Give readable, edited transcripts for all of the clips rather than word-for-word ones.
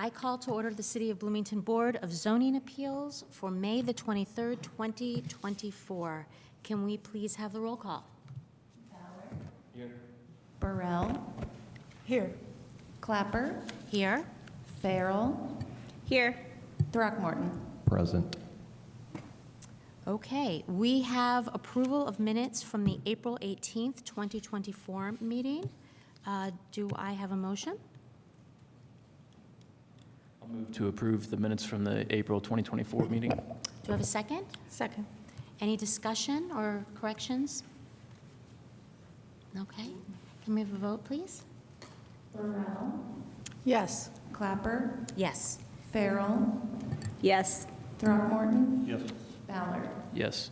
I call to order the City of Bloomington Board of Zoning Appeals for May the 23rd, 2024. Can we please have the roll call? Ballard. Here. Burrell. Here. Clapper. Here. Farrell. Here. Throckmorton. Present. Okay, we have approval of minutes from the April 18th, 2024 meeting. Do I have a motion? I'll move to approve the minutes from the April 2024 meeting. Do I have a second? Second. Any discussion or corrections? Okay, can we have a vote, please? Burrell. Yes. Clapper. Yes. Farrell. Yes. Throckmorton. Yes. Ballard. Yes.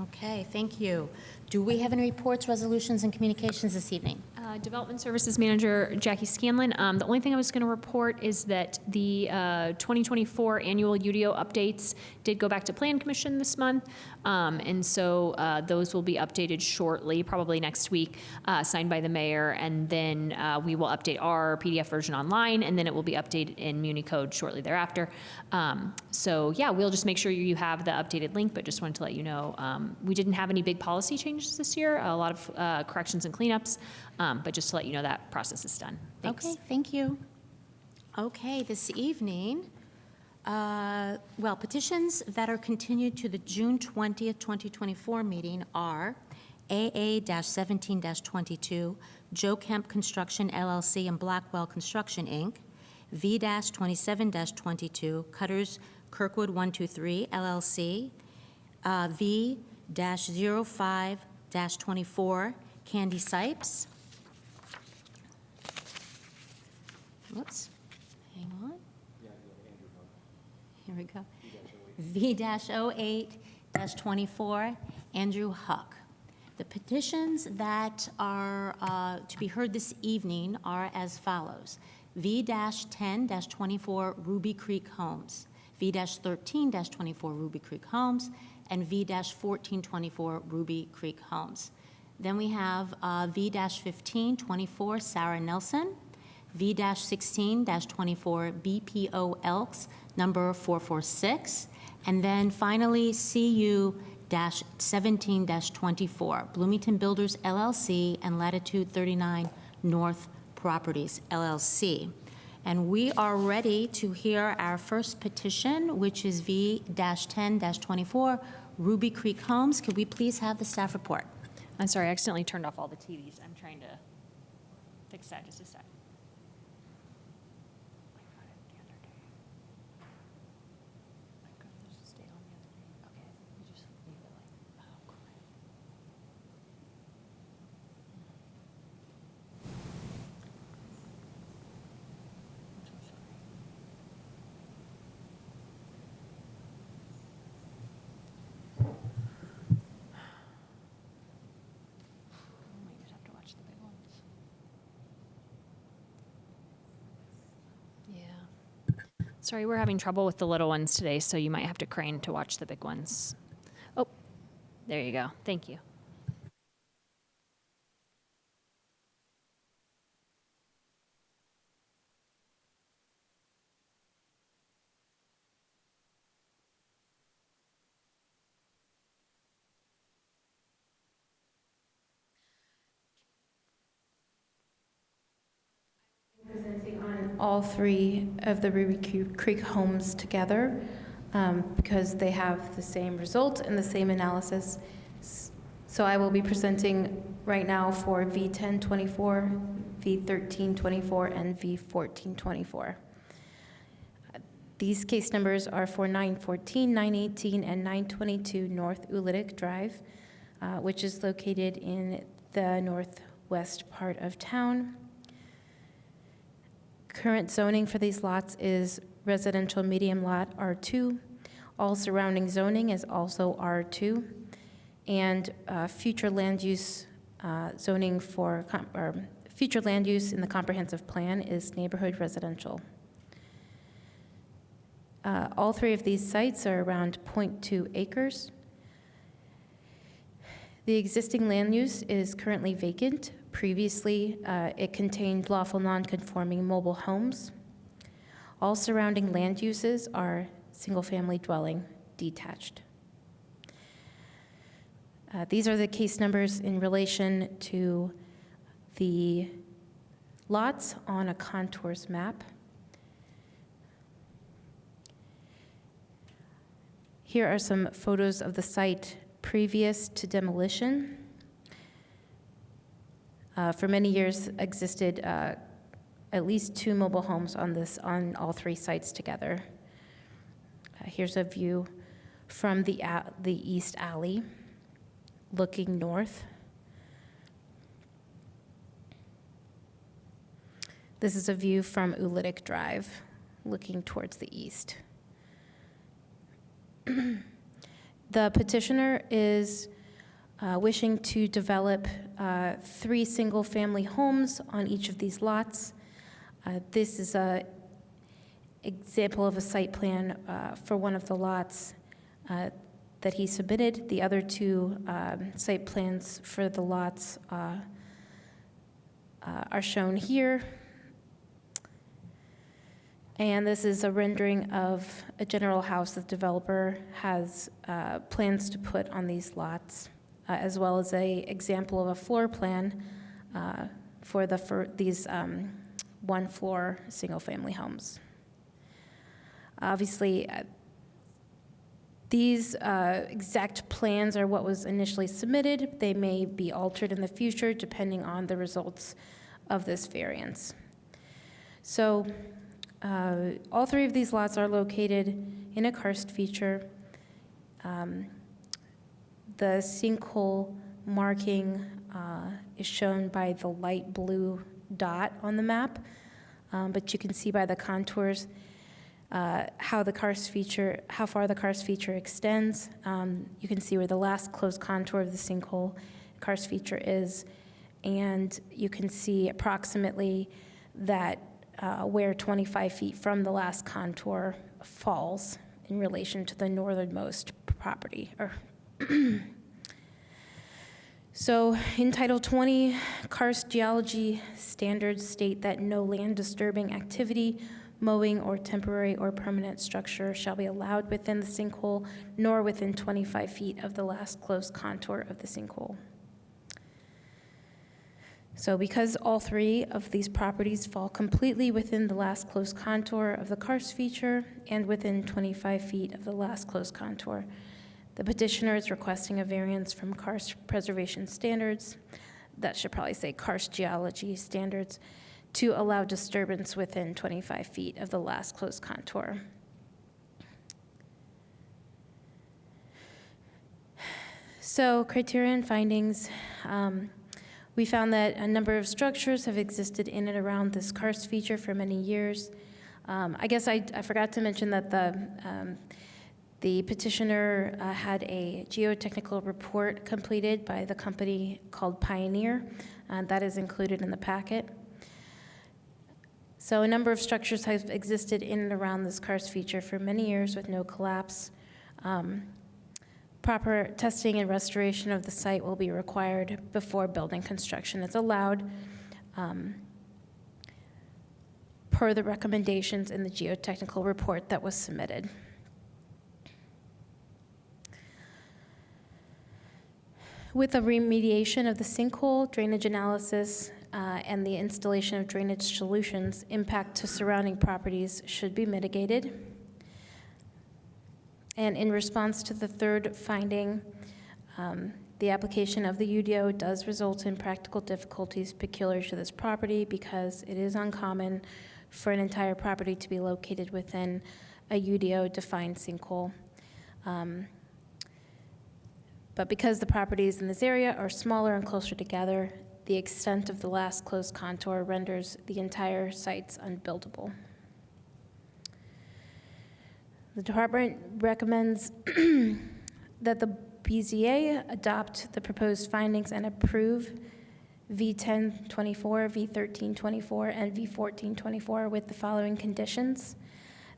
Okay, thank you. Do we have any reports, resolutions, and communications this evening? Development Services Manager Jackie Scanlon. The only thing I was going to report is that the 2024 annual UDO updates did go back to Plan Commission this month, and so those will be updated shortly, probably next week, signed by the mayor, and then we will update our PDF version online, and then it will be updated in MuniCode shortly thereafter. So yeah, we'll just make sure you have the updated link, but just wanted to let you know we didn't have any big policy changes this year, a lot of corrections and cleanups, but just to let you know that process is done. Thanks. Okay, thank you. Okay, this evening, well, petitions that are continued to the June 20th, 2024 meeting are AA-17-22, Joe Kemp Construction LLC and Blackwell Construction, Inc., V-27-22, Cutters Kirkwood 123 LLC, V-05-24, Candy Sipes. Whoops, hang on. Here we go. V-08-24, Andrew Huck. The petitions that are to be heard this evening are as follows. V-10-24, Ruby Creek Homes. V-13-24, Ruby Creek Homes. And V-14-24, Ruby Creek Homes. Then we have V-15-24, Sarah Nelson. V-16-24, BPO Elks, number 446. And then finally, CU-17-24, Bloomington Builders LLC and Latitude 39 North Properties LLC. And we are ready to hear our first petition, which is V-10-24, Ruby Creek Homes. Could we please have the staff report? I'm sorry, I accidentally turned off all the TVs. I'm trying to fix that just a sec. Sorry, we're having trouble with the little ones today, so you might have to crane to watch the big ones. Oh, there you go. Thank you. All three of the Ruby Creek homes together because they have the same result and the same analysis. So I will be presenting right now for V-10-24, V-13-24, and V-14-24. These case numbers are for 914, 918, and 922 North Ulitic Drive, which is located in the northwest part of town. Current zoning for these lots is residential medium lot R2. All surrounding zoning is also R2. And future land use zoning for, future land use in the comprehensive plan is neighborhood residential. All three of these sites are around 0.2 acres. The existing land use is currently vacant. Previously, it contained lawful non-conforming mobile homes. All surrounding land uses are single-family dwelling detached. These are the case numbers in relation to the lots on a contours map. Here are some photos of the site previous to demolition. For many years existed at least 2 mobile homes on all 3 sites together. Here's a view from the east alley, looking north. This is a view from Ulitic Drive, looking towards the east. The petitioner is wishing to develop 3 single-family homes on each of these lots. This is an example of a site plan for one of the lots that he submitted. The other 2 site plans for the lots are shown here. And this is a rendering of a general house that the developer has plans to put on these lots, as well as an example of a floor plan for these one-floor single-family homes. Obviously, these exact plans are what was initially submitted. They may be altered in the future depending on the results of this variance. So all 3 of these lots are located in a karst feature. The sinkhole marking is shown by the light blue dot on the map, but you can see by the contours how far the karst feature extends. You can see where the last closed contour of the sinkhole karst feature is, and you can see approximately that where 25 feet from the last contour falls in relation to the northernmost property. So in Title 20, karst geology standards state that no land disturbing activity, mowing, or temporary or permanent structure shall be allowed within the sinkhole, nor within 25 feet of the last closed contour of the sinkhole. So because all 3 of these properties fall completely within the last closed contour of the karst feature and within 25 feet of the last closed contour, the petitioner is requesting a variance from karst preservation standards, that should probably say karst geology standards, to allow disturbance within 25 feet of the last closed contour. So criteria and findings. We found that a number of structures have existed in and around this karst feature for many years. I guess I forgot to mention that the petitioner had a geotechnical report completed by the company called Pioneer. That is included in the packet. So a number of structures have existed in and around this karst feature for many years with no collapse. Proper testing and restoration of the site will be required before building construction is allowed, per the recommendations in the geotechnical report that was submitted. With the remediation of the sinkhole, drainage analysis, and the installation of drainage solutions, impact to surrounding properties should be mitigated. And in response to the 3rd finding, the application of the UDO does result in practical difficulties peculiar to this property because it is uncommon for an entire property to be located within a UDO-defined sinkhole. But because the properties in this area are smaller and closer together, the extent of the last closed contour renders the entire sites unbuildable. The department recommends that the BZA adopt the proposed findings and approve V1024, V1324, and V1424 with the following conditions: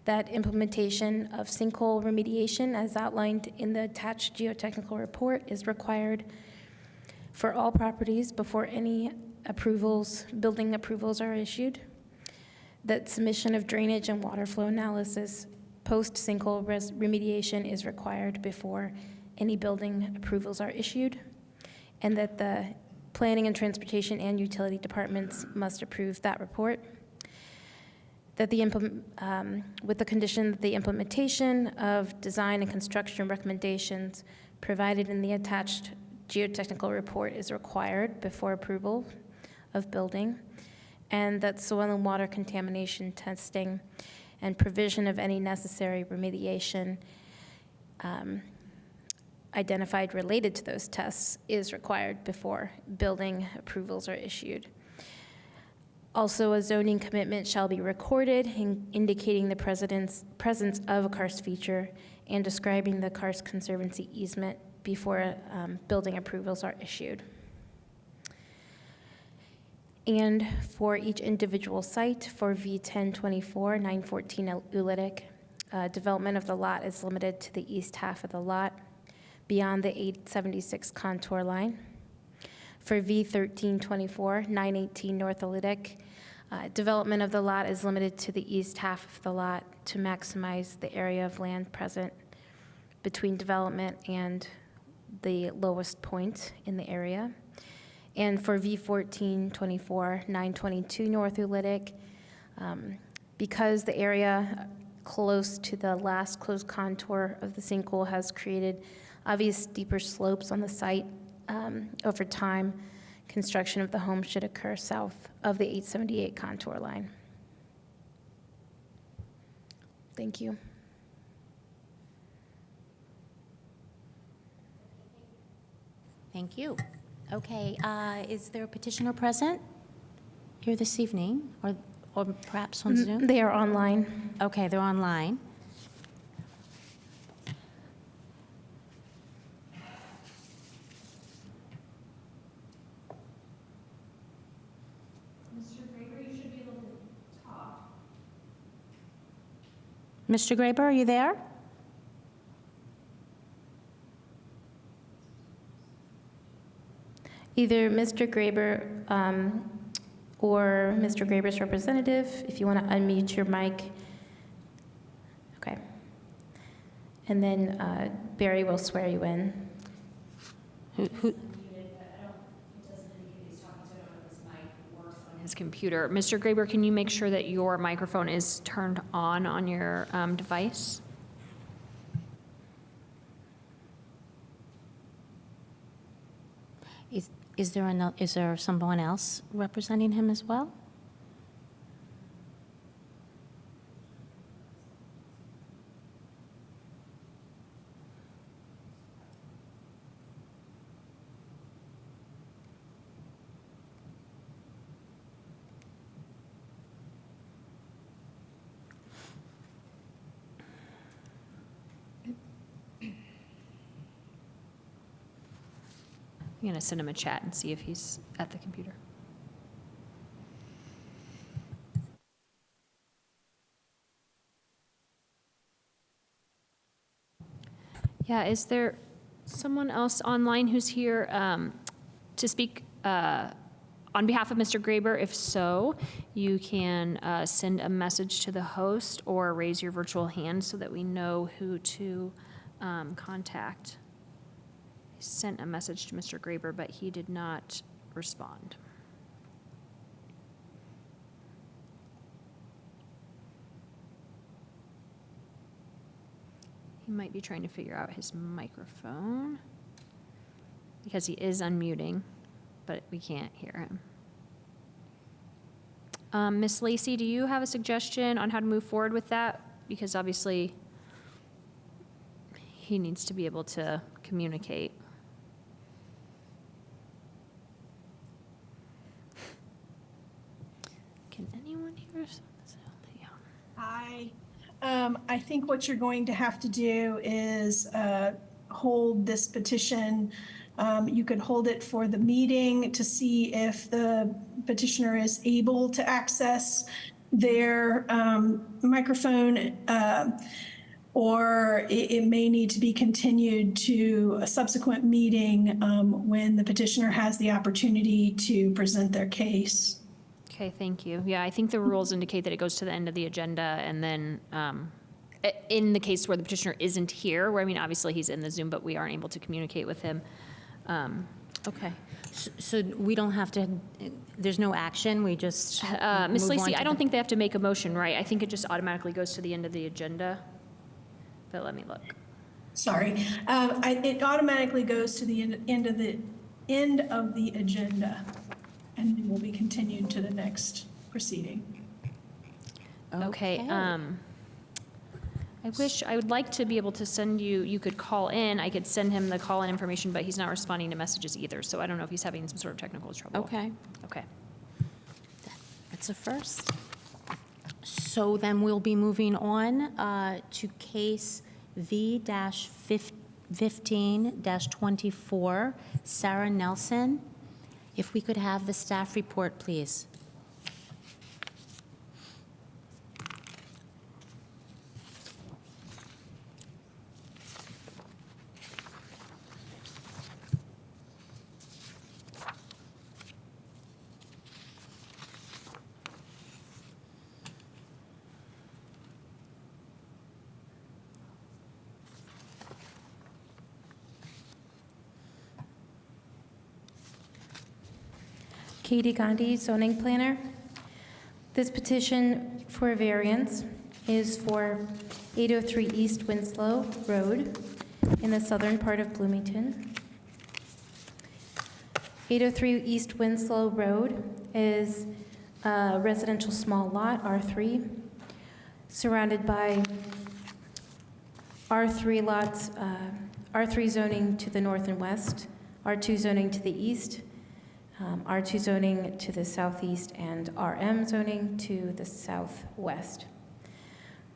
that implementation of sinkhole remediation as outlined in the attached geotechnical report is required for all properties before any building approvals are issued. that submission of drainage and water flow analysis post-sinkhole remediation is required before any building approvals are issued, and that the Planning and Transportation and Utility Departments must approve that report. That with the condition that the implementation of design and construction recommendations provided in the attached geotechnical report is required before approval of building, and that soil and water contamination testing and provision of any necessary remediation identified related to those tests is required before building approvals are issued. Also, a zoning commitment shall be recorded indicating the presence of a karst feature and describing the karst conservancy easement before building approvals are issued. And for each individual site, for V1024, 914 Ulitic, development of the lot is limited to the east half of the lot beyond the 876 contour line. For V1324, 918 North Ulitic, development of the lot is limited to the east half of the lot to maximize the area of land present between development and the lowest point in the area. And for V1424, 922 North Ulitic, because the area close to the last closed contour of the sinkhole has created obvious steeper slopes on the site, over time, construction of the home should occur south of the 878 contour line. Thank you. Thank you. Okay, is there a petitioner present here this evening, or perhaps on Zoom? They are online. Okay, they're online. Mr. Graber, are you there? Either Mr. Graber or Mr. Graber's representative, if you want to unmute your mic. Okay. And then Barry will swear you in. Who? His computer. Mr. Graber, can you make sure that your microphone is turned on your device? Is there someone else representing him as well? I'm going to send him a chat and see if he's at the computer. Yeah, is there someone else online who's here to speak on behalf of Mr. Graber? If so, you can send a message to the host or raise your virtual hand so that we know who to contact. I sent a message to Mr. Graber, but he did not respond. He might be trying to figure out his microphone because he is unmuting, but we can't hear him. Ms. Lacey, do you have a suggestion on how to move forward with that? Because obviously he needs to be able to communicate. Can anyone hear us? Yeah. I think what you're going to have to do is hold this petition. You could hold it for the meeting to see if the petitioner is able to access their microphone, or it may need to be continued to a subsequent meeting when the petitioner has the opportunity to present their case. Okay, thank you. Yeah, I think the rules indicate that it goes to the end of the agenda, and then in the case where the petitioner isn't here, where, I mean, obviously he's in the Zoom, but we aren't able to communicate with him. Okay. So we don't have to, there's no action, we just Ms. move on Lacy, to I don't the- think they have to make a motion, right? I think it just automatically goes to the end of the agenda. But let me look. Sorry. It automatically goes to the end of the agenda, and then will be continued to the next proceeding. Okay, I would like to be able to send you could call in, I could send him the call-in information, but he's not responding to messages either, so I don't know if he's having some sort of technical trouble. Okay, Okay. that's a first. So then we'll be moving on to case V-15-24, Sarah Nelson. If we could have the staff report, please. Katie Gandhi, zoning planner. This petition for a variance is for 803 East Winslow Road in the southern part of Bloomington. 803 East Winslow Road is a residential small lot, R3, surrounded by R3 lots, R3 zoning to the north and west, R2 zoning to the east, R2 zoning to the southeast, and RM zoning to the southwest.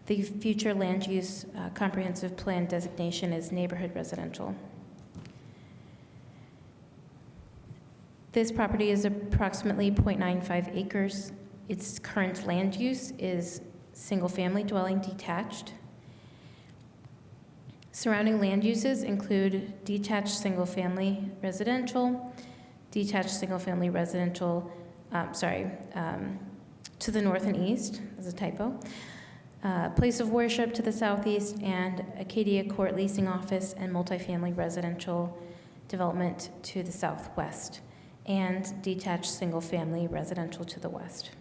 The future land use comprehensive plan designation is neighborhood residential. This property is approximately 0.95 acres. Its current land use is single-family dwelling detached. Surrounding land uses include detached single-family residential, detached single-family residential, to the north and east, as a typo, place of worship to the southeast, and Acadia Court Leasing Office and multifamily residential development to the southwest, and detached single-family residential to the west.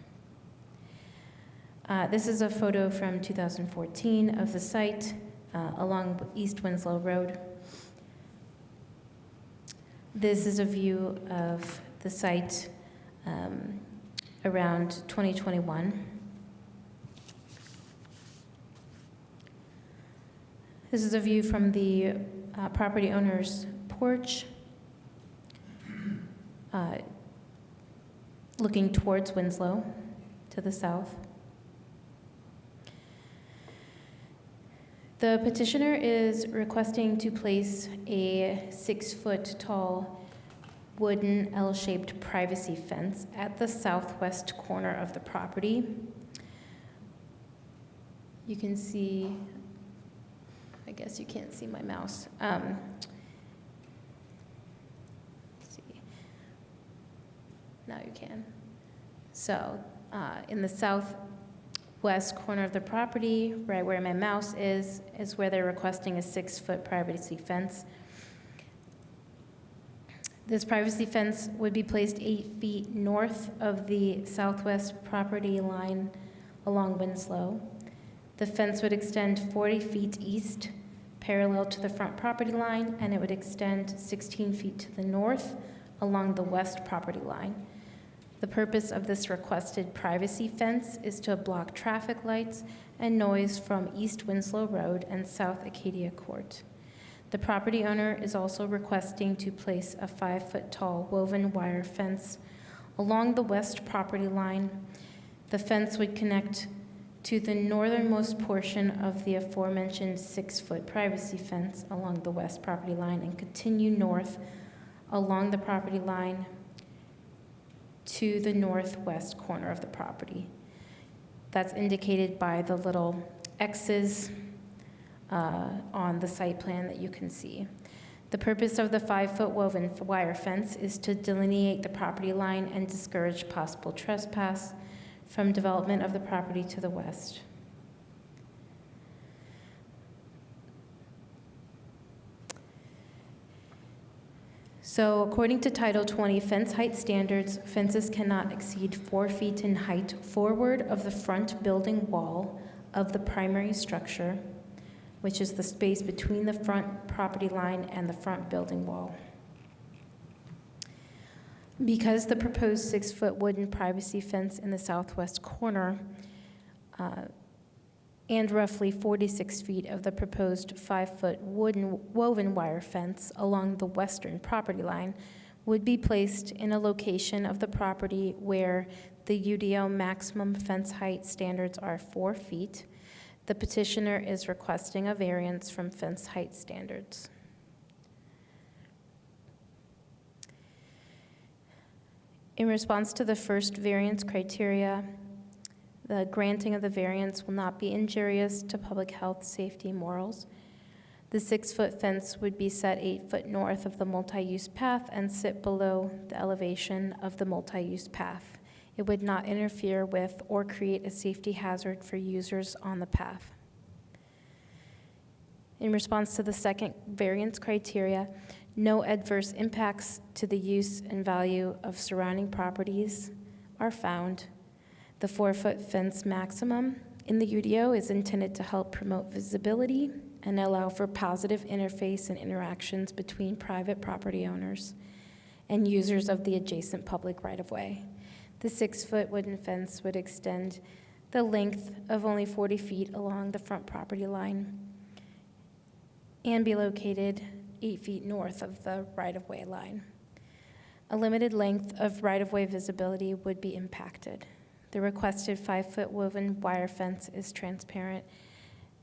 This is a photo from 2014 of the site along East Winslow Road. This is a view of the site around 2021. This is a view from the property owner's porch, looking towards Winslow to the south. The petitioner is requesting to place a 6-foot tall wooden L-shaped privacy fence at the southwest corner of the property. You can see, I guess you can't see my mouse. Let's see. Now you can. So in the southwest corner of the property, right where my mouse is where they're requesting a 6-foot privacy fence. This privacy fence would be placed 8 feet north of the southwest property line along Winslow. The fence would extend 40 feet east, parallel to the front property line, and it would extend 16 feet to the north along the west property line. The purpose of this requested privacy fence is to block traffic lights and noise from East Winslow Road and South Acadia Court. The property owner is also requesting to place a 5-foot tall woven wire fence along the west property line. The fence would connect to the northernmost portion of the aforementioned 6-foot privacy fence along the west property line and continue north along the property line to the northwest corner of the property. That's indicated by the little X's on the site plan that you can see. The purpose of the 5-foot woven wire fence is to delineate the property line and discourage possible trespass from development of the property to the west. So according to Title 20 fence height standards, fences cannot exceed 4 feet in height forward of the front building wall of the primary structure, which is the space between the front property line and the front building wall. Because the proposed 6-foot wooden privacy fence in the southwest corner and roughly 46 feet of the proposed 5-foot wooden woven wire fence along the western property line would be placed in a location of the property where the UDO maximum fence height standards are 4 feet, the petitioner is requesting a variance from fence height standards. In response to the first variance criteria, the granting of the variance will not be injurious to public health, safety, morals. The 6-foot fence would be set 8 foot north of the multi-use path and sit below the elevation of the multi-use path. It would not interfere with or create a safety hazard for users on the path. In response to the second variance criteria, no adverse impacts to the use and value of surrounding properties are found. The 4-foot fence maximum in the UDO is intended to help promote visibility and allow for positive interface and interactions between private property owners and users of the adjacent public right-of-way. The 6-foot wooden fence would extend the length of only 40 feet along the front property line and be located 8 feet north of the right-of-way line. A limited length of right-of-way visibility would be impacted. The requested 5-foot woven wire fence is transparent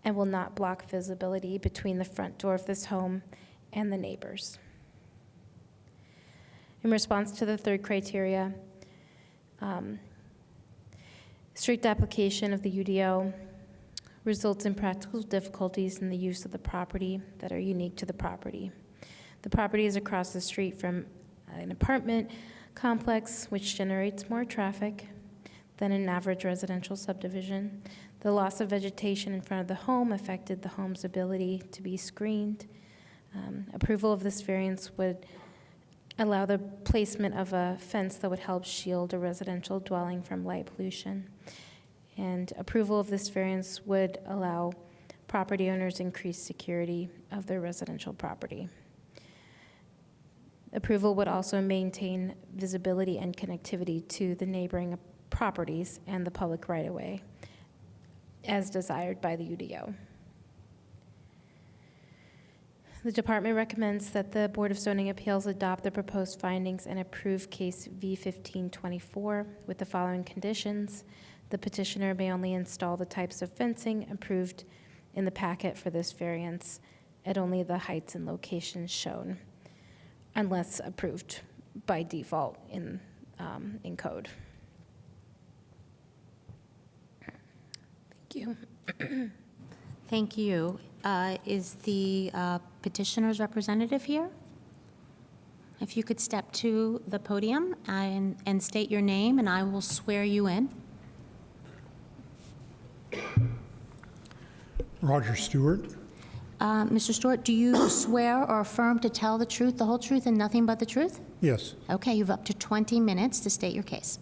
and will not block visibility between the front door of this home and the neighbors. In response to the third criteria, strict application of the UDO results in practical difficulties in the use of the property that are unique to the property. The property is across the street from an apartment complex, which generates more traffic than an average residential subdivision. The loss of vegetation in front of the home affected the home's ability to be screened. Approval of this variance would allow the placement of a fence that would help shield a residential dwelling from light pollution. And approval of this variance would allow property owners increased security of their residential property. Approval would also maintain visibility and connectivity to the neighboring properties and the public right-of-way as desired by the UDO. The department recommends that the Board of Zoning Appeals adopt the proposed findings and approve case V1524 with the following conditions. The petitioner may only install the types of fencing approved in the packet for this variance at only the heights and locations shown, unless approved by default in code. Thank you. Thank you. Is the petitioner's representative here? If you could step to the podium and state your name, and I will swear you in. Roger Stewart. Mr. Stewart, do you swear or affirm to tell the truth, the whole truth, and nothing but the truth? Yes. Okay, you've up to 20 minutes to state your case.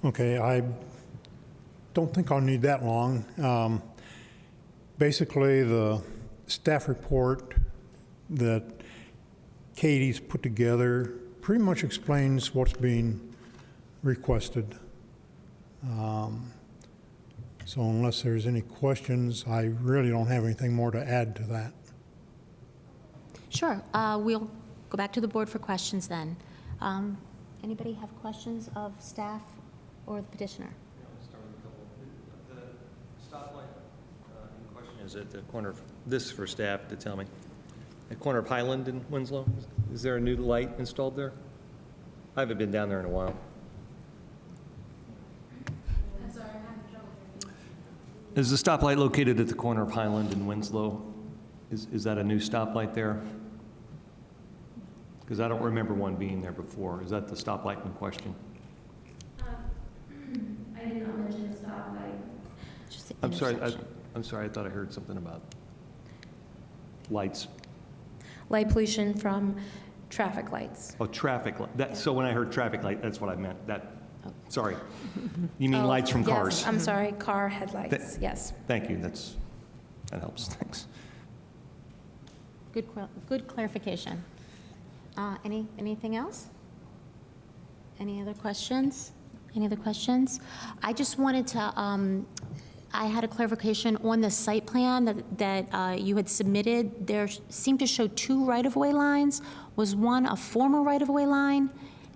Okay, I don't think I'll need that long. Basically, the staff report that Katie's put together pretty much explains what's being requested. So unless there's any questions, I really don't have anything more to add to that. Sure, we'll go back to the board for questions then. Anybody have questions of staff or the petitioner? The stoplight in question is at the corner of, this for staff to tell me, at corner of Highland and Winslow. Is there a new light installed there? I haven't been down there in a while. Is the stoplight located at the corner of Highland and Winslow? Is that a new stoplight there? Because I don't remember one being there before. Is that the stoplight in question? I did not mention a stoplight. Just the I'm sorry, intersection. I'm sorry, I thought I heard something about lights. Light pollution from traffic lights. Oh, traffic light. That, so when I heard traffic light, that's what I meant. That, sorry. You mean Oh, lights from yes, cars? I'm sorry, car headlights, yes. Thank you, that helps, thanks. Good clarification. Anything else? Any other questions? Any other questions? I just wanted to, I had a clarification on the site plan that you had submitted. There seemed to show 2 right-of-way lines. Was one a former right-of-way line?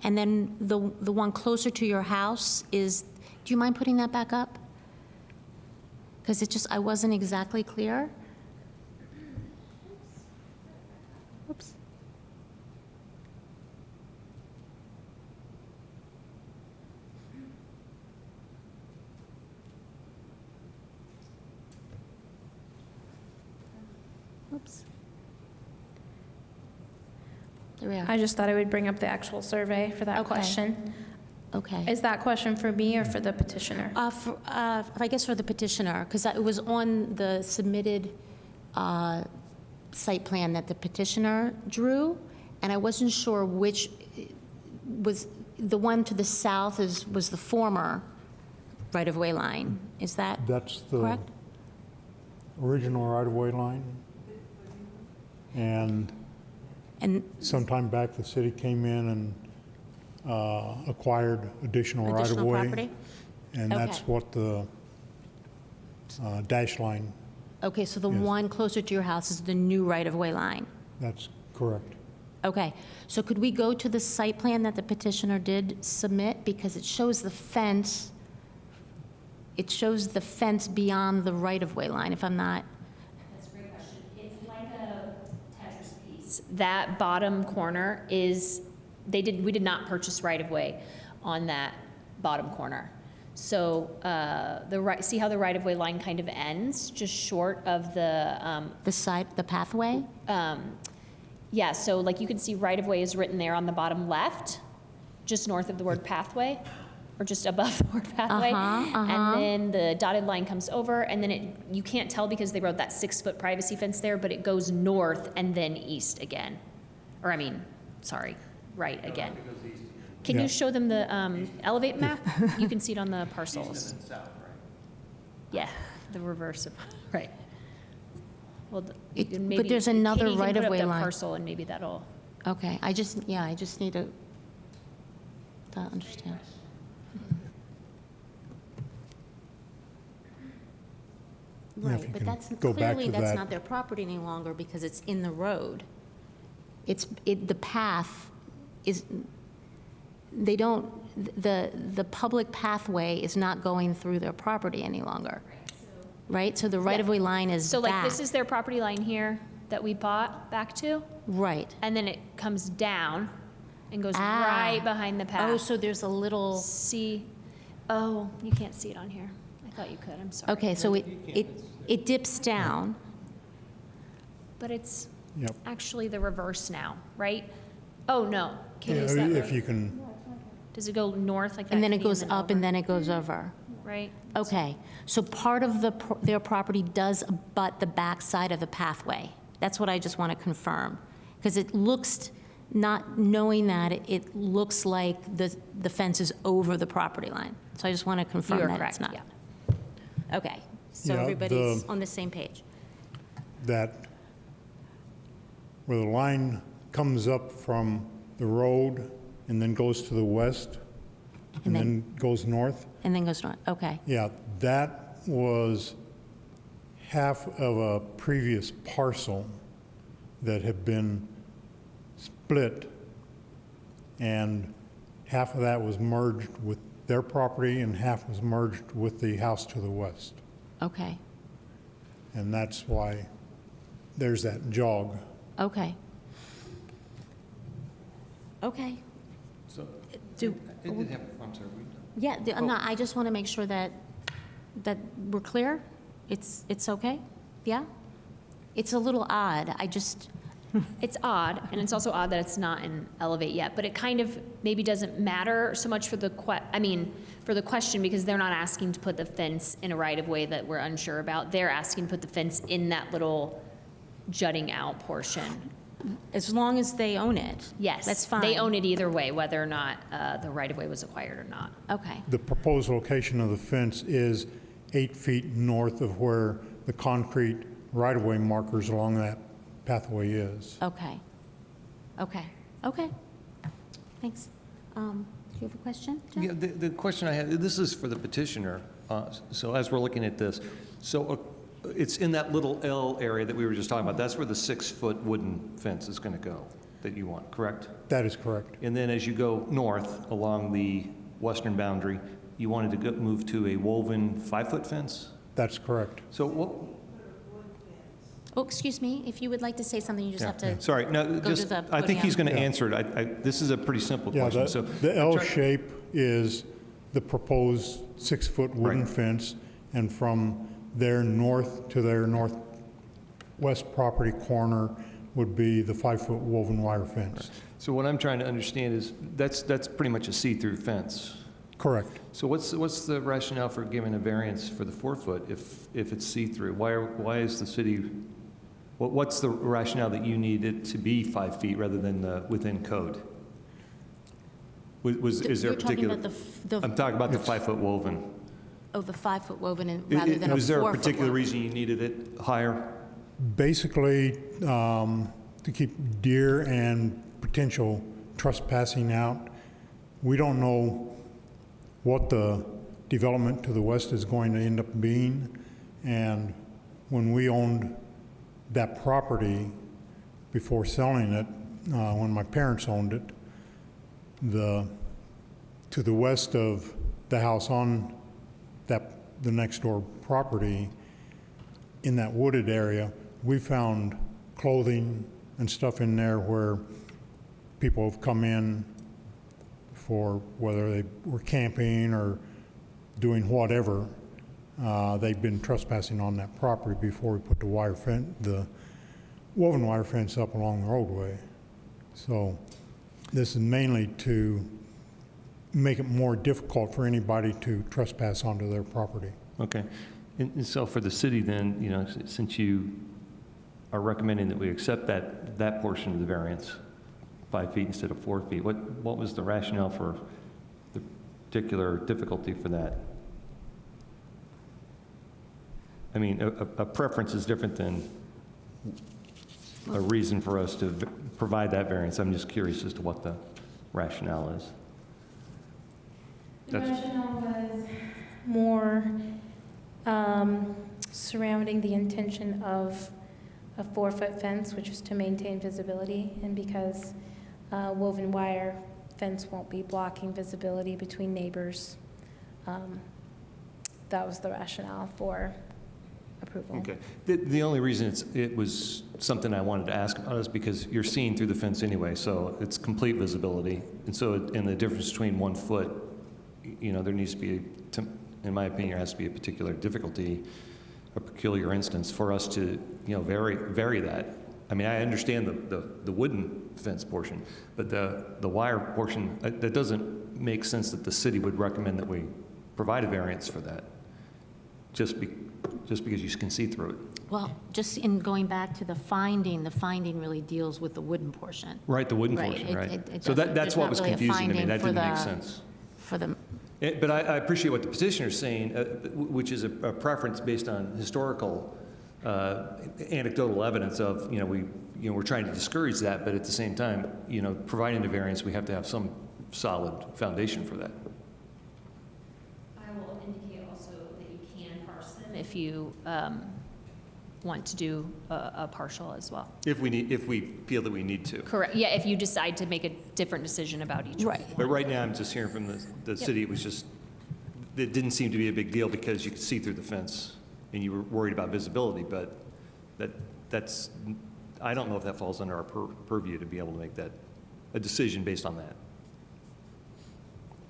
And then the one closer to your house is, do you mind putting that back up? Because I wasn't exactly clear. Oops. Oops. There we are. I just thought I would bring up the actual survey for that Okay. question. Okay. Is that question for me or for the petitioner? I guess for the petitioner, because it was on the submitted site plan that the petitioner drew, and I wasn't sure which was, the one to the south was the former right-of-way line. Is that That's the correct? original right-of-way line. And And sometime back, the city came in and acquired additional additional right-of-way. property? And that's Okay. what the dash line, Okay, so the Yes. one closer to your house is the new right-of-way line? that's correct. Okay, so could we go to the site plan that the petitioner did submit? Because it shows the fence beyond the right-of-way line, if I'm not, That's a great question. It's like a Tetris piece. That bottom corner is, we did not purchase right-of-way on that bottom corner. So see how the right-of-way line kind of ends, just short of the, the pathway? yeah, so like you can see right-of-way is written there on the bottom left, just north of the word pathway, or just above the word pathway. And then the dotted line comes over, and then you can't tell because they wrote that 6-foot privacy fence there, but it goes north and then east again. Or right again. Can Yeah. you show them the elevate map? You can see it on the parcels. Yeah, the reverse of, right. Well, But maybe there's Katie another can put up right-of-way the line. parcel, and maybe that'll. Okay, I just need to understand. Yeah, if Right, you but can that's, go back clearly to that's that. not their property any longer because it's in the road. The path is, they don't, the public pathway is not going through their property any longer. Right, so the right-of-way line is So like back. this is their property line here that we bought back to, Right. and then it comes down and goes Ah. right behind the path. Oh, so there's a little, See, oh, you can't see it on here. I thought you could, I'm sorry. okay, so it dips down. But it's Yep. actually the reverse now, right? Oh, no. Katie, Yeah, is that if right? you can, Does it go north like that? And then it Katie, goes up and then it goes over. Right? Okay, so part of their property does abut the back side of the pathway. That's what I just want to confirm. Because it looks, not knowing that, it looks like the fence is over the property line. So I just want to confirm You are that correct, it's not. yeah. Okay, so Yeah, everybody's on the same page. that, where the line comes up from the road and then goes to the west and then goes north, And then goes north, okay. yeah, that was half of a previous parcel that had been split, and half of that was merged with their property and half was merged with the house to the west. Okay, And that's why there's that jog. okay. Okay. So, Do- I'm sorry, Yeah, no, I just want to make sure that we're clear. It's okay? Yeah? It's a little odd. It's odd, and it's also odd that it's not in Elevate yet, but it kind of maybe doesn't matter so much for the for the question, because they're not asking to put the fence in a right-of-way that we're unsure about. They're asking to put the fence in that little jutting out portion. As long as they own it. Yes. That's fine. They own it either way, whether or not the right-of-way was acquired or not. Okay, The proposed location of the fence is 8 feet north of where the concrete right-of-way markers along that pathway is. okay, okay, okay. Thanks. Do you have a question, Jeff? Yeah, the question I had, this is for the petitioner, so as we're looking at this, so it's in that little L area that we were just talking about, that's where the 6-foot wooden fence is going to go, that you want, correct? That is correct. And then as you go north along the western boundary, you wanted to move to a woven 5-foot fence? That's correct. So what? Oh, excuse me, if you would like to say something, you just have to. Sorry, no, go to just, the I think he's going to podium. answer it. This is a pretty simple Yeah, question, so. the L shape is the proposed 6-foot wooden Right. fence, and from their north to their northwest property corner would be the 5-foot woven wire fence. So what I'm trying to understand is, that's pretty much a see-through fence. Correct. So what's the rationale for giving a variance for the 4-foot if it's see-through? Why is the city, what's the rationale that you need it to be 5 feet rather than within code? Is there a You're talking particular? about the I'm talking about the 5-foot woven. Oh, the 5-foot woven rather than a 4-foot Was there a particular woven. reason you needed it higher? Basically, to keep deer and potential trespassing out. We don't know what the development to the west is going to end up being. And when we owned that property before selling it, when my parents owned it, to the west of the house on the next door property, in that wooded area, we found clothing and stuff in there where people have come in for whether they were camping or doing whatever. They've been trespassing on that property before we put the woven wire fence up along the roadway. So this is mainly to make it more difficult for anybody to trespass onto their property. Okay. And so for the city then, since you are recommending that we accept that portion of the variance, 5 feet instead of 4 feet, what was the rationale for the particular difficulty for that? I mean, a preference is different than a reason for us to provide that variance. I'm just curious as to what the rationale is. The rationale was more surrounding the intention of a 4-foot fence, which is to maintain visibility, and because woven wire fence won't be blocking visibility between neighbors. That was the rationale for approval. Okay. The only reason it was something I wanted to ask about is because you're seeing through the fence anyway, so it's complete visibility. And so, and the difference between 1 foot, there needs to be, in my opinion, there has to be a particular difficulty, a peculiar instance for us to, vary that. I mean, I understand the wooden fence portion, but the wire portion, that doesn't make sense that the city would recommend that we provide a variance for that, just because you can see through it. Well, just in going back to the finding really deals with the wooden portion. Right, the wooden Right, portion, right. it So doesn't- that's there's what not was really a confusing to me. finding That for didn't make the- sense. For the, But I appreciate what the petitioner's saying, which is a preference based on historical, anecdotal evidence of, we're trying to discourage that, but at the same time, providing a variance, we have to have some solid foundation for that. I will indicate also that you can parse them if you want to do a partial as well. If we feel that we need to. Correct, yeah, if you decide to make a different decision about each one. right. But right now, I'm just hearing from the city, it didn't seem to be a big deal because you could see through the fence and you were worried about visibility, but that's, I don't know if that falls under our purview to be able to make a decision based on that.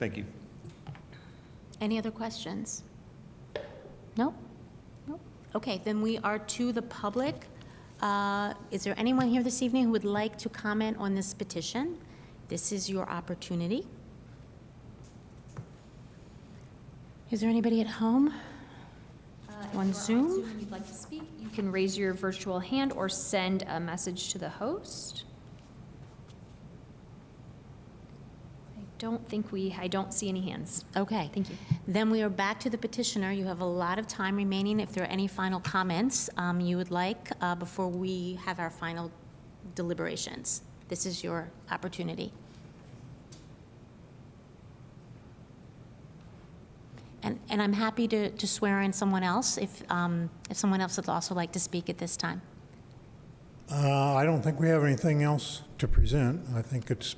Thank you. Any other questions? No? No? Okay, then we are to the public. Is there anyone here this evening who would like to comment on this petition? This is your opportunity. Is there anybody at home? On Zoom? If you'd like to speak, you can raise your virtual hand or send a message to the host. I don't see any hands. Okay. Thank you. Then we are back to the petitioner. You have a lot of time remaining. If there are any final comments you would like before we have our final deliberations, this is your opportunity. And I'm happy to swear in someone else if someone else would also like to speak at this time. I don't think we have anything else to present. I think it's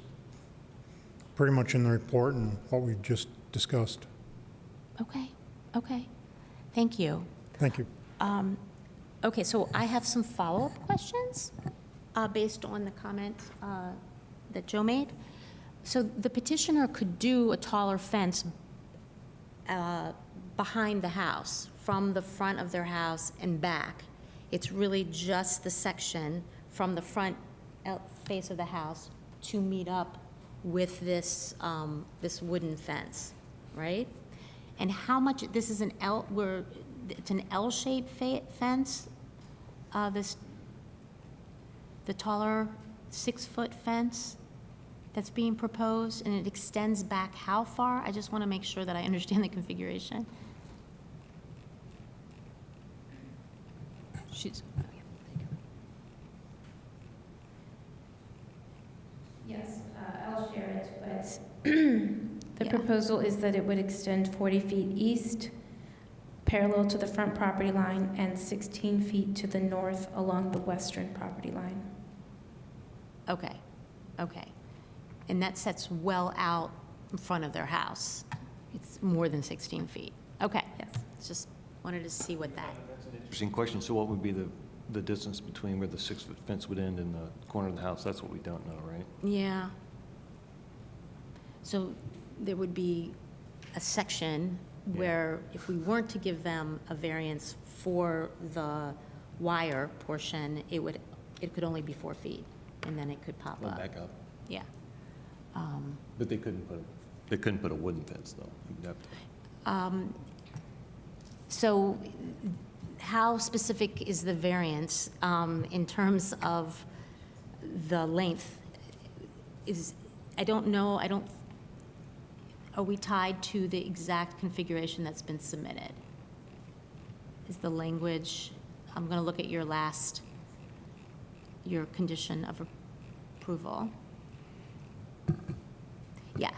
pretty much in the report and what we just discussed. Okay, okay. Thank you. Thank you. Okay, so I have some follow-up questions based on the comment that Joe made. So the petitioner could do a taller fence behind the house, from the front of their house and back. It's really just the section from the front face of the house to meet up with this, this wooden fence, right? And how much, this is it's an L-shaped fence, the taller 6-foot fence that's being proposed, and it extends back how far? I just want to make sure that I understand the configuration. Yes, I'll share it, but the Yeah. proposal is that it would extend 40 feet east, parallel to the front property line, and 16 feet to the north along the western property line. Okay, okay. And that sets well out in front of their house. It's more than 16 feet. Okay. Yes. Just wanted to see what that, Interesting question. So what would be the distance between where the 6-foot fence would end and the corner of the house? That's what we don't know, right? yeah. So there would be a section where if we weren't to give them a variance for the wire portion, it could only be 4 feet, and then it could pop Go up. back up. Yeah. But they couldn't put a wooden fence, though. You'd have to- So how specific is the variance in terms of the length? I don't know, are we tied to the exact configuration that's been submitted? Is the language, I'm going to look at your condition of approval. Yeah.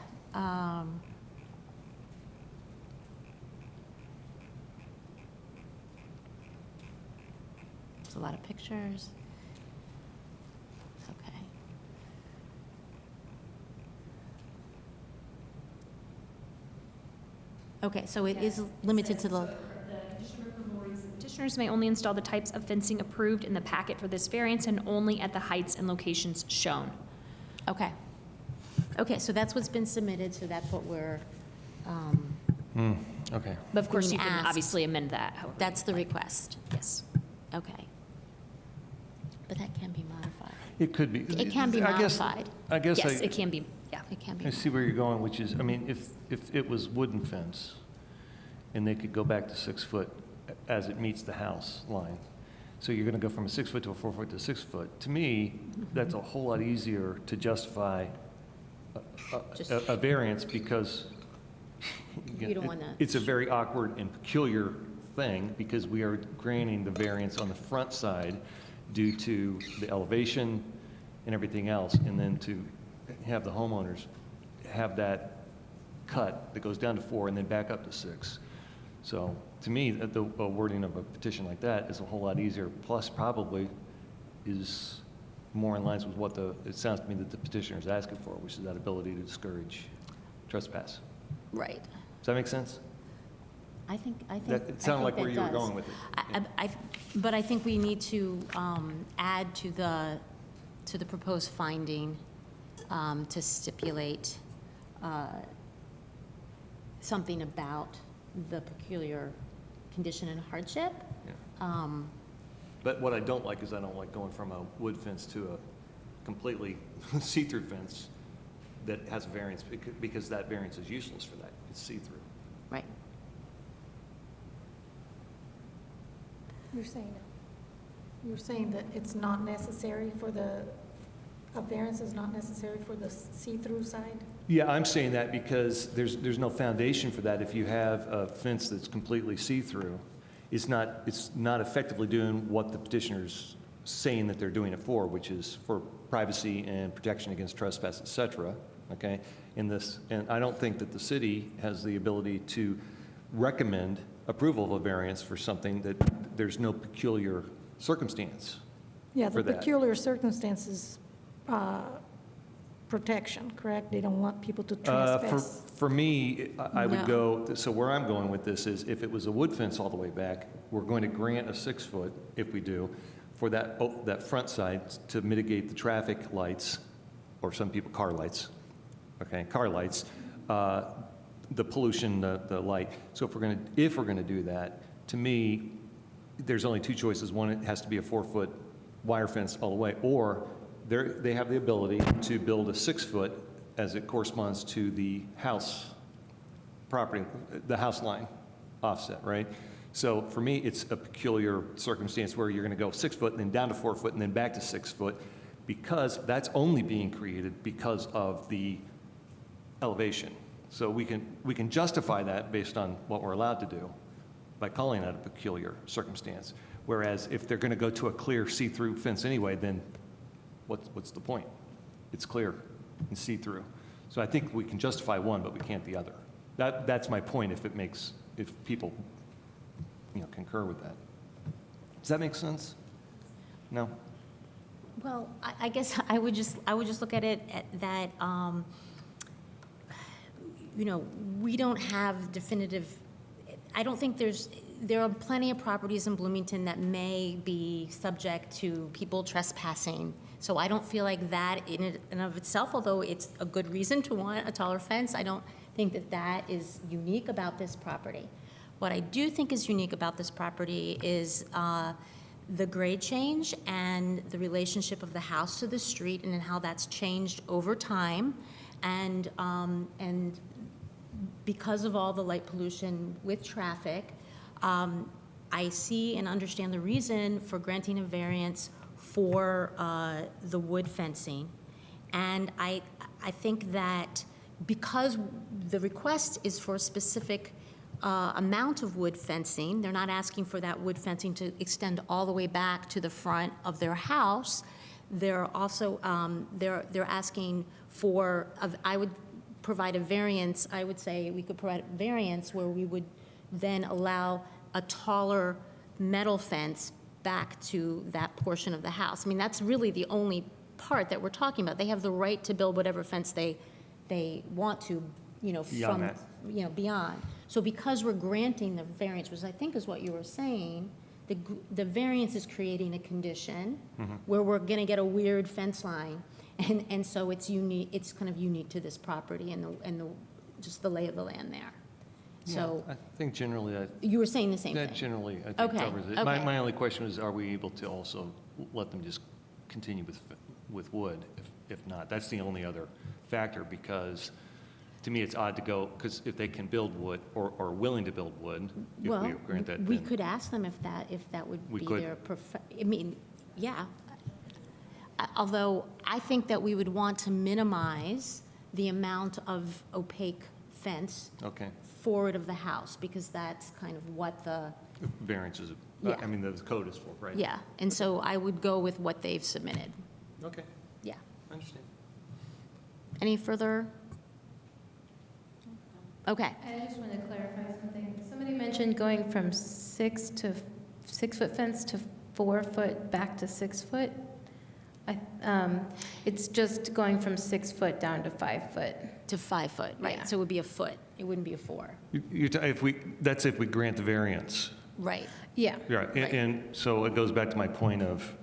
There's a lot of pictures. It's okay. Okay, so it is limited to the, Petitioners may only install the types of fencing approved in the packet for this variance and only at the heights and locations shown. okay. Okay, so that's what's been submitted, so that's what we're, Okay. But of course, Being you can asked. obviously amend that. however you that's the like. request. Yes. Okay. But that can be modified. It could be. It can be I guess- modified. I guess Yes, it can be, yeah. It can be. I see where you're going, which is, I mean, if it was wooden fence, and they could go back to 6 foot as it meets the house line, so you're gonna go from a 6 foot to a 4 foot to 6 foot, to me, that's a whole lot easier to justify Just- a variance, because You don't wanna- it's a very awkward and peculiar thing, because we are granting the variance on the front side due to the elevation and everything else, and then to have the homeowners have that cut that goes down to 4 and then back up to 6. So to me, the wording of a petition like that is a whole lot easier, plus probably is more in line with what it sounds to me that the petitioner is asking for, which is that ability to discourage trespass. Right. Does that make sense? I think It sounded like that where you were does. going with it. But I think we need to add to the proposed finding to stipulate something about the peculiar condition and hardship. Yeah. But what I don't like is I don't like going from a wood fence to a completely see-through fence that has a variance, because that variance is useless for that. It's see-through. Right. You're saying that it's not necessary for a variance is not necessary for the see-through side? Yeah, I'm saying that because there's no foundation for that. If you have a fence that's completely see-through, it's not effectively doing what the petitioner's saying that they're doing it for, which is for privacy and protection against trespass, et cetera, okay? And I don't think that the city has the ability to recommend approval of a variance for something that there's no peculiar circumstance. Yeah, For the that. peculiar circumstances, protection, correct? They don't want people to trespass. For me, I would No. go, so where I'm going with this is, if it was a wood fence all the way back, we're going to grant a 6-foot, if we do, for that front side to mitigate the traffic lights, or some people, car lights, okay, car lights, the pollution, the light. So if we're gonna do that, to me, there's only two choices. One, it has to be a 4-foot wire fence all the way, or they have the ability to build a 6-foot as it corresponds to the house property, the house line offset, right? So for me, it's a peculiar circumstance where you're going to go 6 foot and then down to 4 foot and then back to 6 foot, because that's only being created because of the elevation. So we can justify that based on what we're allowed to do by calling that a peculiar circumstance. Whereas if they're going to go to a clear see-through fence anyway, then what's the point? It's clear and see-through. So I think we can justify one, but we can't the other. That's my point. If people, concur with that. Does that make sense? No. Well, I guess I would just look at it that, we don't have definitive, I don't think there are plenty of properties in Bloomington that may be subject to people trespassing. So I don't feel like that in and of itself, although it's a good reason to want a taller fence, I don't think that that is unique about this property. What I do think is unique about this property is the grade change and the relationship of the house to the street and how that's changed over time. And because of all the light pollution with traffic, I see and understand the reason for granting a variance for the wood fencing. And I think that because the request is for a specific amount of wood fencing, they're not asking for that wood fencing to extend all the way back to the front of their house. They're also, they're asking for, I would provide a variance, I would say we could provide a variance where we would then allow a taller metal fence back to that portion of the house. I mean, that's really the only part that we're talking about. They have the right to build whatever fence they want to, Beyond that. Beyond. So because we're granting the variance, which I think is what you were saying, the variance is creating a condition where we're going to get a weird fence line. And so it's unique, it's kind of unique to this property and just the lay of the land there. So I think generally, you were saying the same that thing. generally, I think Okay, covers it. okay. My only question is, are we able to also let them just continue with wood? If not, that's the only other factor, because to me, it's odd to go, because if they can build wood or are willing to build wood, if Well, we grant that, we then could ask them if that would We be could. their I mean, yeah. Although I think that we would want to minimize the amount of opaque fence okay, forward of the house, because that's kind of what the, variances, Yeah. I mean, the code is for, right? yeah. And so I would go with what they've submitted. Okay, Yeah. I understand. Any further? Okay. I just want to clarify something. Somebody mentioned going from 6-foot fence to 4-foot back to 6-foot. It's just going from 6 foot down to 5 foot. To 5 foot, Yeah. right. So it would be a foot. It wouldn't be a 4. That's if we grant the variance. Right. Yeah. Right, Right. and so it goes back to my point of,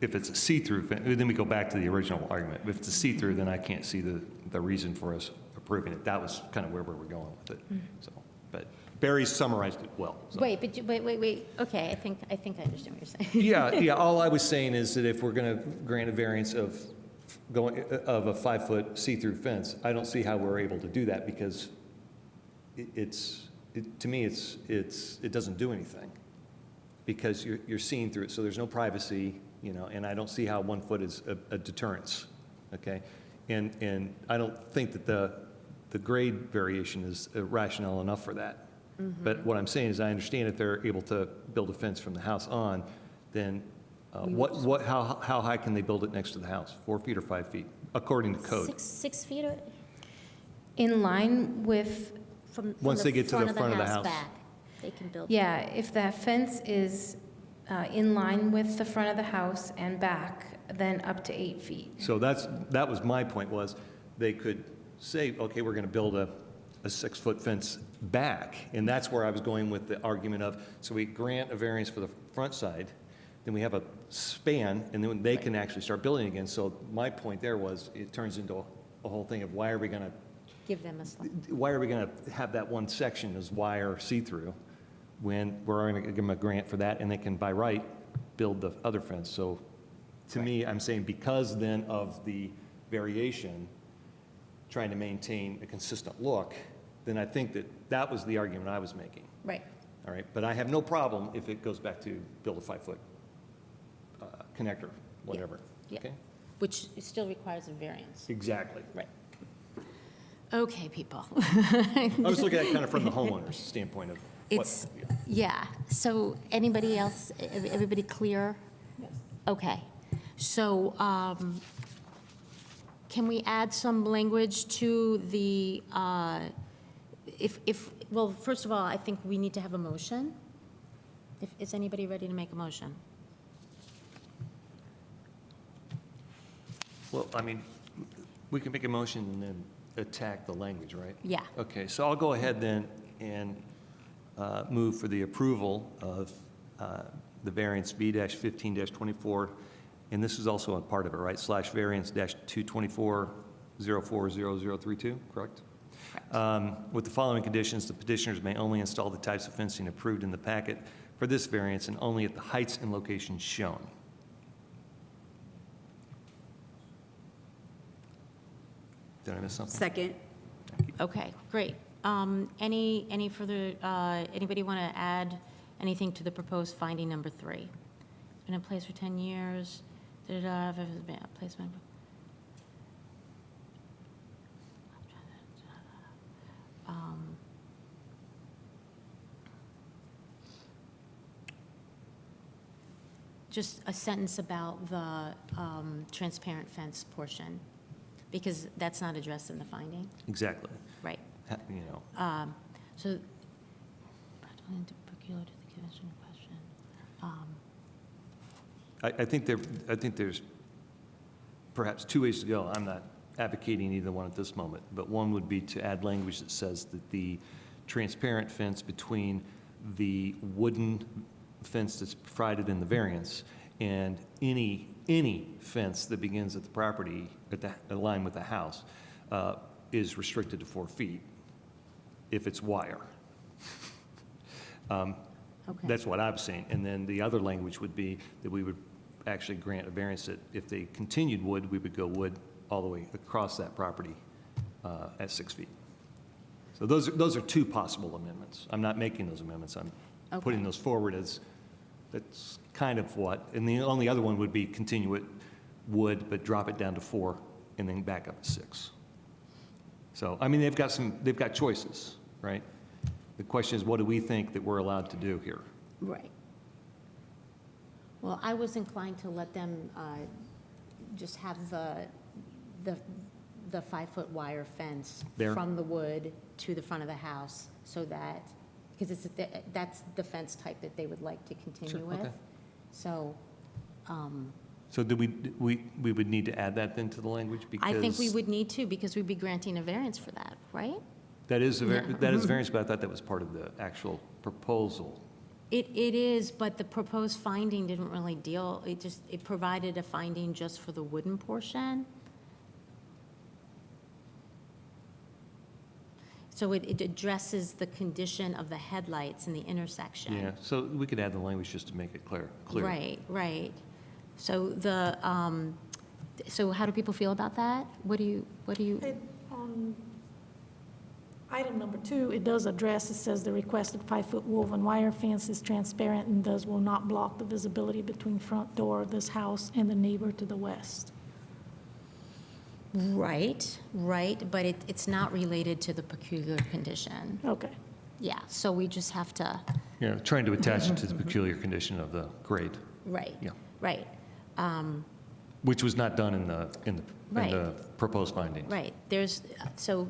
if it's a see-through, then we go back to the original argument. If it's a see-through, then I can't see the reason for us approving it. That was kind of where we were going with it, so, but, Barry summarized it well. so. Wait, but, wait, okay, I think I understand what you're saying. Yeah, all I was saying is that if we're going to grant a variance of a 5-foot see-through fence, I don't see how we're able to do that because to me, it doesn't do anything because you're seeing through it, so there's no privacy, and I don't see how 1 foot is a deterrence, okay? And I don't think that the grade variation is rational enough for that. But what I'm saying is I understand if they're able to build a fence from the house on, then how high can they build it next to the house? 4 feet or 5 feet, according to code? 6 feet or In line with, from Once they get to the front of the house. back, they can build. yeah, if that fence is in line with the front of the house and back, then up to 8 feet. So that was my point, was they could say, okay, we're going to build a 6-foot fence back. And that's where I was going with the argument of, so we grant a variance for the front side, then we have a span, and then they can actually start building again. So my point there was, it turns into a whole thing of why are we going to have that one section as wire see-through when we're going to give them a grant for that, and they can by right build the other fence. So to me, I'm saying because then of the variation, trying to maintain a consistent look, then I think that was the argument I was making. Right. All right, but I have no problem if it goes back to build a 5-foot connector, whatever. Yeah. Okay? Which still requires a variance. Exactly. Right. Okay, people. I was looking at it kind of from the homeowner's standpoint of It's, yeah, so anybody else, everybody clear? Yes. Okay, so can we add some language to the, well, first of all, I think we need to have a motion. Is anybody ready to make a motion? Well, I mean, we can make a motion and then attack the language, right? Yeah. Okay, so I'll go ahead then and move for the approval of the variance B-15-24, and this is also a part of it, right? / variance -224040032, correct? With the following conditions, the petitioners may only install the types of fencing approved in the packet for this variance and only at the heights and locations shown. Did I miss something? Second. Okay, great. Any further, anybody want to add anything to the proposed finding number 3? It's been in place for 10 years. Placement. Just a sentence about the transparent fence portion, because that's not addressed in the finding. Exactly. Right. You know, So, peculiar to the convention in question. I think there's perhaps 2 ways to go. I'm not advocating either one at this moment, but one would be to add language that says that the transparent fence between the wooden fence that's provided in the variance and any fence that begins at the property, at the line with the house, is restricted to 4 feet if it's wire. Okay. That's what I'm saying. And then the other language would be that we would actually grant a variance that if they continued wood, we would go wood all the way across that property at 6 feet. So those are 2 possible amendments. I'm not making those amendments. I'm putting those forward as, that's kind of what, and the only other one would be continue it wood, but drop it down to 4 and then back up to 6. So, I mean, they've got choices, right? The question is, what do we think that we're allowed to do here? Right. Well, I was inclined to let them just have the 5-foot wire fence There. from the wood to the front of the house, so that, because that's the fence type that they would like to continue Sure, with. okay. So, So do we would need to add that then to the language? Because I think we would need to, because we'd be granting a variance for that, right? that is a variance, but I thought that was part of the actual proposal. It is, but the proposed finding didn't really deal, it provided a finding just for the wooden portion. So it addresses the condition of the headlights in the intersection. Yeah, so we could add the language just to make it clear. Right, right. So so how do people feel about that? What do you? On item number 2, it does address, it says the requested 5-foot woven wire fence is transparent and thus will not block the visibility between front door of this house and the neighbor to the west. Right, but it's not related to the peculiar condition. Okay. Yeah, so we just have to, Yeah, trying to attach it to the peculiar condition of the grade, right, Yeah. right, which was not done in the Right. proposed findings. right. So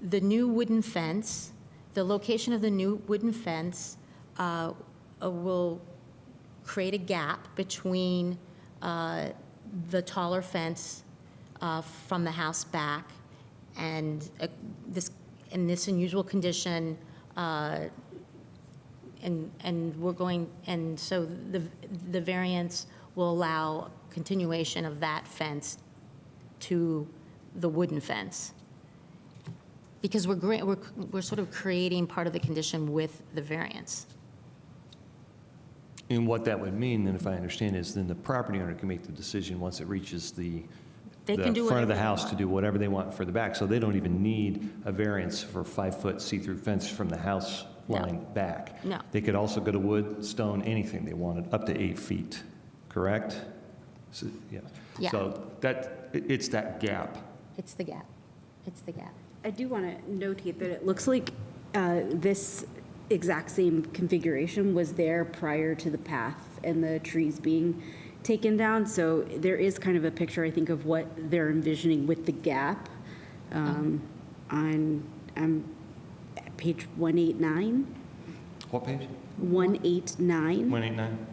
the new wooden fence, the location of the new wooden fence will create a gap between the taller fence from the house back and this unusual condition, and so the variance will allow continuation of that fence to the wooden fence. Because we're sort of creating part of the condition with the variance. And what that would mean, then, if I understand, is then the property owner can make the decision once it reaches the They can do front of the whatever they house to want. do whatever they want for the back. So they don't even need a variance for 5-foot see-through fence from the house line back. No. They could also go to wood, stone, anything they wanted, up to 8 feet, correct? So, yeah. Yeah. So it's that gap. It's the gap. It's the gap. I do want to notate that it looks like this exact same configuration was there prior to the path and the trees being taken down. So there is kind of a picture, I think, of what they're envisioning with the gap on page 189. What page? 189. 189?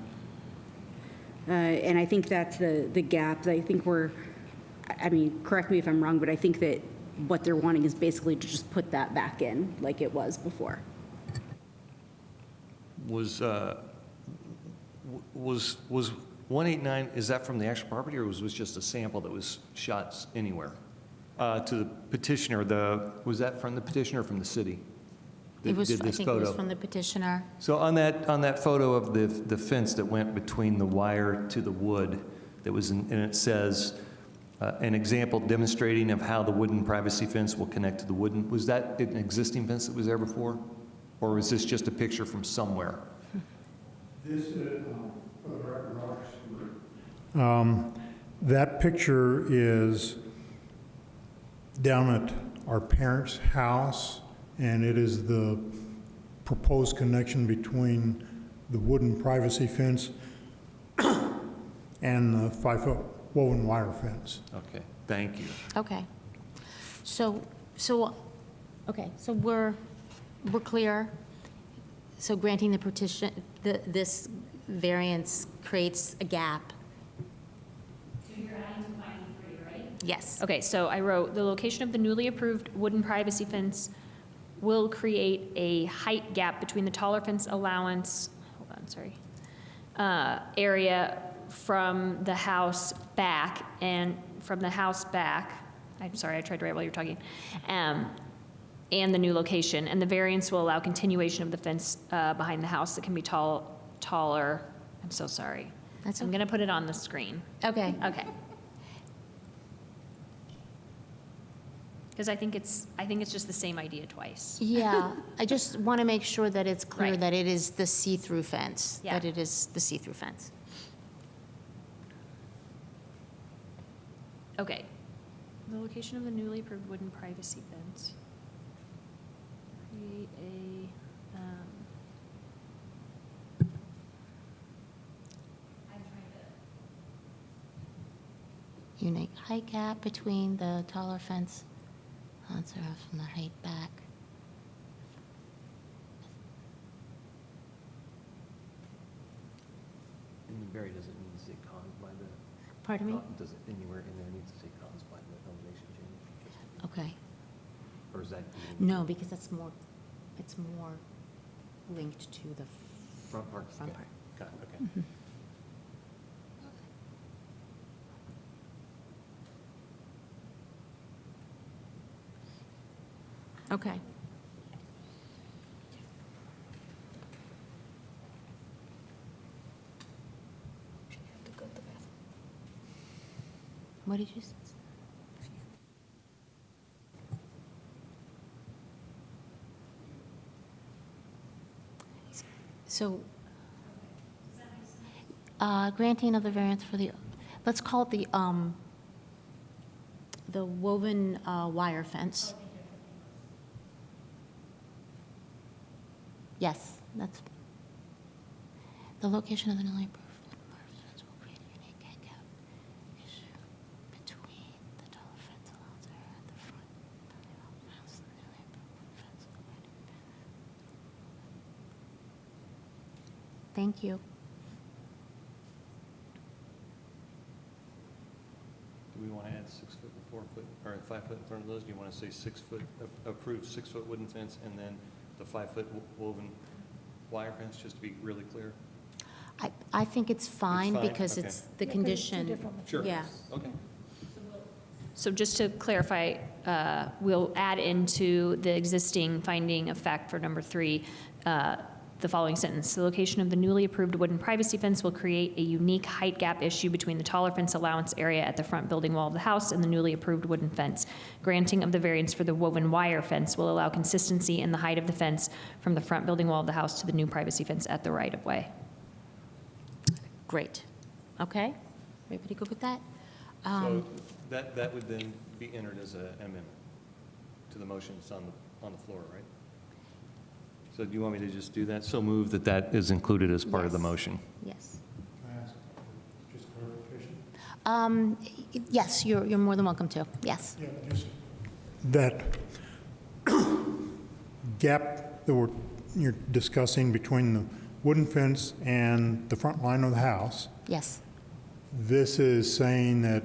And I think that's the gap. I think I mean, correct me if I'm wrong, but I think that what they're wanting is basically to just put that back in like it was before. Was 189, is that from the actual property, or was just a sample that was shot anywhere? To the petitioner, was that from the petitioner or from the city? that It was, did I this think it was photo? from the petitioner. So on that photo of the fence that went between the wire to the wood, that was, and it says, an example demonstrating of how the wooden privacy fence will connect to the wooden, was that an existing fence that was there before? Or was this just a picture from somewhere? This is, that picture is down at our parents' house, and it is the proposed connection between the wooden privacy fence and the 5-foot woven wire fence. Okay, thank you. Okay. So we're clear. So granting the petition, this variance creates a gap. So you're adding to finding 3, right? Yes. Okay, so I wrote, the location of the newly approved wooden privacy fence will create a height gap between the taller fence allowance, area from the house back and from the house back, I'm sorry, I tried to write while you were talking, and the new location. And the variance will allow continuation of the fence behind the house that can be taller. I'm so sorry. That's I'm okay. going to put it on the screen. Okay. Okay. Because I think it's just the same idea twice. Yeah, I just want to make sure that it's clear Right. that it is the see-through fence. Yeah. That it is the see-through fence. Okay. The location of the newly approved wooden privacy fence. Create a, I'm trying to. Unique height gap between the taller fence, answer from the height back. And Barry doesn't need to say caused by the, Pardon me? does it anywhere in there need to say caused by the elevation change? Okay. Or is that? No, because it's more linked to the Front part? front Okay. part. Got it, okay. Okay. What did you say? So, granting of the variance for the, let's call it the woven wire fence. Yes, that's, the location of the newly approved wooden wire fence will create a unique handicap issue between the taller fence allowance area at the front building of the house and the newly approved wooden fence. Thank you. Do we want to add 6 foot and 4 foot, or 5 foot in front of those? Do you want to say 6 foot, approved 6 foot wooden fence, and then the 5 foot woven wire fence, just to be really clear? I think it's fine fine? because Okay. it's the Yeah, 'cause it's two condition. different Sure. Yeah. Okay. So just to clarify, we'll add into the existing finding of fact for number 3, the following sentence. The location of the newly approved wooden privacy fence will create a unique height gap issue between the taller fence allowance area at the front building wall of the house and the newly approved wooden fence. Granting of the variance for the woven wire fence will allow consistency in the height of the fence from the front building wall of the house to the new privacy fence at the right-of-way. Great. Okay? Everybody good with that? So that would then be entered as an amendment to the motion that's on the floor, right? So do you want me to just do that? So move that that is included as part of the Yes. motion. Yes. Can I ask just clarification? Yes, you're more than welcome to. Yes. Yeah, just that gap that you're discussing between the wooden fence and the front line of the house, Yes. this is saying that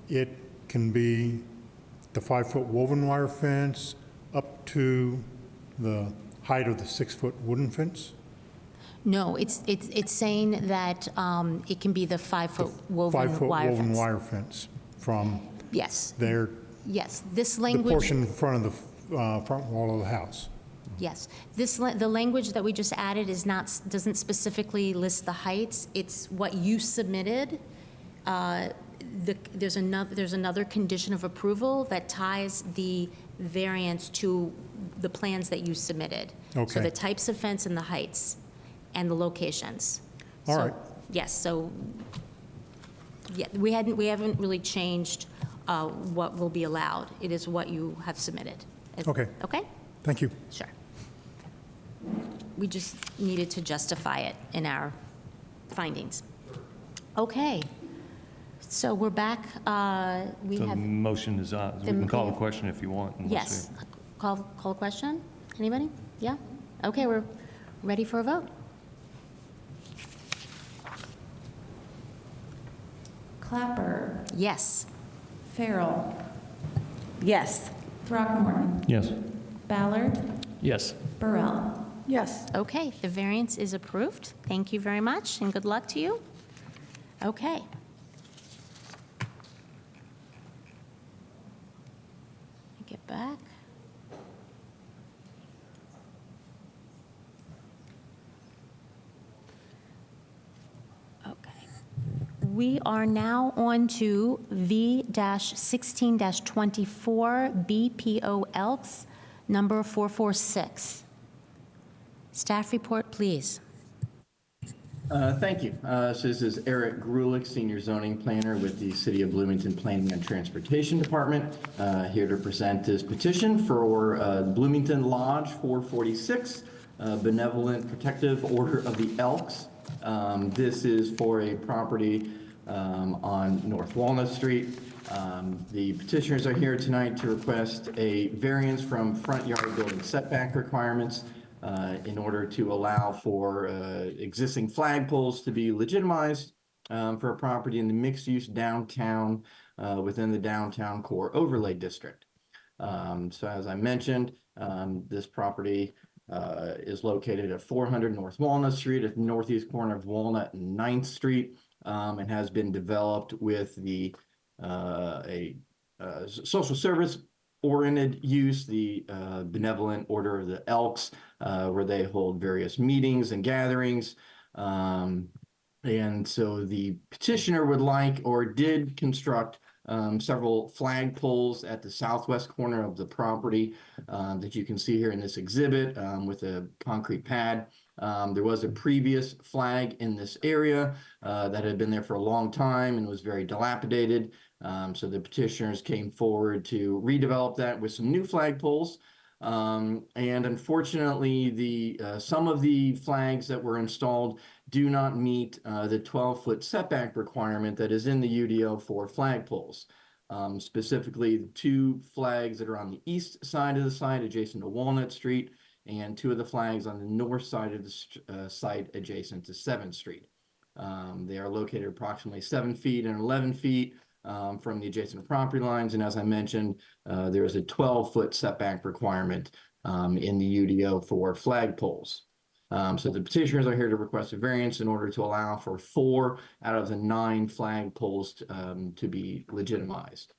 it can be the 5-foot woven wire fence up to the height of the 6-foot wooden fence? No, it's saying that it can be the 5-foot woven 5-foot wire woven fence. wire fence from Yes, there, yes. This the language. portion in front of the front wall of the house. Yes. The language that we just added doesn't specifically list the heights. It's what you submitted. There's another condition of approval that ties the variance to the plans that you submitted. So Okay. the types of fence and the heights and the locations. All So, right. Yes, so, yeah, we haven't really changed what will be allowed. It is what you have submitted. Okay. Okay? Thank you. Sure. We just needed to justify it in our findings. Okay. So we're back, we So the have, motion is on. We can call a question if you want. and we'll yes. see. Call a question? Anybody? Yeah? Okay, we're ready for a vote. Clapper, Yes. Farrell, Yes. Throckmorton, Yes. Ballard, Yes. Burrell. Yes. Okay, the variance is approved. Thank you very much, and good luck to you. Okay. Get back. Okay. We are now on to V-16-24 BPO Elks, number 446. Staff report, please. Thank you. So this is Eric Grulich, Senior Zoning Planner with the City of Bloomington Planning and Transportation Department, here to present this petition for Bloomington Lodge 446, Benevolent Protective Order of the Elks. This is for a property on North Walnut Street. The petitioners are here tonight to request a variance from front yard building setback requirements in order to allow for existing flagpoles to be legitimized for a property in the mixed-use downtown within the downtown core overlay district. So as I mentioned, this property is located at 400 North Walnut Street at the northeast corner of Walnut and 9th Street, and has been developed with the social service oriented use, the Benevolent Order of the Elks, where they hold various meetings and gatherings. And so the petitioner would like or did construct several flag poles at the southwest corner of the property that you can see here in this exhibit with a concrete pad. There was a previous flag in this area that had been there for a long time and was very dilapidated. So the petitioners came forward to redevelop that with some new flag poles. And unfortunately, some of the flags that were installed do not meet the 12-foot setback requirement that is in the UDO for flagpoles. Specifically, the 2 flags that are on the east side of the site adjacent to Walnut Street, and 2 of the flags on the north side of the site adjacent to 7th Street. They are located approximately 7 feet and 11 feet from the adjacent property lines. And as I mentioned, there is a 12-foot setback requirement in the UDO for flagpoles. So the petitioners are here to request a variance in order to allow for 4 out of the 9 flagpoles to be legitimized.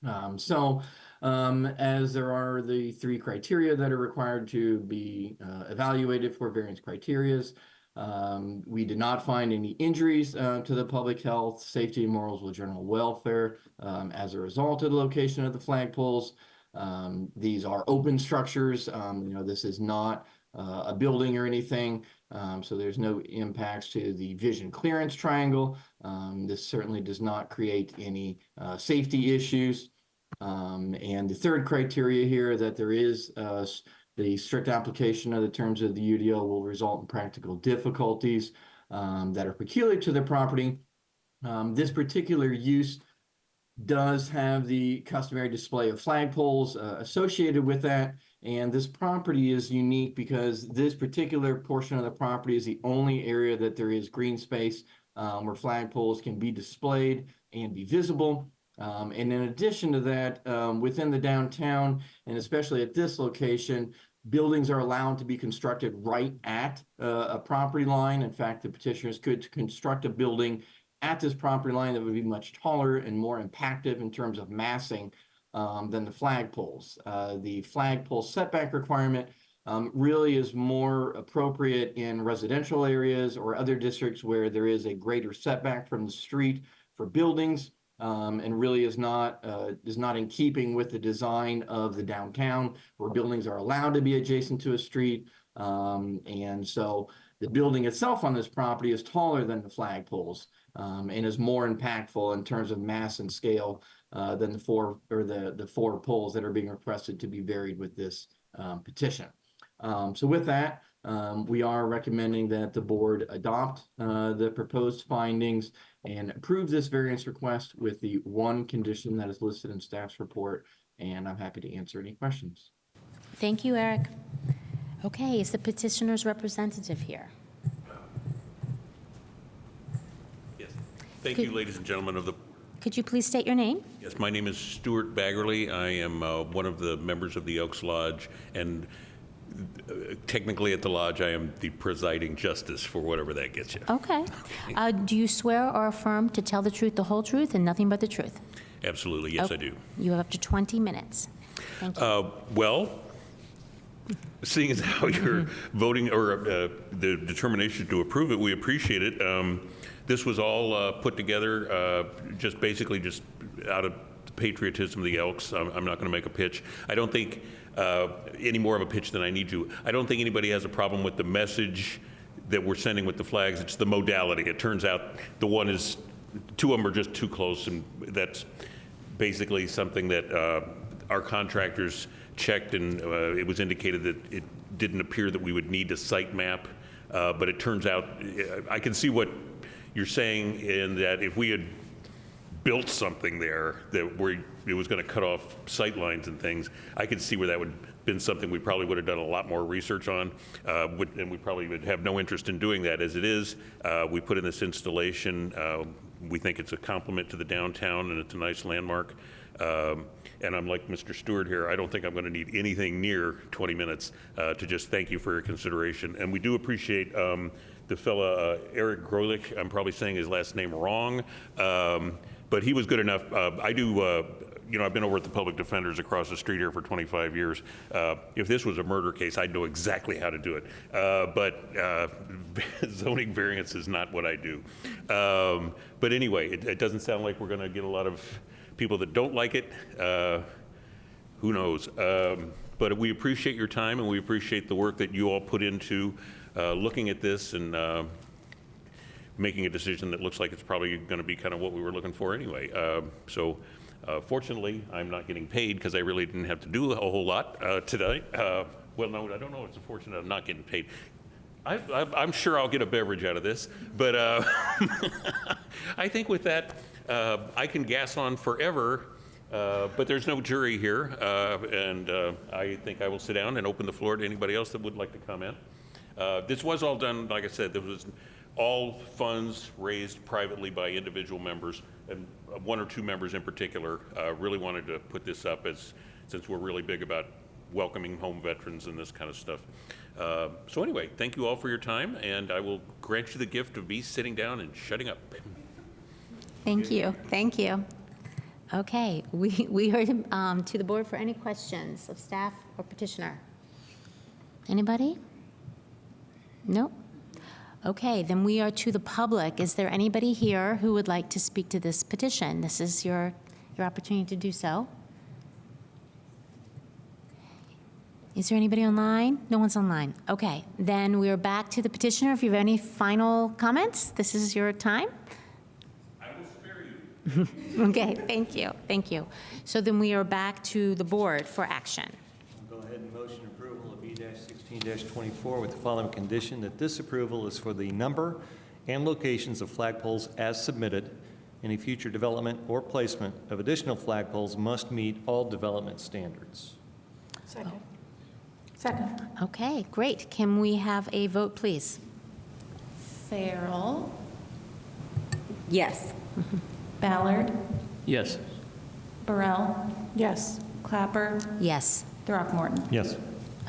As there are the 3 criteria that are required to be evaluated for variance criterias, we did not find any injuries to the public health, safety, morals, or general welfare as a result of the location of the flagpoles. These are open structures. This is not a building or anything, so there's no impacts to the vision clearance triangle. This certainly does not create any safety issues. And the 3rd criteria here, that there is the strict application of the terms of the UDO will result in practical difficulties that are peculiar to the property. This particular use does have the customary display of flagpoles associated with that. And this property is unique because this particular portion of the property is the only area that there is green space where flagpoles can be displayed and be visible. And in addition to that, within the downtown, and especially at this location, buildings are allowed to be constructed right at a property line. In fact, the petitioners could construct a building at this property line that would be much taller and more impactful in terms of massing than the flagpoles. The flagpole setback requirement really is more appropriate in residential areas or other districts where there is a greater setback from the street for buildings. And really is not in keeping with the design of the downtown, where buildings are allowed to be adjacent to a street. And so the building itself on this property is taller than the flagpoles and is more impactful in terms of mass and scale than the 4 poles that are being requested to be varied with this petition. So with that, we are recommending that the board adopt the proposed findings and approve this variance request with the 1 condition that is listed in staff's report. And I'm happy to answer any questions. Thank you, Eric. Okay, is the petitioner's representative here? Yes. Thank you, ladies and gentlemen of the. Could you please state your name? Yes, my name is Stuart Baggerly. I am one of the members of the Elks Lodge, and technically at the lodge, I am the presiding justice for whatever that gets you. Okay. Do you swear or affirm to tell the truth, the whole truth, and nothing but the truth? Absolutely, yes, I do. You have up to 20 minutes. Thank you. Well, seeing as how you're voting, or the determination to approve it, we appreciate it. This was all put together just out of the patriotism of the Elks. I'm not going to make a pitch. I don't think any more of a pitch than I need to. I don't think anybody has a problem with the message that we're sending with the flags. It's the modality. It turns out two of them are just too close, and that's basically something that our contractors checked, and it was indicated that it didn't appear that we would need a site map, but it turns out, I can see what you're saying in that if we had built something there where it was going to cut off sight lines and things, I could see where that would have been something we probably would have done a lot more research on, and we probably would have no interest in doing that. As it is, we put in this installation. We think it's a compliment to the downtown, and it's a nice landmark. And I'm like Mr. Stewart here, I don't think I'm going to need anything near 20 minutes to just thank you for your consideration. And we do appreciate the fella, Eric Grolich, I'm probably saying his last name wrong, but he was good enough. I do I've been over at the Public Defenders across the street here for 25 years. If this was a murder case, I'd know exactly how to do it. But zoning variance is not what I do. But anyway, it doesn't sound like we're going to get a lot of people that don't like it. Who knows? But we appreciate your time, and we appreciate the work that you all put into looking at this and making a decision that looks like it's probably going to be kind of what we were looking for anyway. Fortunately, I'm not getting paid because I really didn't have to do a whole lot today. Well, no, I don't know. It's unfortunate I'm not getting paid. I'm sure I'll get a beverage out of this, but I think with that, I can gas on forever, but there's no jury here, and I think I will sit down and open the floor to anybody else that would like to comment. This was all done, like I said, there was all funds raised privately by individual members, and one or two members in particular really wanted to put this up since we're really big about welcoming home veterans and this kind of stuff. So anyway, thank you all for your time, and I will grant you the gift of me sitting down and shutting up. Thank you, thank you. Okay, we are to the board for any questions of staff or petitioner. Anybody? No? Okay, then we are to the public. Is there anybody here who would like to speak to this petition? This is your opportunity to do so. Is there anybody online? No one's online. Okay, then we are back to the petitioner. If you have any final comments, this is your time. I will spare you. Okay, thank you, thank you. So then we are back to the board for action. I'll go ahead and motion approval of B-16-24 with the following condition, that this approval is for the number and locations of flagpoles as submitted. Any future development or placement of additional flagpoles must meet all development standards. Second. Okay, great. Can we have a vote, please? Farrell, Yes. Ballard, Yes. Burrell, Yes. Clapper, Yes. Throckmorton. Yes.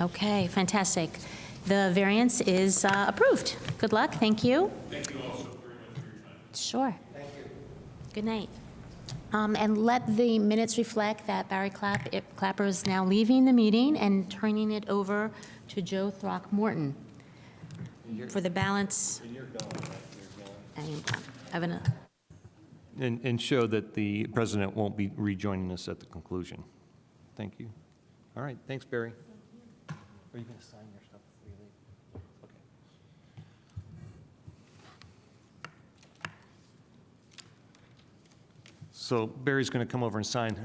Okay, fantastic. The variance is approved. Good luck, thank you. Thank you all so very much for your time. Sure. Thank you. Good night. And let the minutes reflect that Barry Clapper is now leaving the meeting and turning it over to Joe Throckmorton for the balance. And show that the president won't be rejoining us at the conclusion. Thank you. All right, thanks, Barry. Are you going to sign your stuff before you leave? Okay. So Barry's going to come over and sign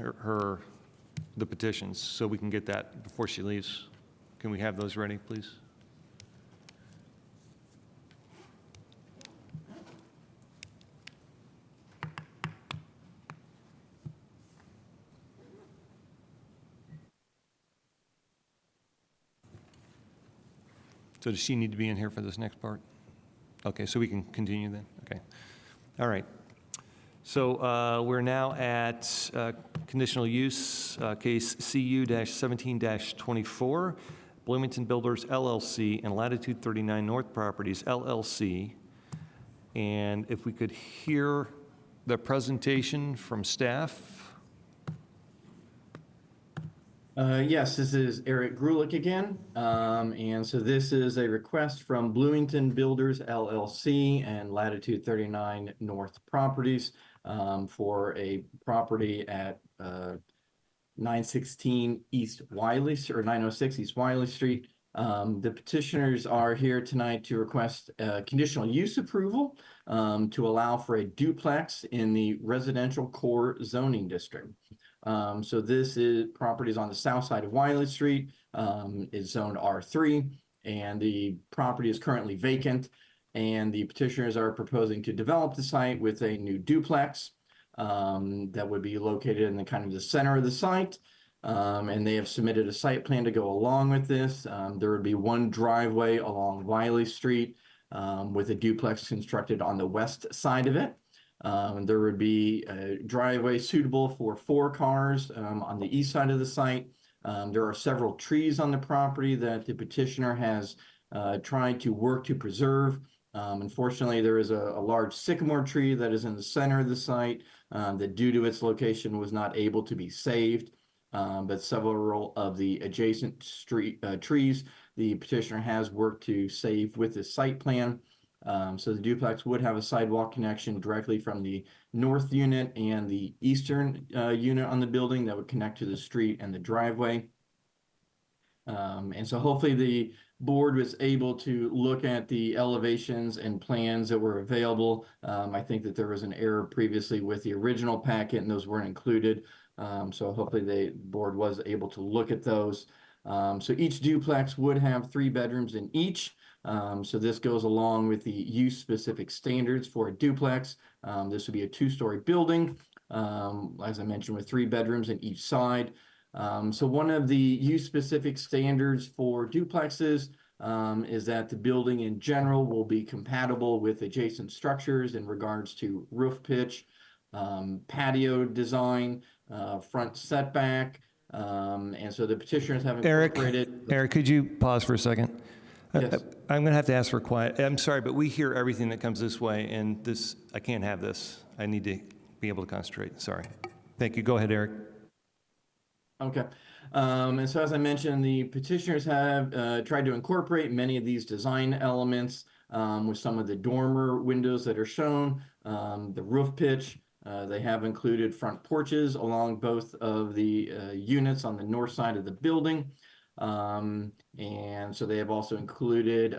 the petitions, so we can get that before she leaves. Can we have those ready, please? So does she need to be in here for this next part? Okay, so we can continue then? Okay. All right. So we're now at conditional use, case CU-17-24, Bloomington Builders LLC and Latitude 39 North Properties LLC. And if we could hear the presentation from staff. Yes, this is Eric Grulich again. And so this is a request from Bloomington Builders LLC and Latitude 39 North Properties for a property at 916 East Wiley, or 906 East Wiley Street. The petitioners are here tonight to request conditional use approval to allow for a duplex in the residential core zoning district. So this property is on the south side of Wiley Street, is zoned R3, and the property is currently vacant. And the petitioners are proposing to develop the site with a new duplex that would be located in the kind of the center of the site. And they have submitted a site plan to go along with this. There would be one driveway along Wiley Street with a duplex constructed on the west side of it. There would be a driveway suitable for 4 cars on the east side of the site. There are several trees on the property that the petitioner has tried to work to preserve. Unfortunately, there is a large sycamore tree that is in the center of the site that due to its location was not able to be saved. But several of the adjacent trees, the petitioner has worked to save with the site plan. So the duplex would have a sidewalk connection directly from the north unit and the eastern unit on the building that would connect to the street and the driveway. And so hopefully the board was able to look at the elevations and plans that were available. I think that there was an error previously with the original packet and those weren't included. So hopefully the board was able to look at those. So each duplex would have 3 bedrooms in each. So this goes along with the use-specific standards for a duplex. This would be a 2-story building, as I mentioned, with 3 bedrooms in each side. So one of the use-specific standards for duplexes is that the building in general will be compatible with adjacent structures in regards to roof pitch, patio design, front setback, and so the petitioners have incorporated. Eric, could you pause for a second? Yes. I'm going to have to ask for quiet. I'm sorry, but we hear everything that comes this way, and this, I can't have this. I need to be able to concentrate. Sorry. Thank you. Go ahead, Eric. Okay. And so as I mentioned, the petitioners have tried to incorporate many of these design elements with some of the dormer windows that are shown, the roof pitch. They have included front porches along both of the units on the north side of the building. And so they have also included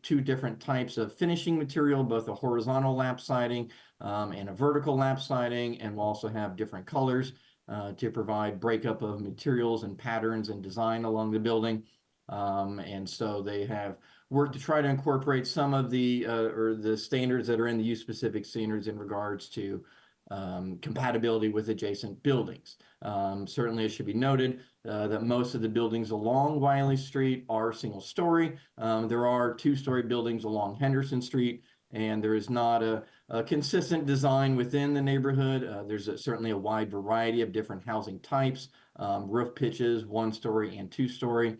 2 different types of finishing material, both a horizontal lap siding and a vertical lap siding, and will also have different colors to provide breakup of materials and patterns and design along the building. And so they have worked to try to incorporate some of the or the standards that are in the use-specific standards in regards to compatibility with adjacent buildings. Certainly it should be noted that most of the buildings along Wiley Street are single-story. There are 2-story buildings along Henderson Street, and there is not a consistent design within the neighborhood. There's certainly a wide variety of different housing types, roof pitches, 1-story and 2-story.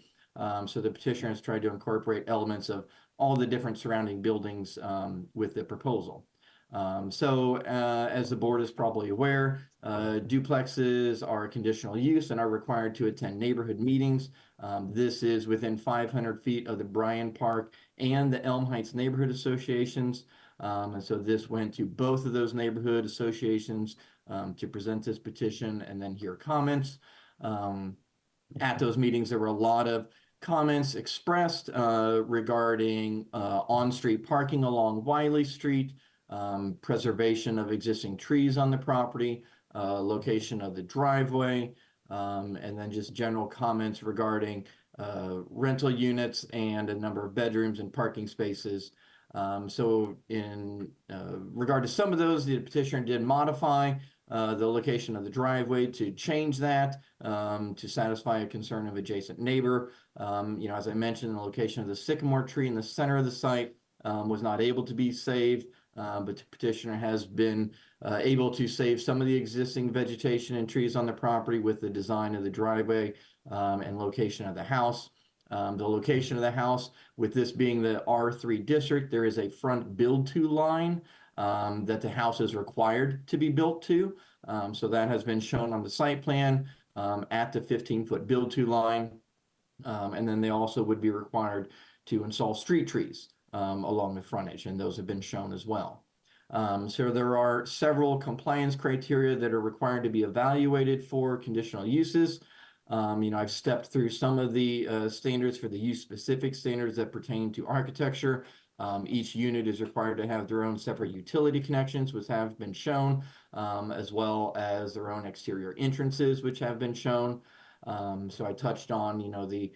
So the petitioner has tried to incorporate elements of all the different surrounding buildings with the proposal. As the board is probably aware, duplexes are conditional use and are required to attend neighborhood meetings. This is within 500 feet of the Bryan Park and the Elm Heights neighborhood associations. And so this went to both of those neighborhood associations to present this petition and then hear comments. At those meetings, there were a lot of comments expressed regarding on-street parking along Wiley Street, preservation of existing trees on the property, location of the driveway, and then just general comments regarding rental units and a number of bedrooms and parking spaces. So in regard to some of those, the petitioner did modify the location of the driveway to change that to satisfy a concern of adjacent neighbor. As I mentioned, the location of the sycamore tree in the center of the site was not able to be saved. But the petitioner has been able to save some of the existing vegetation and trees on the property with the design of the driveway and location of the house. The location of the house, with this being the R3 district, there is a front build-to line that the house is required to be built to. So that has been shown on the site plan at the 15-foot build-to line. And then they also would be required to install street trees along the frontage, and those have been shown as well. So there are several compliance criteria that are required to be evaluated for conditional uses. I've stepped through some of the standards for the use-specific standards that pertain to architecture. Each unit is required to have their own separate utility connections, which have been shown, as well as their own exterior entrances, which have been shown. So I touched on, the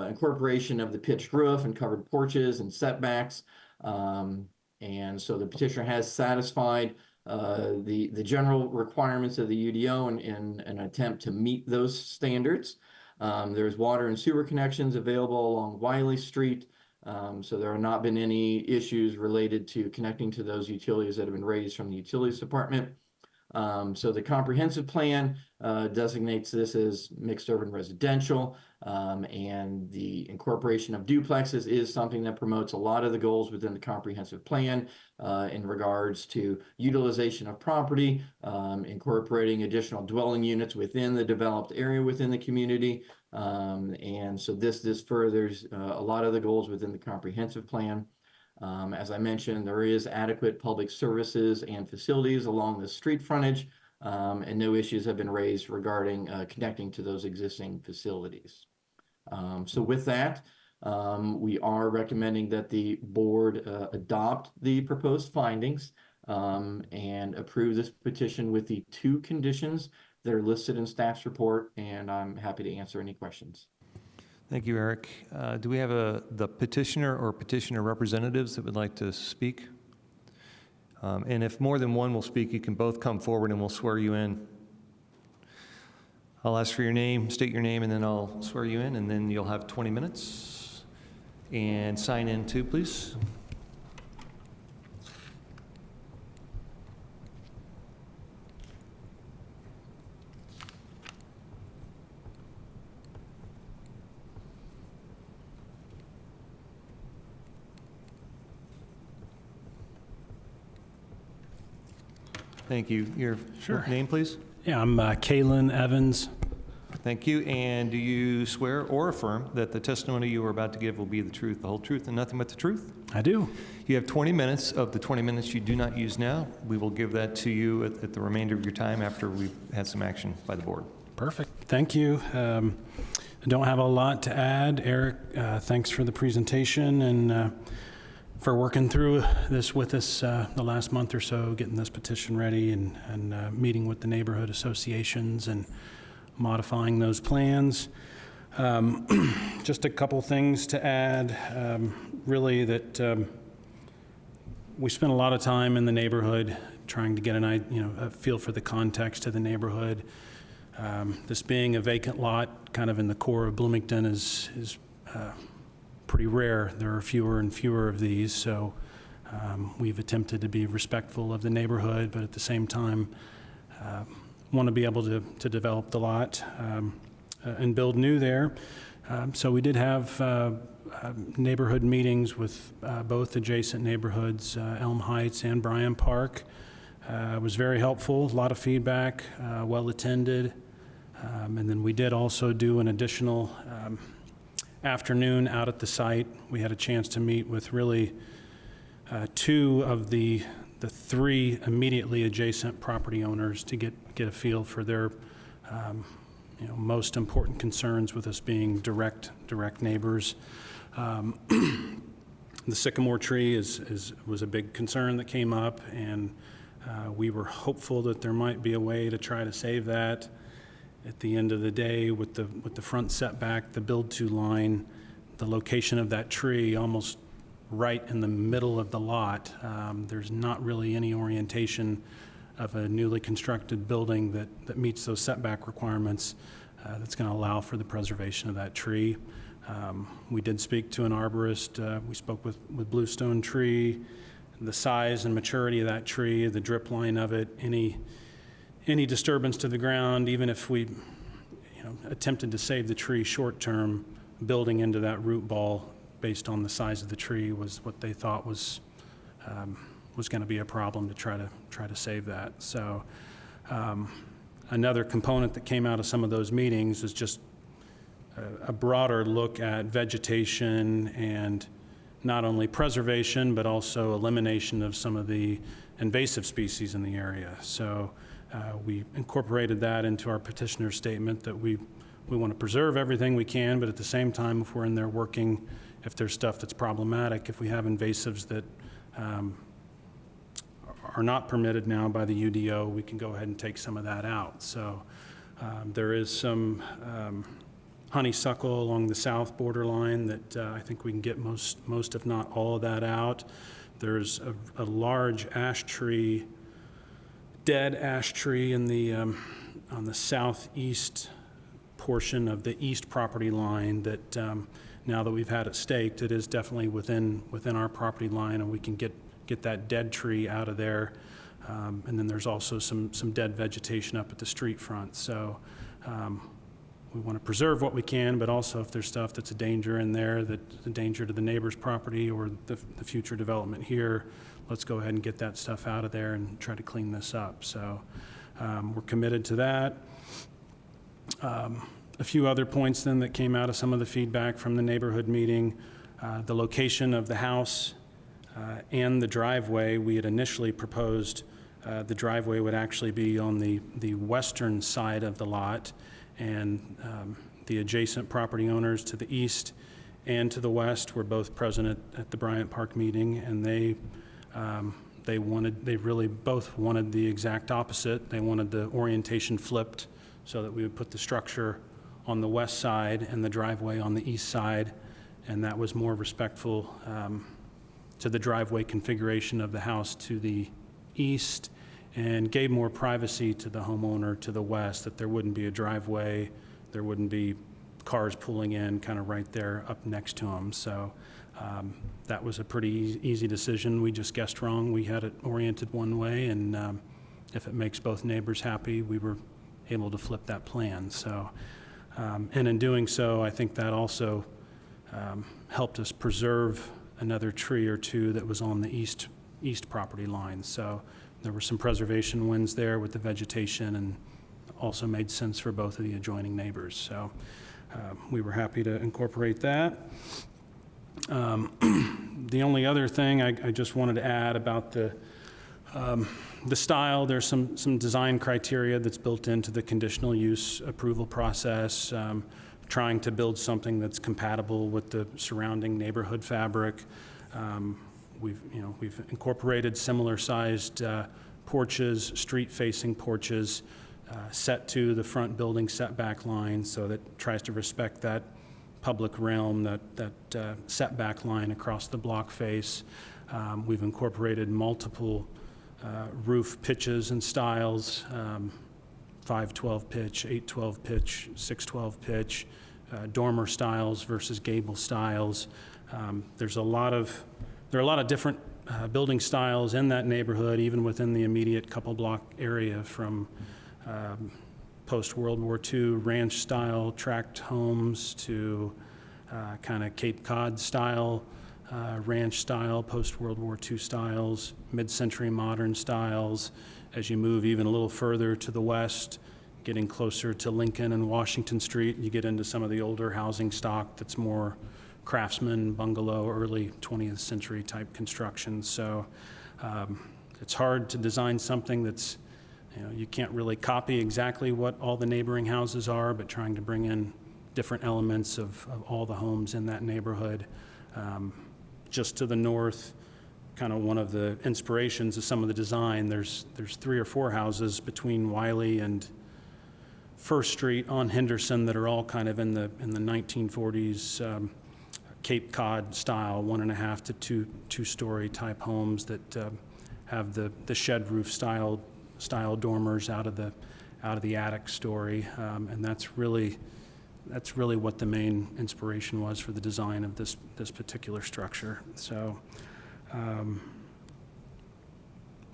incorporation of the pitched roof and covered porches and setbacks. And so the petitioner has satisfied the general requirements of the UDO in an attempt to meet those standards. There's water and sewer connections available along Wiley Street. So there have not been any issues related to connecting to those utilities that have been raised from the utilities department. So the comprehensive plan designates this as mixed urban residential, and the incorporation of duplexes is something that promotes a lot of the goals within the comprehensive plan in regards to utilization of property, incorporating additional dwelling units within the developed area within the community. And so this furthers a lot of the goals within the comprehensive plan. As I mentioned, there is adequate public services and facilities along the street frontage, and no issues have been raised regarding connecting to those existing facilities. So with that, we are recommending that the board adopt the proposed findings and approve this petition with the 2 conditions that are listed in staff's report, and I'm happy to answer any questions. Thank you, Eric. Do we have the petitioner or petitioner representatives that would like to speak? And if more than one will speak, you can both come forward and we'll swear you in. I'll ask for your name, state your name, and then I'll swear you in, and then you'll have 20 minutes. And sign in too, please. Thank you. Your name, please? Yeah, I'm Kalen Evans. Thank you. And do you swear or affirm that the testimony you are about to give will be the truth, the whole truth, and nothing but the truth? I do. You have 20 minutes. Of the 20 minutes you do not use now, we will give that to you at the remainder of your time after we've had some action by the board. Perfect. Thank you. I don't have a lot to add. Eric, thanks for the presentation and for working through this with us the last month or so, getting this petition ready and meeting with the neighborhood associations and modifying those plans. Just a couple things to add, really that we spent a lot of time in the neighborhood trying to get a feel for the context of the neighborhood. This being a vacant lot kind of in the core of Bloomington is pretty rare. There are fewer and fewer of these, so we've attempted to be respectful of the neighborhood, but at the same time want to be able to develop the lot and build new there. So we did have neighborhood meetings with both adjacent neighborhoods, Elm Heights and Bryant Park. It was very helpful, a lot of feedback, well attended. And then we did also do an additional afternoon out at the site. We had a chance to meet with really 2 of the 3 immediately adjacent property owners to get a feel for their most important concerns, with us being direct neighbors. The sycamore tree was a big concern that came up, and we were hopeful that there might be a way to try to save that. At the end of the day, with the front setback, the build-to line, the location of that tree almost right in the middle of the lot, there's not really any orientation of a newly constructed building that meets those setback requirements that's going to allow for the preservation of that tree. We did speak to an arborist. We spoke with Bluestone Tree, the size and maturity of that tree, the drip line of it, any disturbance to the ground, even if we attempted to save the tree short term, building into that root ball based on the size of the tree was what they thought was going to be a problem to try to save that. So another component that came out of some of those meetings is just a broader look at vegetation and not only preservation but also elimination of some of the invasive species in the area. So we incorporated that into our petitioner statement that we want to preserve everything we can, but at the same time, if we're in there working, if there's stuff that's problematic, if we have invasives that are not permitted now by the UDO, we can go ahead and take some of that out. So there is some honeysuckle along the south borderline that I think we can get most if not all of that out. There's a large ash tree, dead ash tree in the on the southeast portion of the east property line that now that we've had it staked, it is definitely within our property line, and we can get that dead tree out of there. And then there's also some dead vegetation up at the street front. So we want to preserve what we can, but also if there's stuff that's a danger in there, that's a danger to the neighbor's property or the future development here, let's go ahead and get that stuff out of there and try to clean this up. So we're committed to that. A few other points then that came out of some of the feedback from the neighborhood meeting, the location of the house and the driveway. We had initially proposed the driveway would actually be on the western side of the lot, and the adjacent property owners to the east and to the west were both present at the Bryant Park meeting, and they really both wanted the exact opposite. They wanted the orientation flipped so that we would put the structure on the west side and the driveway on the east side, and that was more respectful to the driveway configuration of the house to the east, and gave more privacy to the homeowner to the west, that there wouldn't be a driveway, there wouldn't be cars pulling in kind of right there up next to them. So that was a pretty easy decision. We just guessed wrong. We had it oriented one way, and if it makes both neighbors happy, we were able to flip that plan. So, and in doing so, I think that also helped us preserve another tree or two that was on the east property line. So there were some preservation wins there with the vegetation, and also made sense for both of the adjoining neighbors. So we were happy to incorporate that. The only other thing I just wanted to add about the style, there's some design criteria that's built into the conditional use approval process, trying to build something that's compatible with the surrounding neighborhood fabric. We've incorporated similar-sized porches, street-facing porches, set to the front building setback line, so that tries to respect that public realm, that setback line across the block face. We've incorporated multiple roof pitches and styles, 512 pitch, 812 pitch, 612 pitch, dormer styles versus gable styles. There are a lot of different building styles in that neighborhood, even within the immediate couple block area, from post-World War II ranch-style tract homes to kind of Cape Cod style, ranch style, post-World War II styles, mid-century modern styles. As you move even a little further to the west, getting closer to Lincoln and Washington Street, you get into some of the older housing stock that's more craftsman, bungalow, early 20th century type construction. So it's hard to design something that's, you can't really copy exactly what all the neighboring houses are, but trying to bring in different elements of all the homes in that neighborhood. Just to the north, kind of one of the inspirations of some of the design, there's 3 or 4 houses between Wiley and First Street on Henderson that are all kind of in the 1940s Cape Cod style, 1.5 to 2-story type homes that have the shed roof style dormers out of the attic story, and that's really what the main inspiration was for the design of this particular structure. So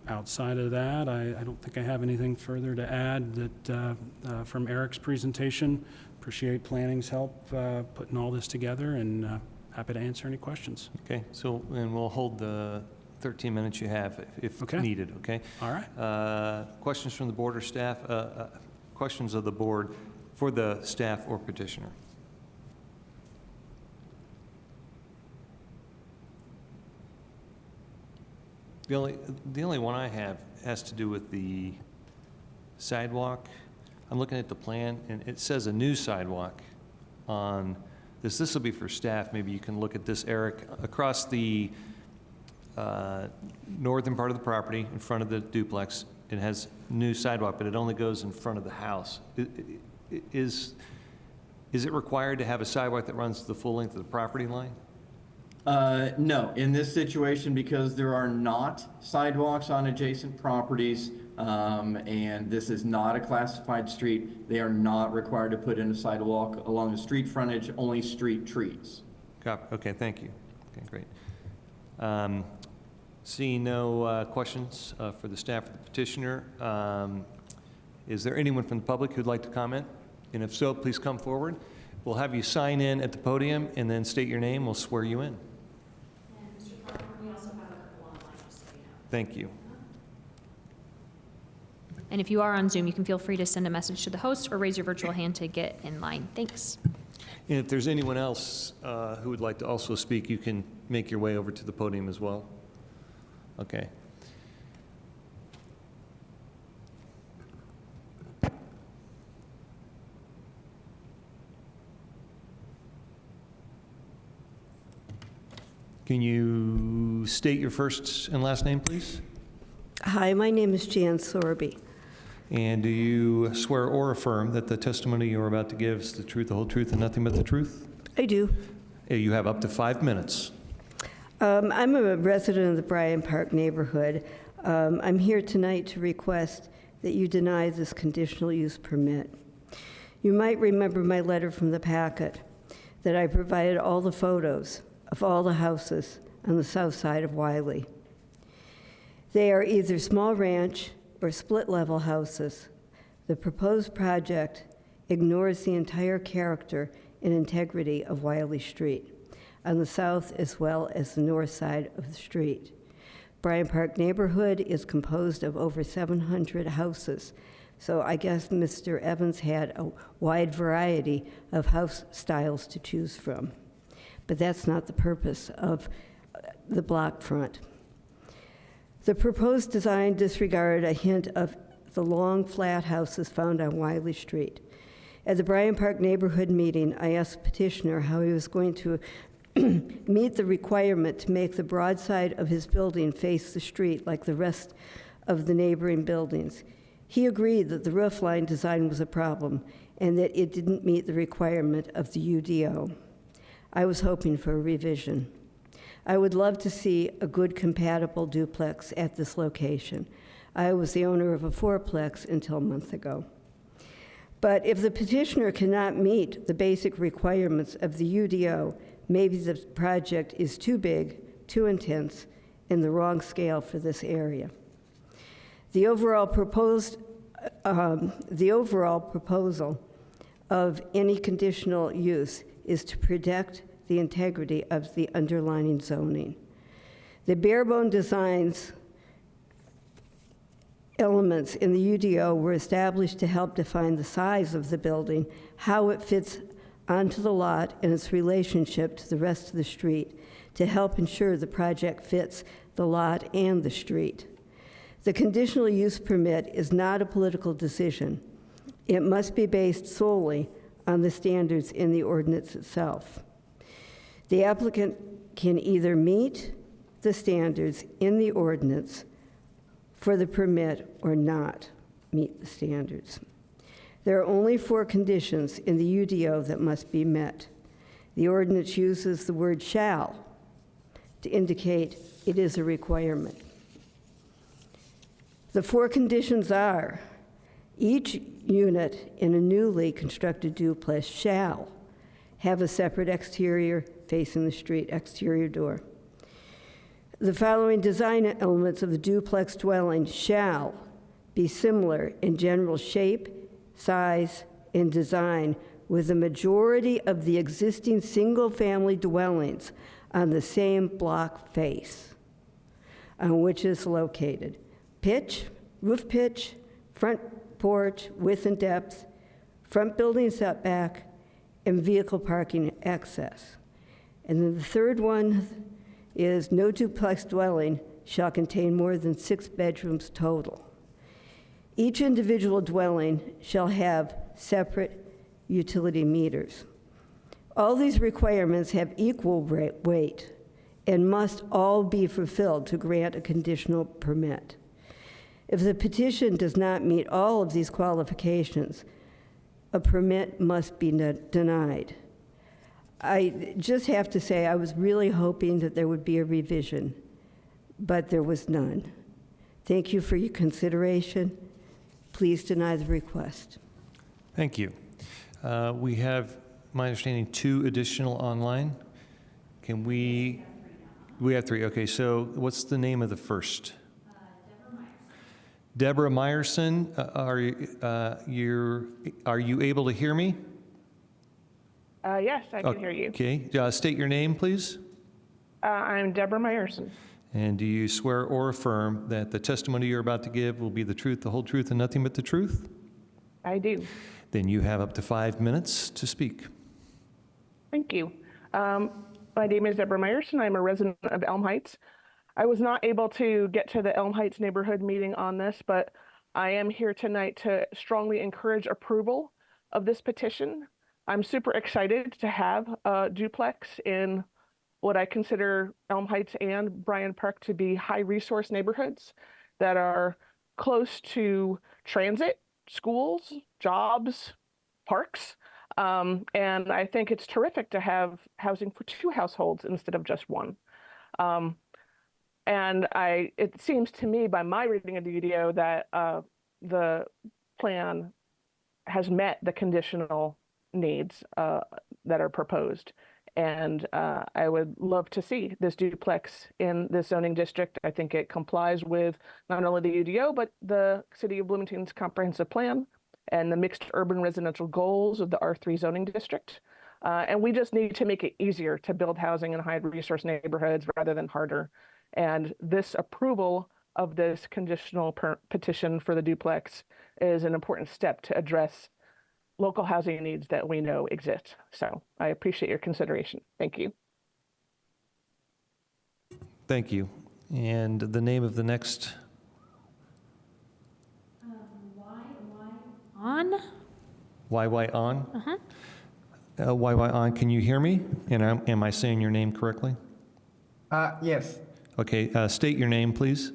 outside of that, I don't think I have anything further to add that from Eric's presentation. Appreciate planning's help putting all this together, and happy to answer any questions. Okay, so, and we'll hold the 13 minutes you have if Okay. needed, okay? All right. Questions from the board or staff? Questions of the board for the staff or petitioner? The only one I have has to do with the sidewalk. I'm looking at the plan, and it says a new sidewalk on this. This will be for staff. Maybe you can look at this, Eric. Across the northern part of the property, in front of the duplex, it has new sidewalk, but it only goes in front of the house. Is it required to have a sidewalk that runs the full length of the property line? No, in this situation, because there are not sidewalks on adjacent properties, and this is not a classified street, they are not required to put in a sidewalk along the street frontage, only street trees. Okay, thank you. Okay, great. Seeing no questions for the staff or the petitioner, is there anyone from the public who'd like to comment? And if so, please come forward. We'll have you sign in at the podium and then state your name. We'll swear you in. And Mr. Parker, we also have a couple online, just so you know. Thank you. And if you are on Zoom, you can feel free to send a message to the host or raise your virtual hand to get in line. Thanks. And if there's anyone else who would like to also speak, you can make your way over to the podium as well. Okay. Can you state your first and last name, please? Hi, my name is Jan Sorby. And do you swear or affirm that the testimony you're about to give is the truth, the whole truth, and nothing but the truth? I do. You have up to 5 minutes. I'm a resident of the Bryant Park neighborhood. I'm here tonight to request that you deny this conditional use permit. You might remember my letter from the packet that I provided all the photos of all the houses on the south side of Wiley. They are either small ranch or split-level houses. The proposed project ignores the entire character and integrity of Wiley Street on the south as well as the north side of the street. Bryant Park neighborhood is composed of over 700 houses, so I guess Mr. Evans had a wide variety of house styles to choose from. But that's not the purpose of the block front. The proposed design disregarded a hint of the long, flat houses found on Wiley Street. At the Bryant Park neighborhood meeting, I asked the petitioner how he was going to meet the requirement to make the broad side of his building face the street like the rest of the neighboring buildings. He agreed that the roof line design was a problem and that it didn't meet the requirement of the UDO. I was hoping for a revision. I would love to see a good compatible duplex at this location. I was the owner of a fourplex until a month ago. But if the petitioner cannot meet the basic requirements of the UDO, maybe the project is too big, too intense, and the wrong scale for this area. The overall proposal of any conditional use is to protect the integrity of the underlying zoning. The bare-bone designs elements in the UDO were established to help define the size of the building, how it fits onto the lot, and its relationship to the rest of the street, to help ensure the project fits the lot and the street. The conditional use permit is not a political decision. It must be based solely on the standards in the ordinance itself. The applicant can either meet the standards in the ordinance for the permit or not meet the standards. There are only 4 conditions in the UDO that must be met. The ordinance uses the word shall to indicate it is a requirement. The 4 conditions are: each unit in a newly constructed duplex shall have a separate exterior facing the street exterior door. The following design elements of the duplex dwelling shall be similar in general shape, size, and design with the majority of the existing single-family dwellings on the same block face on which it's located. Pitch, roof pitch, front porch, width and depth, front building setback, and vehicle parking access. And then the third one is no duplex dwelling shall contain more than 6 bedrooms total. Each individual dwelling shall have separate utility meters. All these requirements have equal weight and must all be fulfilled to grant a conditional permit. If the petition does not meet all of these qualifications, a permit must be denied. I just have to say, I was really hoping that there would be a revision, but there was none. Thank you for your consideration. Please deny the request. Thank you. We have, my understanding, 2 additional online. Can we, We have three. Okay, so what's the name of the first? Deborah Meyerson. Are you able to hear me? Yes, I can hear you. Okay. State your name, please. I'm Deborah Meyerson. And do you swear or affirm that the testimony you're about to give will be the truth, the whole truth, and nothing but the truth? I do. Then you have up to 5 minutes to speak. Thank you. My name is Deborah Meyerson. I'm a resident of Elm Heights. I was not able to get to the Elm Heights neighborhood meeting on this, but I am here tonight to strongly encourage approval of this petition. I'm super excited to have a duplex in what I consider Elm Heights and Bryant Park to be high resource neighborhoods that are close to transit, schools, jobs, parks. And I think it's terrific to have housing for two households instead of just one. And it seems to me by my reading of the UDO that the plan has met the conditional needs that are proposed. And I would love to see this duplex in this zoning district. I think it complies with not only the UDO, but the City of Bloomington's comprehensive plan and the mixed urban residential goals of the R3 zoning district. And we just need to make it easier to build housing in high resource neighborhoods rather than harder. And this approval of this conditional petition for the duplex is an important step to address local housing needs that we know exist. So I appreciate your consideration. Thank you. Thank you. And the name of the next? On? YY On? Uh-huh. YY On, can you hear me? And am I saying your name correctly? Yes. Okay, state your name, please.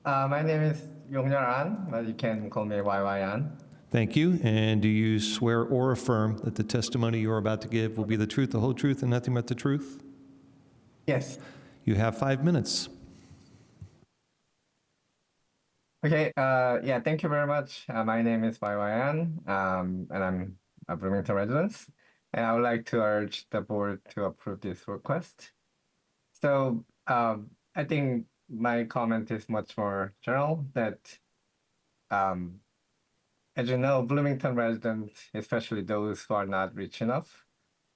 My name is Yongyar An, but you can call me YY An. Thank you. And do you swear or affirm that the testimony you're about to give will be the truth, the whole truth, and nothing but the truth? Yes. You have 5 minutes. Okay, yeah, thank you very much. My name is YY An, and I'm a Bloomington resident. And I would like to urge the board to approve this request. So I think my comment is much more general that, as you know, Bloomington residents, especially those who are not rich enough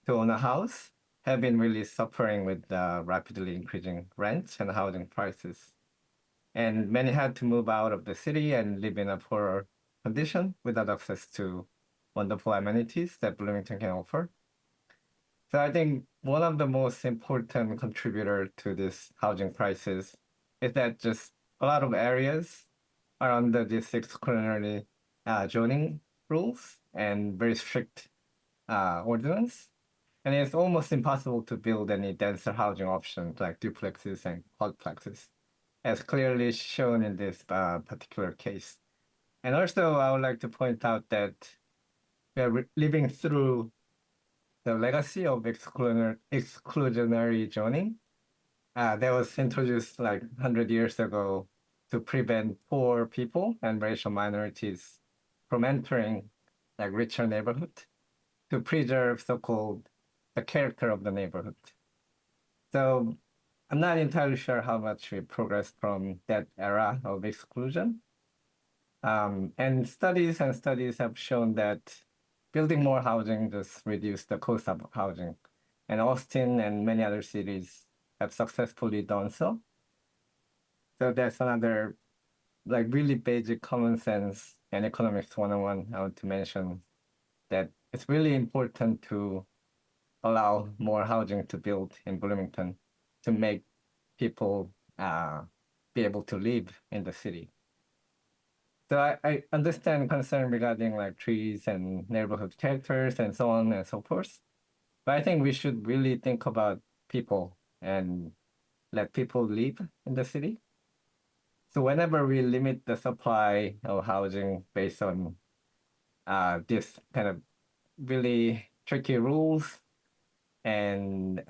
to own a house, have been really suffering with rapidly increasing rents and housing prices. And many had to move out of the city and live in a poorer condition without access to wonderful amenities that Bloomington can offer. So I think one of the most important contributors to this housing crisis is that just a lot of areas are under this exclusionary zoning rules and very strict ordinance. And it's almost impossible to build any denser housing options like duplexes and quadplexes, as clearly shown in this particular case. And also, I would like to point out that we are living through the legacy of exclusionary zoning that was introduced like 100 years ago to prevent poor people and racial minorities from entering like richer neighborhood, to preserve so-called the character of the neighborhood. So I'm not entirely sure how much we progressed from that era of exclusion. And studies have shown that building more housing just reduced the cost of housing. And Austin and many other cities have successfully done so. So that's another like really basic common sense and economics 101 I want to mention, that it's really important to allow more housing to build in Bloomington to make people be able to live in the city. So I understand concern regarding like trees and neighborhood characters and so on and so forth. But I think we should really think about people and let people live in the city. So whenever we limit the supply of housing based on this kind of really tricky rules and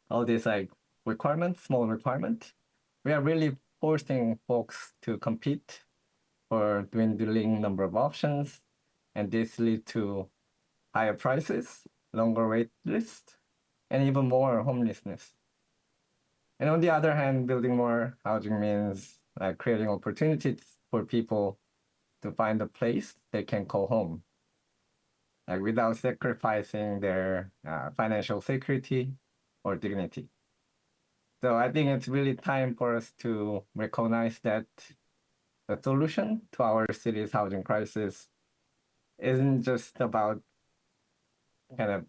all these like requirements, small requirements, we are really forcing folks to compete for dwindling number of options, and this leads to higher prices, longer wait lists, and even more homelessness. And on the other hand, building more housing means like creating opportunities for people to find a place they can call home, like without sacrificing their financial security or dignity. So I think it's really time for us to recognize that the solution to our city's housing crisis isn't just about kind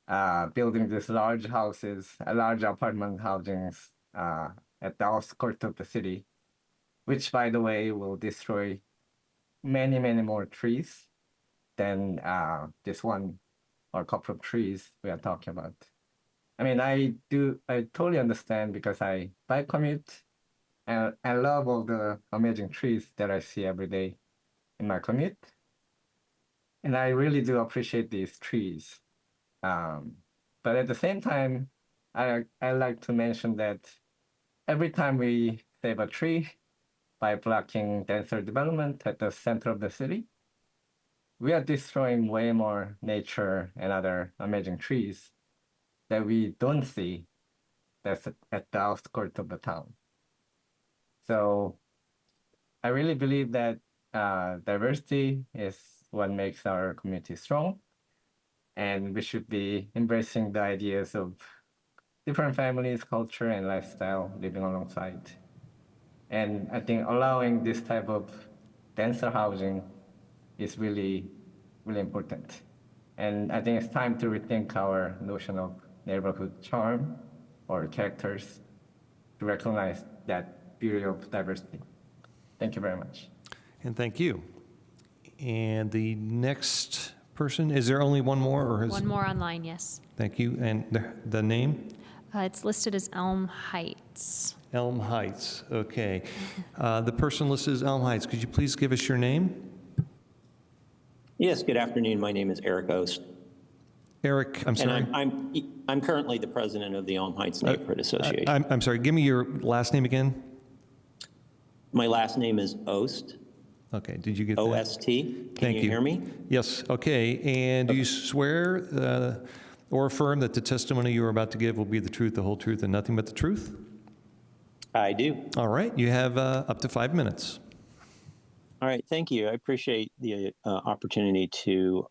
of building these large houses, large apartment housings at the outskirts of the city, which, by the way, will destroy many, many more trees than this one or a couple of trees we are talking about. I mean, I totally understand because I bike commute and I love all the amazing trees that I see every day in my commute. And I really do appreciate these trees. But at the same time, I like to mention that every time we save a tree by blocking denser development at the center of the city, we are destroying way more nature and other amazing trees that we don't see that's at the outskirts of the town. So I really believe that diversity is what makes our community strong, and we should be embracing the ideas of different families, culture, and lifestyle living alongside. And I think allowing this type of denser housing is really, really important. And I think it's time to rethink our notion of neighborhood charm or characters to recognize that beauty of diversity. Thank you very much. And thank you. And the next person, is there only one more? Or One more online, yes. Thank you. And the name? It's listed as Elm Heights. Elm Heights, okay. The person listed as Elm Heights, could you please give us your name? Yes, good afternoon. My name is Eric Ost. Eric, I'm sorry. And I'm currently the president of the Elm Heights Neighborhood Association. I'm sorry, give me your last name again. My last name is Ost. Okay, did you get that? O-S-T. Thank Can you hear me? Yes, okay. And do you swear or affirm that the testimony you are about to give will be the truth, the whole truth, and nothing but the truth? I do. All right, you have up to 5 minutes. All right, thank you. I appreciate the opportunity to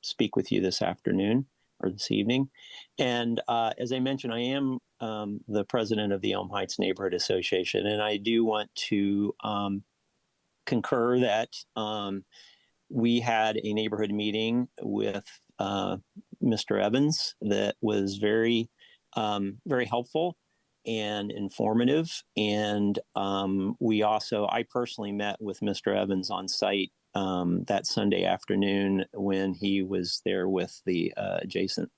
speak with you this afternoon or this evening. And as I mentioned, I am the president of the Elm Heights Neighborhood Association, and I do want to concur that we had a neighborhood meeting with Mr. Evans that was very, very helpful and informative. And I personally met with Mr. Evans on site that Sunday afternoon when he was there with the adjacent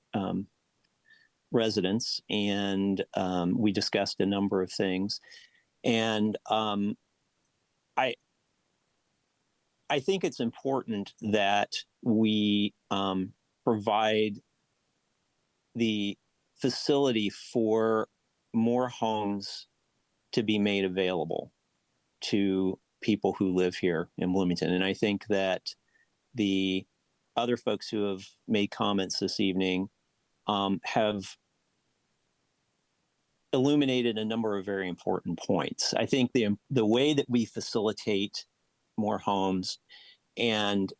residents. And we discussed a number of things. And I think it's important that we provide the facility for more homes to be made available to people who live here in Bloomington. And I think that the other folks who have made comments this evening have illuminated a number of very important points. I think the way that we facilitate more homes and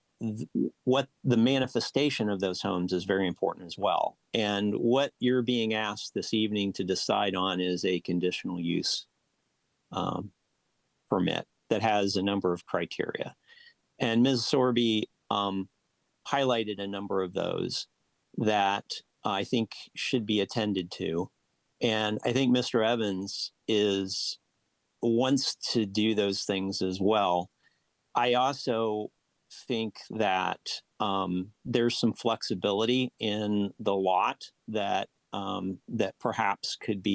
what the manifestation of those homes is very important as well. And what you're being asked this evening to decide on is a conditional use permit that has a number of criteria. And Ms. Sorby highlighted a number of those that I think should be attended to. And I think Mr. Evans wants to do those things as well. I also think that there's some flexibility in the lot that perhaps could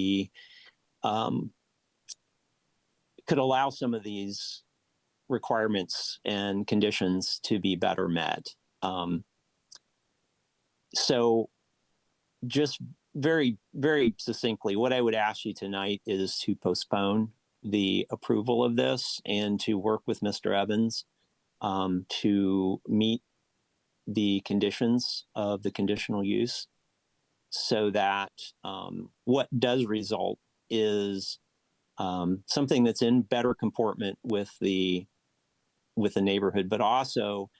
allow some of these requirements and conditions to be better met. So just very, very succinctly, what I would ask you tonight is to postpone the approval of this and to work with Mr. Evans to meet the conditions of the conditional use so that what does result is something that's in better comportment with the neighborhood, but also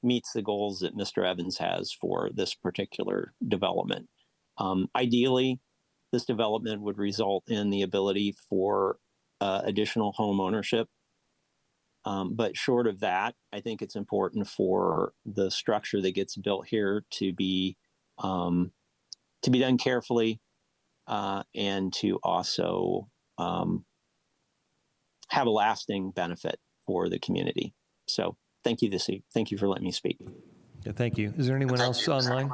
meets the goals that Mr. Evans has for this particular development. Ideally, this development would result in the ability for additional home ownership. But short of that, I think it's important for the structure that gets built here to be done carefully and to also have a lasting benefit for the community. So thank you, thank you for letting me speak. Yeah, thank you. Is there anyone else online?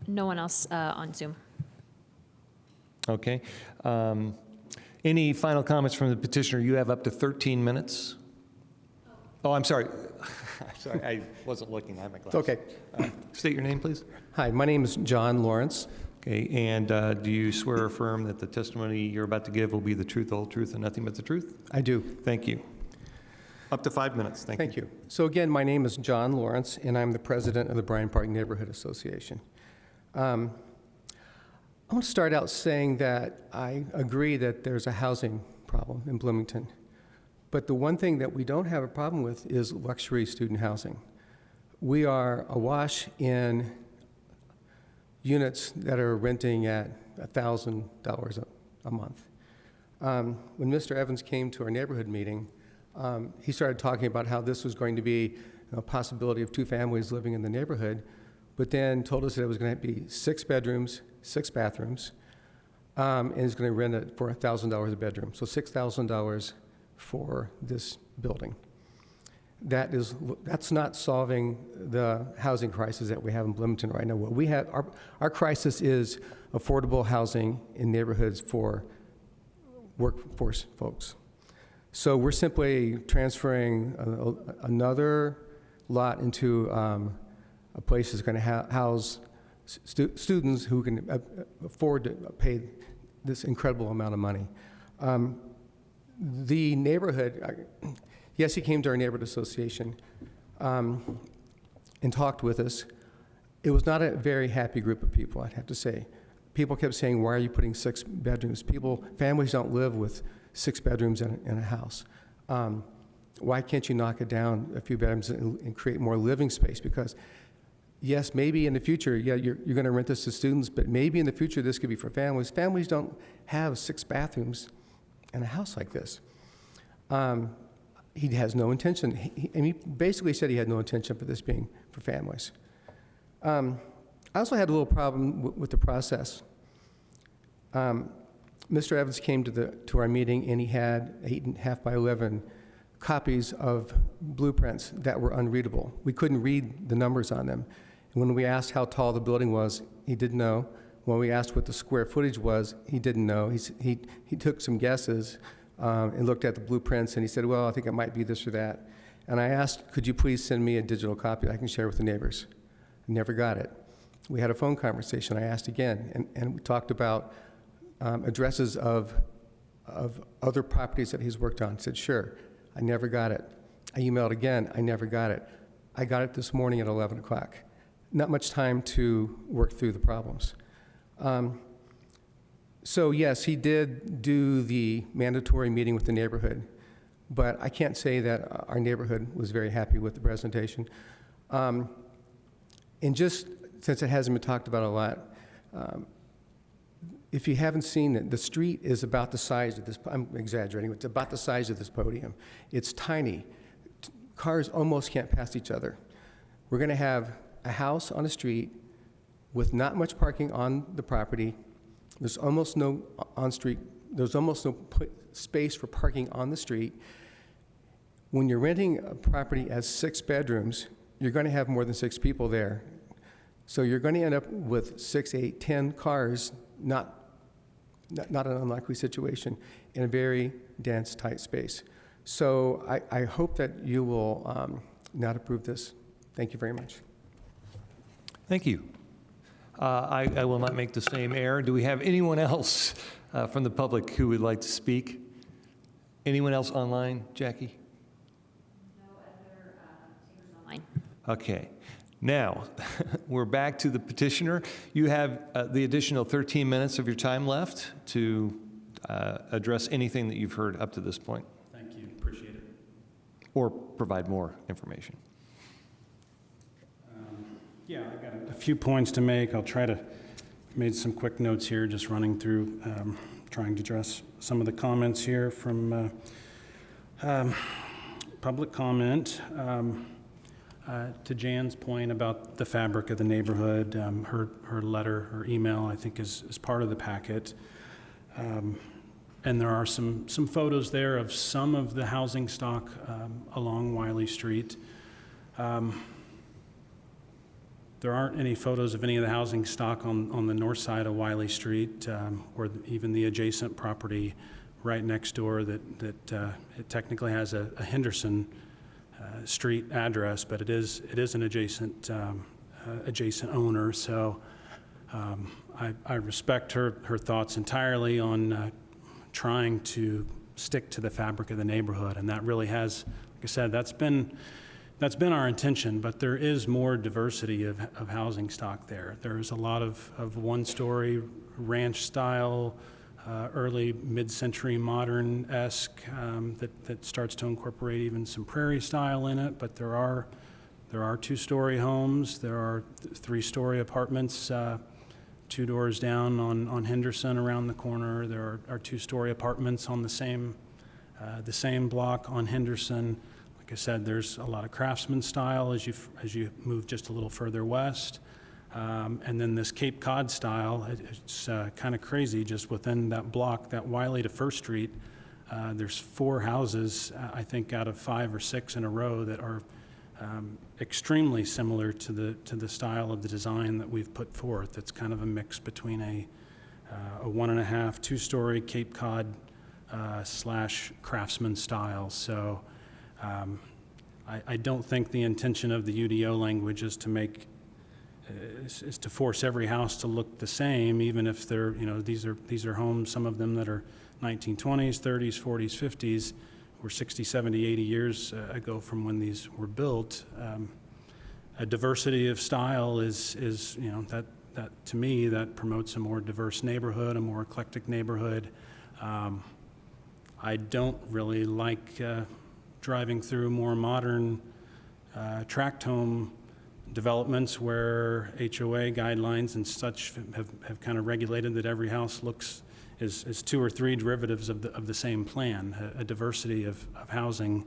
No one else on Zoom. Okay. Any final comments from the petitioner? You have up to 13 minutes. Oh, I'm sorry. I'm sorry, I wasn't looking. I have my glasses. Okay. State your name, please. Hi, my name is John Lawrence. Okay, and do you swear or affirm that the testimony you're about to give will be the truth, the whole truth, and nothing but the truth? I do. Thank you. Up to 5 minutes. Thank you. So again, my name is John Lawrence, and I'm the president of the Bryant Park Neighborhood Association. I want to start out saying that I agree that there's a housing problem in Bloomington. But the one thing that we don't have a problem with is luxury student housing. We are awash in units that are renting at $1,000 a month. When Mr. Evans came to our neighborhood meeting, he started talking about how this was going to be a possibility of 2 families living in the neighborhood, but then told us that it was going to be 6 bedrooms, 6 bathrooms, and he's going to rent it for $1,000 a bedroom. So $6,000 for this building. That's not solving the housing crisis that we have in Bloomington right now. What we have, our crisis is affordable housing in neighborhoods for workforce folks. So we're simply transferring another lot into a place that's going to house students who can afford to pay this incredible amount of money. The neighborhood, yes, he came to our neighborhood association and talked with us. It was not a very happy group of people, I'd have to say. People kept saying, why are you putting 6 bedrooms? Families don't live with 6 bedrooms in a house. Why can't you knock it down a few bedrooms and create more living space? Because yes, maybe in the future, yeah, you're going to rent this to students, but maybe in the future this could be for families. Families don't have 6 bathrooms in a house like this. He has no intention. He basically said he had no intention for this being for families. I also had a little problem with the process. Mr. Evans came to our meeting, and he had 8.5 by 11 copies of blueprints that were unreadable. We couldn't read the numbers on them. And when we asked how tall the building was, he didn't know. When we asked what the square footage was, he didn't know. He took some guesses and looked at the blueprints, and he said, well, I think it might be this or that. And I asked, could you please send me a digital copy I can share with the neighbors? I never got it. We had a phone conversation. I asked again, and we talked about addresses of other properties that he's worked on. He said, sure. I never got it. I emailed again. I never got it. I got it this morning at 11 o'clock. Not much time to work through the problems. So yes, he did do the mandatory meeting with the neighborhood, but I can't say that our neighborhood was very happy with the presentation. And just since it hasn't been talked about a lot, if you haven't seen it, the street is about the size of this, I'm exaggerating, it's about the size of this podium. It's tiny. Cars almost can't pass each other. We're going to have a house on a street with not much parking on the property. There's almost no space for parking on the street. When you're renting a property as 6 bedrooms, you're going to have more than 6 people there. So you're going to end up with 6, 8, 10 cars, not an unlikely situation, in a very dense, tight space. So I hope that you will not approve this. Thank you very much. Thank you. I will not make the same error. Do we have anyone else from the public who would like to speak? Anyone else online, Jackie? No other speakers online. Okay. Now, we're back to the petitioner. You have the additional 13 minutes of your time left to address anything that you've heard up to this point. Thank you, appreciate it. Or provide more information. Yeah, I got a few points to make. I'll try to, made some quick notes here, just running through, trying to address some of the comments here from public comment. To Jan's point about the fabric of the neighborhood, her letter, her email, I think is part of the packet. And there are some photos there of some of the housing stock along Wiley Street. There aren't any photos of any of the housing stock on the north side of Wiley Street, or even the adjacent property right next door that it technically has a Henderson street address, but it is an adjacent owner. So I respect her thoughts entirely on trying to stick to the fabric of the neighborhood, and that really has, like I said, that's been our intention. But there is more diversity of housing stock there. There's a lot of one-story ranch style, early mid-century modern-esque that starts to incorporate even some prairie style in it. But there are two-story homes. There are three-story apartments 2 doors down on Henderson around the corner. There are two-story apartments on the same block on Henderson. Like I said, there's a lot of craftsman style as you move just a little further west. And then this Cape Cod style, it's kind of crazy. Just within that block, that Wiley to First Street, there's 4 houses, I think out of 5 or 6 in a row, that are extremely similar to the style of the design that we've put forth. It's kind of a mix between a 1.5, 2-story Cape Cod / craftsman style. So I don't think the intention of the UDO language is to force every house to look the same, even if they're, these are homes, some of them that are 1920s, 30s, 40s, 50s, or 60, 70, 80 years ago from when these were built. A diversity of style is that to me, that promotes a more diverse neighborhood, a more eclectic neighborhood. I don't really like driving through more modern tract home developments where HOA guidelines and such have kind of regulated that every house is 2 or 3 derivatives of the same plan. A diversity of housing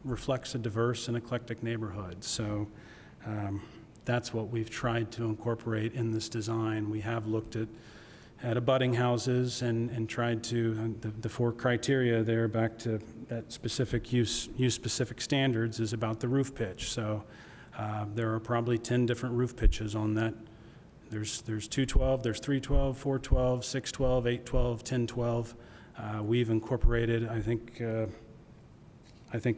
reflects a diverse and eclectic neighborhood. So that's what we've tried to incorporate in this design. We have looked at abutting houses and tried to, the 4 criteria there, back to that specific use specific standards, is about the roof pitch. So there are probably 10 different roof pitches on that. There's 212, there's 312, 412, 612, 812, 1012. We've incorporated, I think a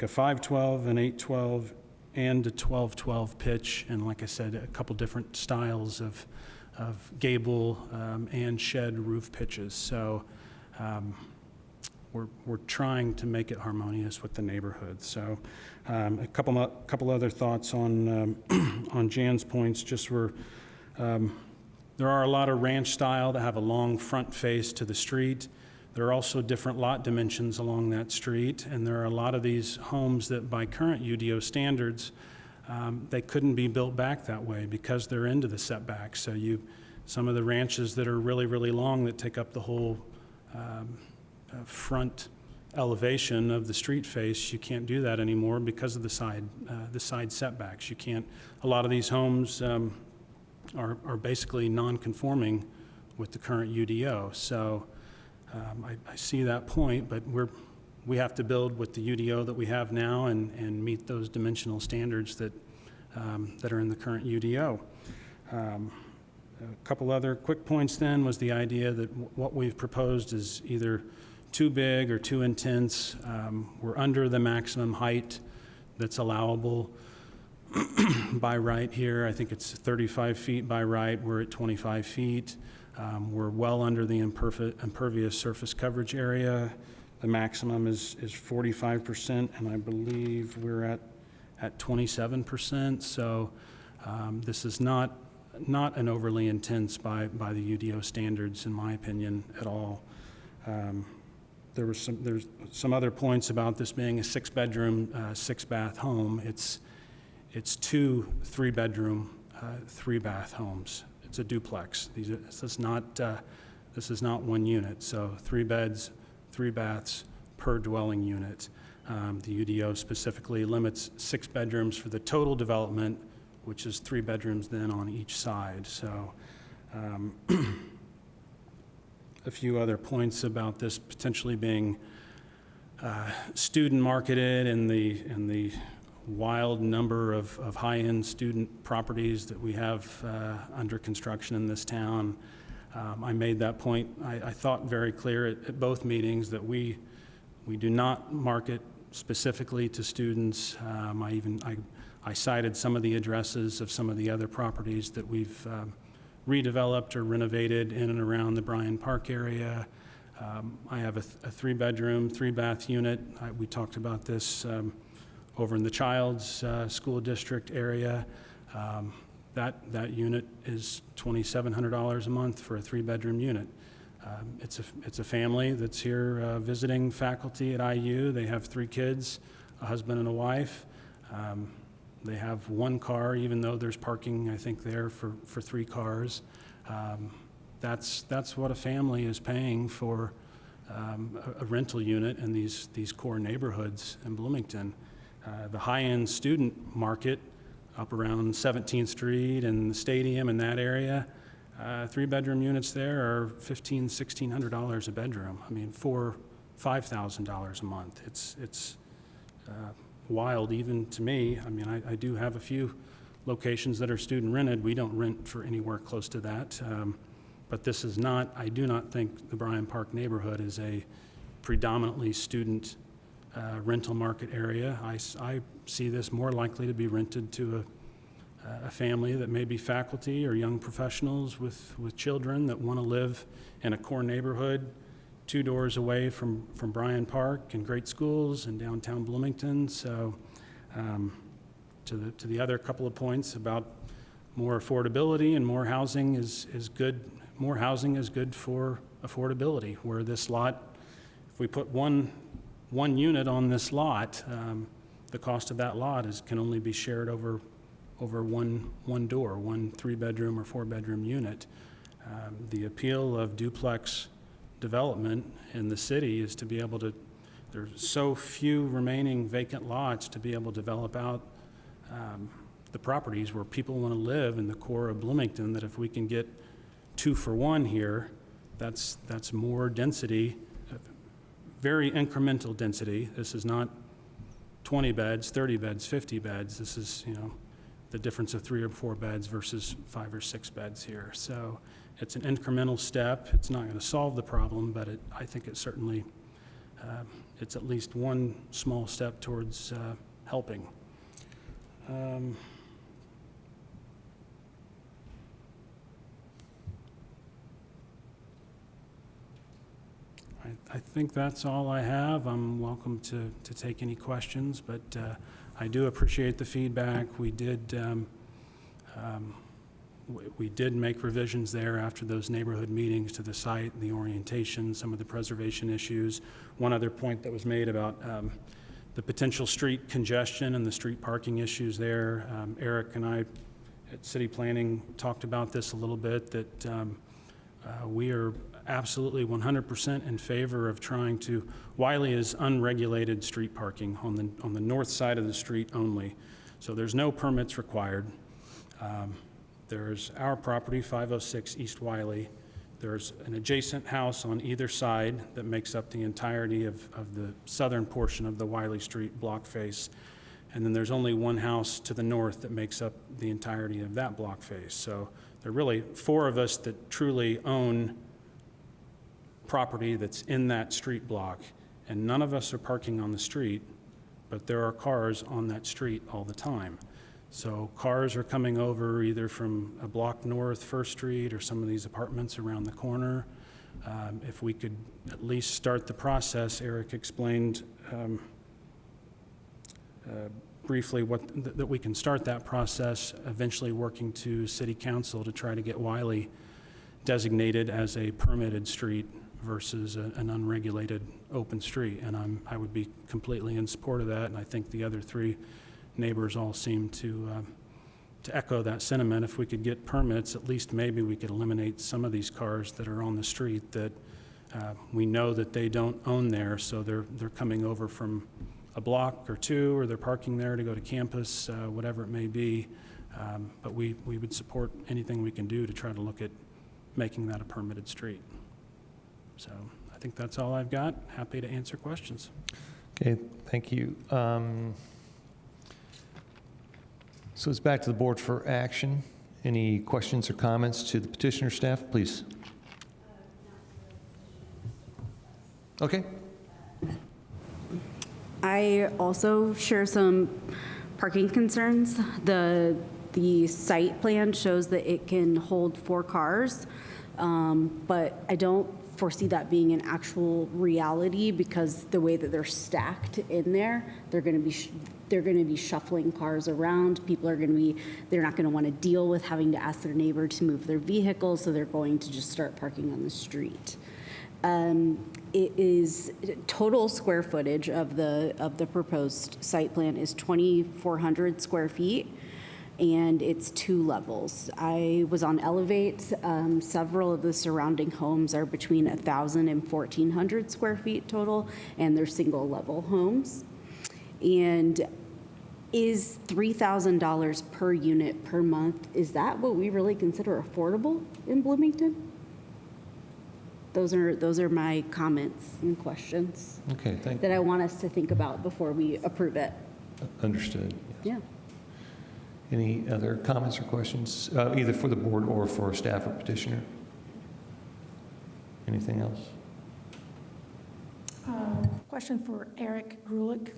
512, an 812, and a 1212 pitch, and like I said, a couple different styles of gable and shed roof pitches. So we're trying to make it harmonious with the neighborhood. So a couple other thoughts on on Jan's points. There are a lot of ranch style that have a long front face to the street. There are also different lot dimensions along that street, and there are a lot of these homes that by current UDO standards, they couldn't be built back that way because they're into the setbacks. So some of the ranches that are really, really long that take up the whole front elevation of the street face, you can't do that anymore because of the side setbacks. You can't. A lot of these homes are basically non-conforming with the current UDO. So I see that point, but we have to build with the UDO that we have now and meet those dimensional standards that are in the current UDO. A couple other quick points then was the idea that what we've proposed is either too big or too intense. We're under the maximum height that's allowable by right here. I think it's 35 feet by right. We're at 25 feet. We're well under the impervious surface coverage area. The maximum is 45%, and I believe we're at at 27%. So this is not an overly intense by the UDO standards, in my opinion, at all. There's some other points about this being a 6-bedroom, 6-bath home. It's 2 3-bedroom, 3-bath homes. It's a duplex. This is not one unit. So 3 beds, 3 baths per dwelling unit. The UDO specifically limits 6 bedrooms for the total development, which is 3 bedrooms then on each side. So a few other points about this potentially being student marketed and the wild number of high-end student properties that we have under construction in this town. I made that point, I thought very clear at both meetings, that we do not market specifically to students. I cited some of the addresses of some of the other properties that we've redeveloped or renovated in and around the Bryan Park area. I have a 3-bedroom, 3-bath unit. We talked about this over in the Child's School District area. That unit is $2,700 a month for a 3-bedroom unit. It's a family that's here visiting faculty at IU. They have 3 kids, a husband and a wife. They have 1 car, even though there's parking, I think, there for 3 cars. That's what a family is paying for a rental unit in these core neighborhoods in Bloomington. The high-end student market up around 17th Street and the stadium in that area, 3-bedroom units there are $1,500, $1,600 a bedroom. I mean, $5,000 a month. It's wild even to me. I mean, I do have a few locations that are student rented. We don't rent for anywhere close to that. But this is not, I do not think the Bryan Park neighborhood is a predominantly student rental market area. I see this more likely to be rented to a family that may be faculty or young professionals with children that want to live in a core neighborhood 2 doors away from Bryan Park and great schools in downtown Bloomington. So to the other couple of points about more affordability and more housing is good. More housing is good for affordability, where this lot, if we put one unit on this lot, the cost of that lot can only be shared over one door, one 3-bedroom or 4-bedroom unit. The appeal of duplex development in the city is to be able to, there's so few remaining vacant lots to be able to develop out the properties where people want to live in the core of Bloomington, that if we can get 2 for 1 here, that's more density, very incremental density. This is not 20 beds, 30 beds, 50 beds. This is, the difference of 3 or 4 beds versus 5 or 6 beds here. So it's an incremental step. It's not going to solve the problem, but I think it certainly, it's at least one small step towards helping. I think that's all I have. I'm welcome to take any questions, but I do appreciate the feedback. We did make revisions there after those neighborhood meetings to the site, the orientation, some of the preservation issues. One other point that was made about the potential street congestion and the street parking issues there. Eric and I at City Planning talked about this a little bit, that we are absolutely 100% in favor of trying to, Wiley is unregulated street parking on the north side of the street only. So there's no permits required. There's our property, 506 East Wiley. There's an adjacent house on either side that makes up the entirety of the southern portion of the Wiley Street block face. And then there's only one house to the north that makes up the entirety of that block face. So there are really 4 of us that truly own property that's in that street block, and none of us are parking on the street, but there are cars on that street all the time. So cars are coming over either from a block north, First Street, or some of these apartments around the corner. If we could at least start the process, Eric explained briefly that we can start that process, eventually working to City Council to try to get Wiley designated as a permitted street versus an unregulated open street. And I would be completely in support of that, and I think the other three neighbors all seem to echo that sentiment. If we could get permits, at least maybe we could eliminate some of these cars that are on the street that we know that they don't own there, so they're coming over from a block or two, or they're parking there to go to campus, whatever it may be. But we would support anything we can do to try to look at making that a permitted street. So I think that's all I've got. Happy to answer questions. Okay, thank you. So it's back to the board for action. Any questions or comments to the petitioner staff, please? Okay. I also share some parking concerns. The site plan shows that it can hold 4 cars, but I don't foresee that being an actual reality because the way that they're stacked in there, they're going to be shuffling cars around. People are they're not going to want to deal with having to ask their neighbor to move their vehicle, so they're going to just start parking on the street. It is total square footage of the proposed site plan is 2,400 square feet, and it's 2 levels. I was on Elevate. Several of the surrounding homes are between 1,000 and 1,400 square feet total, and they're single level homes. And is $3,000 per unit per month, is that what we really consider affordable in Bloomington? Those are my comments and questions. Okay, thank you. That I want us to think about before we approve it. Understood. Yes. Yeah. Any other comments or questions, either for the board or for staff or petitioner? Anything else? Question for Eric Grulich.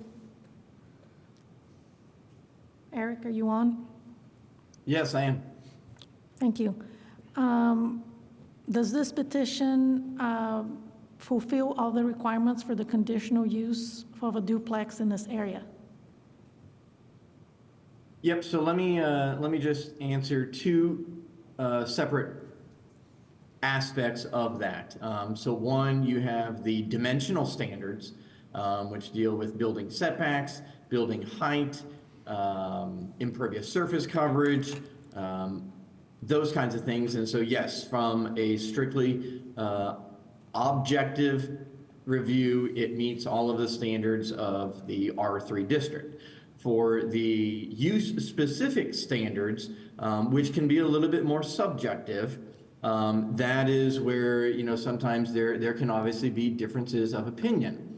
Eric, are you on? Yes, I am. Thank you. Does this petition fulfill all the requirements for the conditional use of a duplex in this area? Yep, so let me just answer 2 separate aspects of that. So one, you have the dimensional standards, which deal with building setbacks, building height, impervious surface coverage, those kinds of things. And so yes, from a strictly objective review, it meets all of the standards of the R3 district. For the use-specific standards, which can be a little bit more subjective, that is where, sometimes there can obviously be differences of opinion.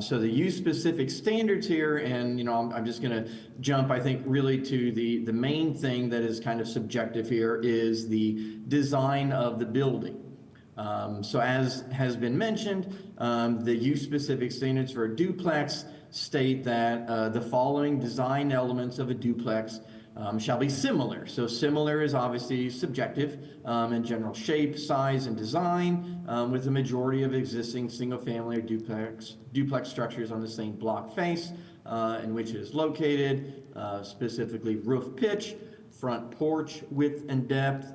So the use-specific standards here, and I'm just going to jump, I think, really to the main thing that is kind of subjective here is the design of the building. So as has been mentioned, the use-specific standards for a duplex state that the following design elements of a duplex shall be similar. So similar is obviously subjective in general shape, size, and design, with the majority of existing single-family or duplex structures on the same block face in which it is located, specifically roof pitch, front porch width and depth,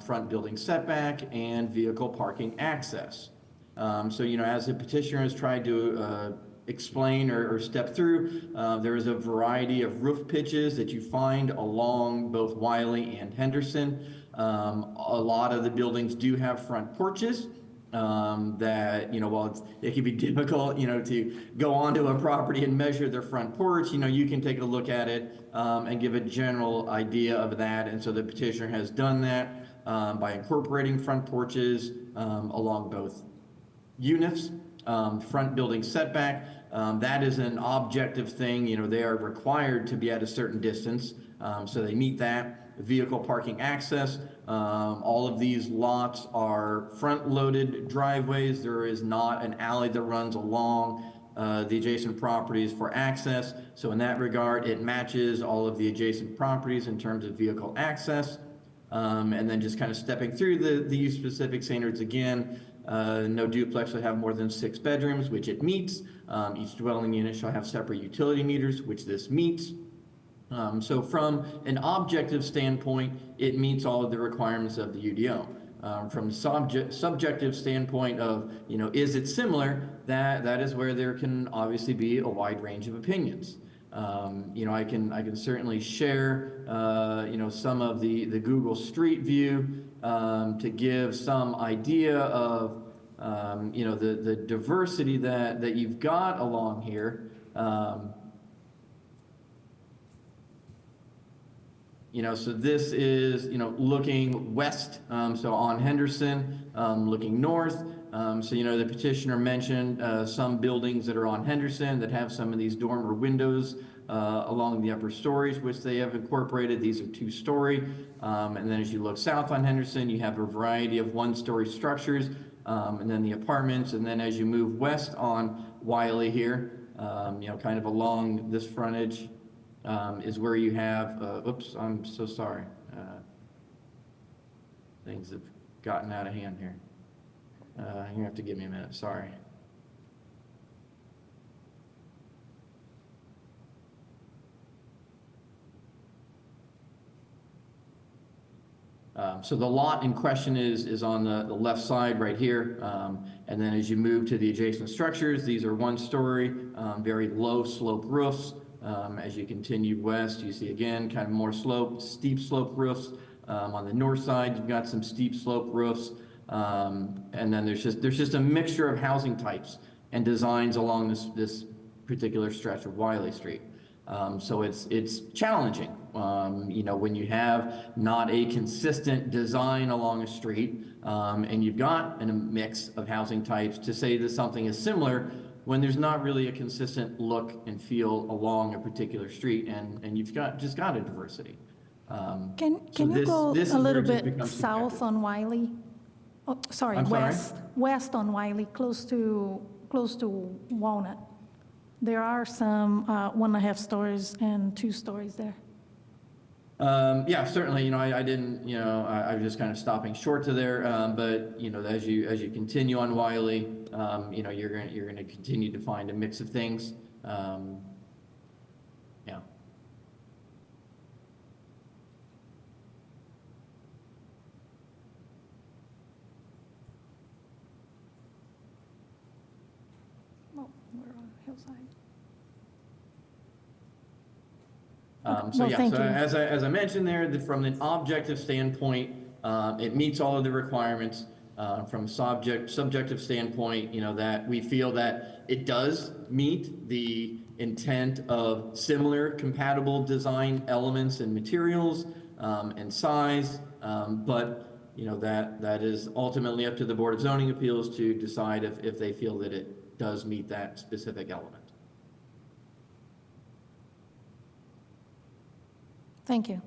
front building setback, and vehicle parking access. So, as the petitioner has tried to explain or step through, there is a variety of roof pitches that you find along both Wiley and Henderson. A lot of the buildings do have front porches that, while it can be difficult, to go onto a property and measure their front porch, you can take a look at it and give a general idea of that. And so the petitioner has done that by incorporating front porches along both units. Front building setback, that is an objective thing. They are required to be at a certain distance, so they meet that. Vehicle parking access, all of these lots are front-loaded driveways. There is not an alley that runs along the adjacent properties for access. So in that regard, it matches all of the adjacent properties in terms of vehicle access. And then just kind of stepping through the use-specific standards again, No duplex shall have more than 6 bedrooms, which it meets. Each dwelling unit shall have separate utility meters, which this meets. So from an objective standpoint, it meets all of the requirements of the UDO. From subjective standpoint of, is it similar? That is where there can obviously be a wide range of opinions. I can certainly share, some of the Google Street View to give some idea of, the diversity that you've got along here. So this is, looking west, so on Henderson, looking north. So, the petitioner mentioned some buildings that are on Henderson that have some of these dormer windows along the upper stories, which they have incorporated. These are 2-story. And then as you look south on Henderson, you have a variety of 1-story structures, and then the apartments. And then as you move west on Wiley here, kind of along this frontage, is where you have, oops, I'm so sorry. Things have gotten out of hand here. You have to give me a minute, sorry. So the lot in question is on the left side right here. And then as you move to the adjacent structures, these are 1-story, very low slope roofs. As you continue west, you see again kind of more steep slope roofs. On the north side, you've got some steep slope roofs, and then there's just a mixture of housing types and designs along this particular stretch of Wiley Street. So it's challenging, when you have not a consistent design along a street, and you've got a mix of housing types, to say that something is similar when there's not really a consistent look and feel along a particular street, and you've just got a diversity. Can you go a little bit south on Wiley? Oh, sorry, I'm sorry? west on Wiley, close to Walnut. There are some 1.5 stories and 2 stories there. Yeah, certainly. I didn't. I was just kind of stopping short to there. But as you continue on Wiley, you're going to continue to find a mix of things. Yeah. Oh, we're on Hillside. So Well, yeah, thank so you. as I mentioned there, from an objective standpoint, it meets all of the requirements. From a subjective standpoint, that we feel that it does meet the intent of similar compatible design elements and materials and size, but that is ultimately up to the Board of Zoning Appeals to decide if they feel that it does meet that specific element. Thank you.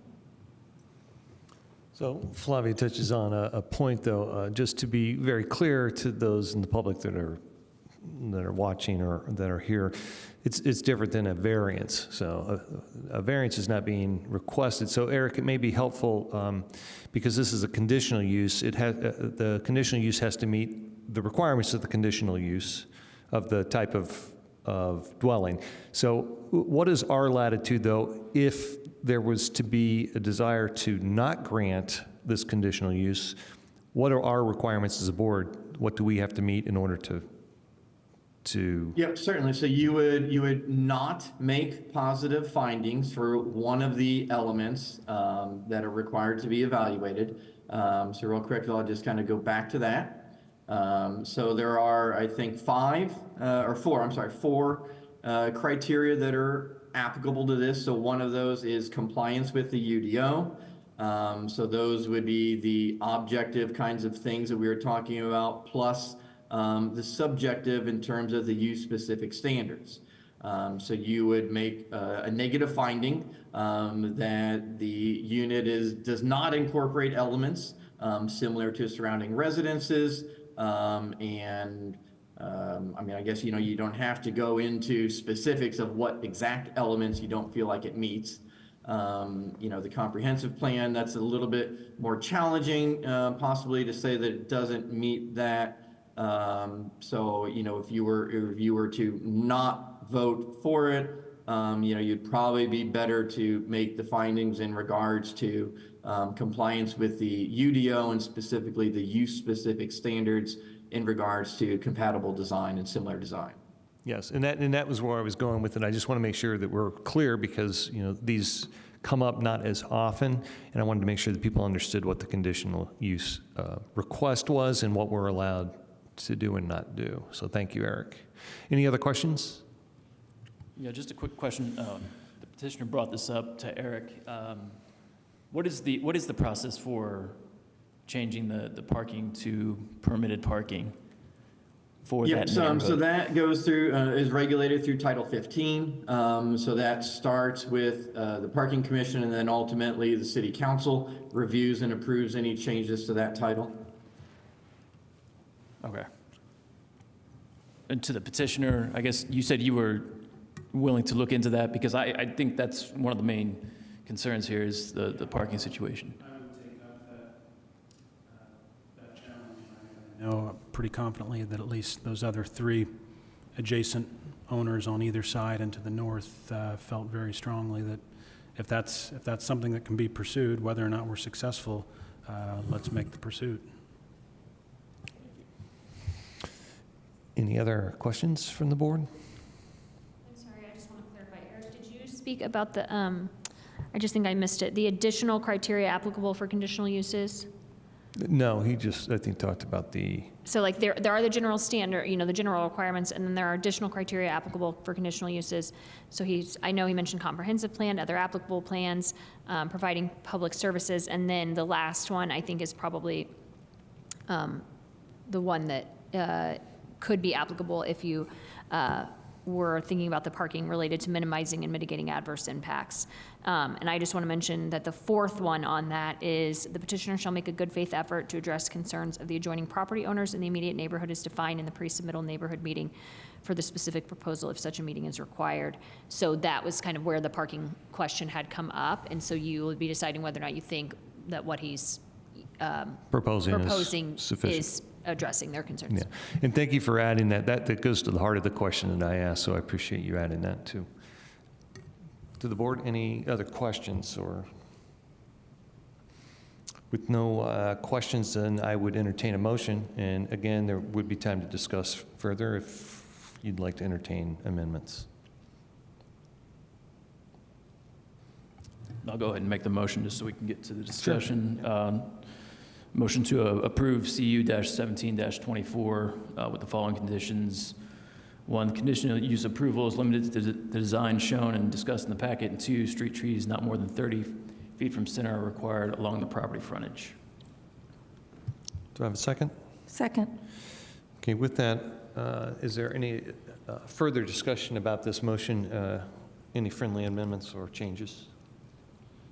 So Flavia touches on a point, though, just to be very clear to those in the public that are watching or that are here, it's different than a variance. So a variance is not being requested. So Eric, it may be helpful because this is a conditional use. The conditional use has to meet the requirements of the conditional use of the type of dwelling. So what is our latitude, though, if there was to be a desire to not grant this conditional use? What are our requirements as a board? What do we have to meet in order to? Yep, certainly. So you would not make positive findings for one of the elements that are required to be evaluated. So real quick, I'll just kind of go back to that. So there are, I think, four criteria that are applicable to this. So one of those is compliance with the UDO. So those would be the objective kinds of things that we were talking about, plus the subjective in terms of the use-specific standards. So you would make a negative finding that the unit does not incorporate elements similar to surrounding residences, I guess, you don't have to go into specifics of what exact elements you don't feel like it meets. The comprehensive plan, that's a little bit more challenging, possibly to say that it doesn't meet that So, if you were to not vote for it, you'd probably be better to make the findings in regards to compliance with the UDO and specifically the use-specific standards in regards to compatible design and similar design. Yes, and that was where I was going with it. I just want to make sure that we're clear because, these come up not as often, and I wanted to make sure that people understood what the conditional use request was and what we're allowed to do and not do. So thank you, Eric. Any other questions? Yeah, just a quick question. The petitioner brought this up to Eric. What is the process for changing the parking to permitted parking for that neighborhood? So that goes through, is regulated through Title 15. So that starts with the Parking Commission, and then ultimately the City Council reviews and approves any changes to that title. Okay. And to the petitioner, I guess you said you were willing to look into that, because I think that's one of the main concerns here is the parking situation. I would take up that challenge. I know pretty confidently that at least those other 3 adjacent owners on either side and to the north felt very strongly that if that's something that can be pursued, whether or not we're successful, let's make the pursuit. Any other questions from the board? I'm sorry, I just want to clarify. Eric, did you speak about the, I just think I missed it, the additional criteria applicable for conditional uses? No, he just, I think, talked about the... So like there are the general standard, the general requirements, and then there are additional criteria applicable for conditional uses. So I know he mentioned comprehensive plan, other applicable plans, providing public services, and then the last one I think is probably the one that could be applicable if you were thinking about the parking related to minimizing and mitigating adverse impacts. And I just want to mention that the 4th one on that is the petitioner shall make a good faith effort to address concerns of the adjoining property owners in the immediate neighborhood as defined in the pre-submittal neighborhood meeting for the specific proposal if such a meeting is required. So that was kind of where the parking question had come up. And so you would be deciding whether or not you think that what he's proposing is sufficient. Is addressing their concerns. Yeah, and thank you for adding that. That goes to the heart of the question that I asked, so I appreciate you adding that too. To the board, any other questions? Or with no questions, then I would entertain a motion. And again, there would be time to discuss further if you'd like to entertain amendments. I'll go ahead and make the motion just so we can get to the discussion. Sure. Motion to approve CU-17-24 with the following conditions. 1, conditional use approval is limited to the design shown and discussed in the packet. And 2, street trees not more than 30 feet from center are required along the property frontage. Do I have a second? Second. Okay, with that, is there any further discussion about this motion? Any friendly amendments or changes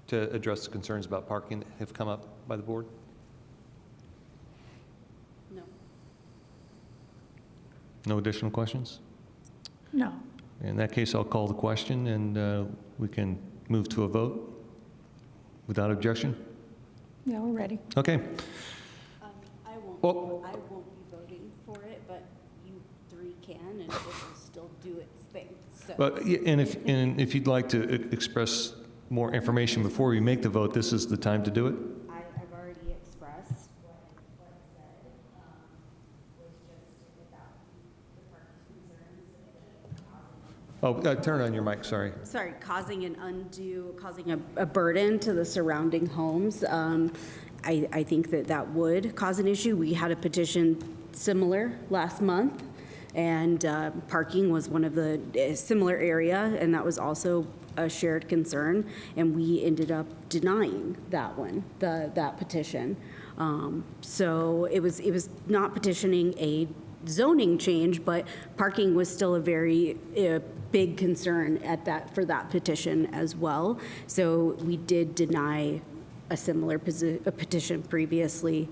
to address the concerns about parking that have come up by the board? No additional questions? No. In that case, I'll call the question, and we can move to a vote without objection. Yeah, we're ready. Okay. I won't be voting for it, but you 3 can, and it will still do its thing. So. But, and if you'd like to express more information before we make the vote, this is the time to do it. I've already expressed what I said, was just about the parking concerns. Oh, turn on your mic, sorry. Sorry, causing a burden to the surrounding homes. I think that would cause an issue. We had a petition similar last month, and parking was one of the similar area, and that was also a shared concern, and we ended up denying that one, that petition. So it was not petitioning a zoning change, but parking was still a very big concern for that petition as well. So we did deny a similar petition previously.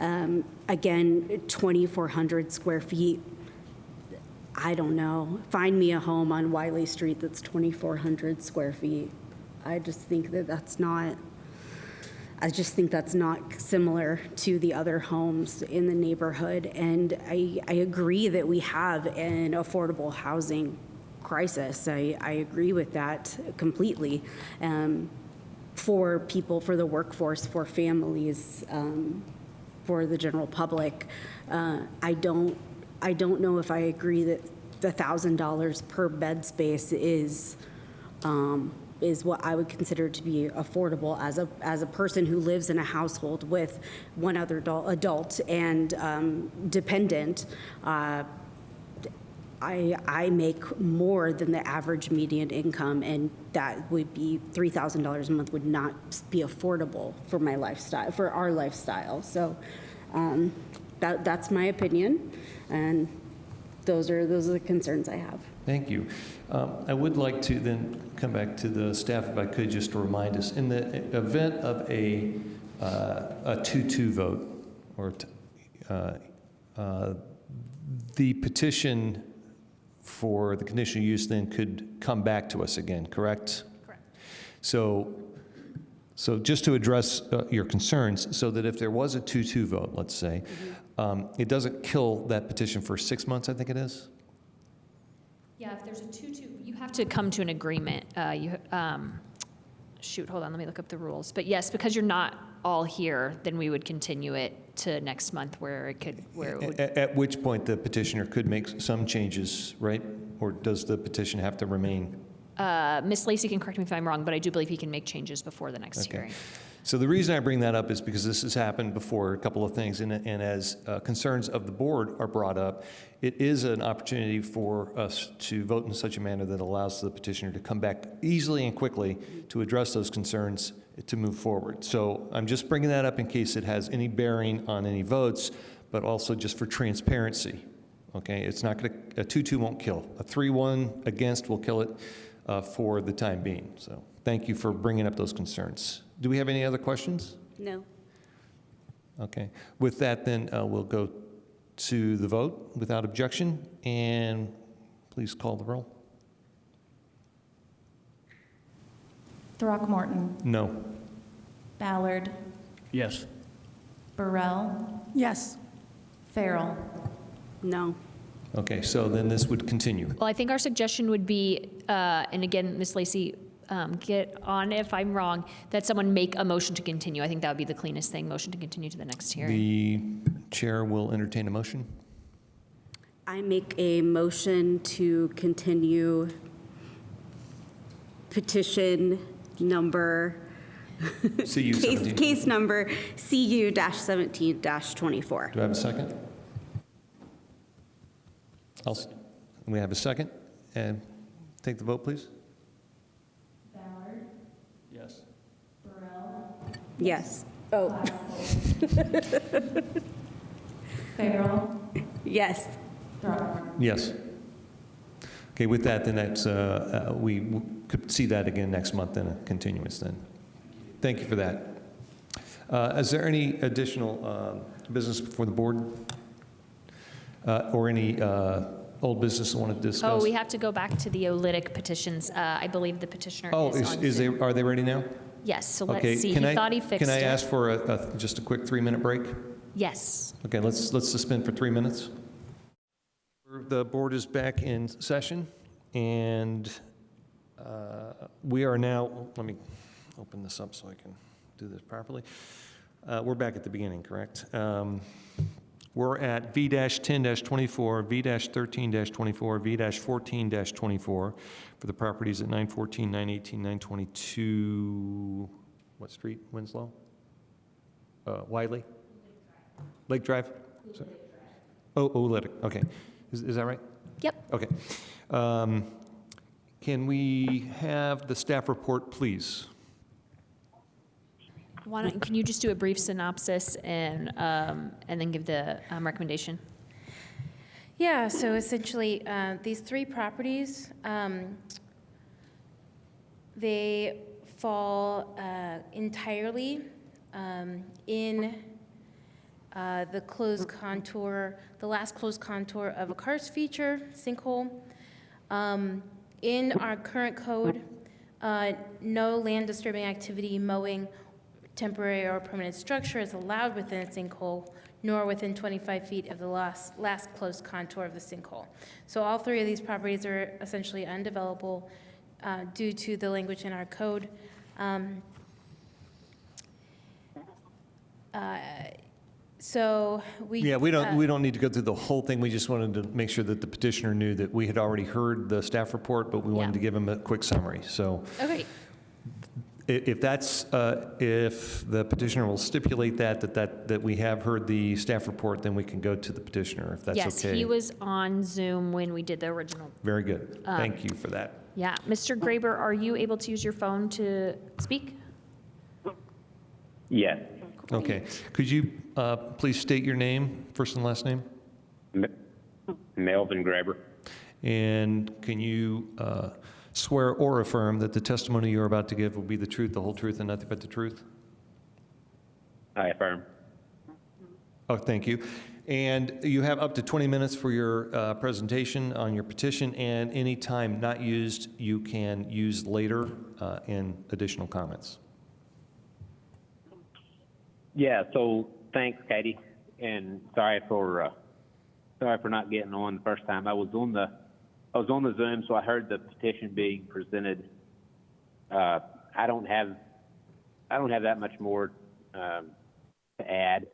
Again, 2,400 square feet. I don't know. Find me a home on Wiley Street that's 2,400 square feet. I just think that that's not I just think that's not similar to the other homes in the neighborhood. And I agree that we have an affordable housing crisis. I agree with that completely. For people, for the workforce, for families, for the general public. I don't know if I agree that the $1,000 per bed space is what I would consider to be affordable as a person who lives in a household with one other adult and dependent. I make more than the average median income, and that would be $3,000 a month would not be affordable for my lifestyle, for our lifestyle. So that's my opinion, and those are the concerns I have. Thank you. I would like to then come back to the staff, if I could, just to remind us, in the event of a 2-2 vote, or the petition for the conditional use then could come back to us again, correct? Correct. So just to address your concerns, so that if there was a 2-2 vote, let's say, it doesn't kill that petition for 6 months, I think it is? Yeah, if there's a 2-2, you have to come to an agreement. Shoot, hold on, let me look up the rules. But yes, because you're not all here, then we would continue it to next month where it would. At which point the petitioner could make some changes, right? Or does the petition have to remain? Ms. Lacey can correct me if I'm wrong, but I do believe he can make changes before the next hearing. So the reason I bring that up is because this has happened before, a couple of things, and as concerns of the board are brought up, it is an opportunity for us to vote in such a manner that allows the petitioner to come back easily and quickly to address those concerns to move forward. So I'm just bringing that up in case it has any bearing on any votes, but also just for transparency. Okay, it's not going to, a 2-2 won't kill. A 3-1 against will kill it for the time being. So thank you for bringing up those concerns. Do we have any other questions? No. Okay. With that, then we'll go to the vote without objection, and please call the roll. Throckmorton, No. Ballard, Yes. Burrell, Yes. Farrell. No. Okay, so then this would continue. Well, I think our suggestion would be, and again, Ms. Lacey, get on if I'm wrong, that someone make a motion to continue. I think that would be the cleanest thing, motion to continue to the next hearing. The chair will entertain a motion. I make a motion to continue petition number, CU 17. case number CU-17-24. Do I have a second? We have a second. And take the vote, please. Ballard, Yes. Burrell, Yes. Oh. Farrell, Yes. Throckmorton. Yes. Okay, with that, then that's, we could see that again next month in a continuance then. Thank you for that. Is there any additional business before the board? Or any old business you want to discuss? Oh, we have to go back to the olytic petitions. I believe the petitioner Oh, is on Zoom. are they ready now? Yes, so Okay, let's see. He thought he fixed it. Can I ask for just a quick 3-minute break? Yes. Okay, let's suspend for 3 minutes. The board is back in session, and we are now, let me open this up so I can do this properly. We're back at the beginning, correct? We're at V-10-24, V-13-24, V-14-24 for the properties at 914, 918, 922, what street, Winslow? Wiley? Lake Drive? Sorry. Oh, Olytic, okay. Is that right? Yep. Okay. Can we have the staff report, please? Can you just do a brief synopsis and then give the recommendation? Yeah, so essentially, these three properties, they fall entirely in the closed contour, the last closed contour of a karst feature, sinkhole. In our current code, no land disturbing activity, mowing, temporary or permanent structure is allowed within a sinkhole, nor within 25 feet of the last closed contour of the sinkhole. So all three of these properties are essentially undevelopable due to the language in our code. So we... Yeah, we don't need to go through the whole thing. We just wanted to make sure that the petitioner knew that we had already heard the staff report, but we wanted to give him a quick summary. So Okay. if the petitioner will stipulate that we have heard the staff report, then we can go to the petitioner, if that's okay. Yes, he was on Zoom when we did the original. Very good. Thank you for that. Yeah. Mr. Graber, are you able to use your phone to speak? Yes. Okay. Could you please state your name, first and last name? Melvin Graber. And can you swear or affirm that the testimony you're about to give will be the truth, the whole truth, and nothing but the truth? I affirm. Oh, thank you. And you have up to 20 minutes for your presentation on your petition, and any time not used, you can use later in additional comments. Yeah, so thanks, Katie, and sorry for not getting on the first time. I was on the Zoom, so I heard the petition being presented. I don't have that much more to add.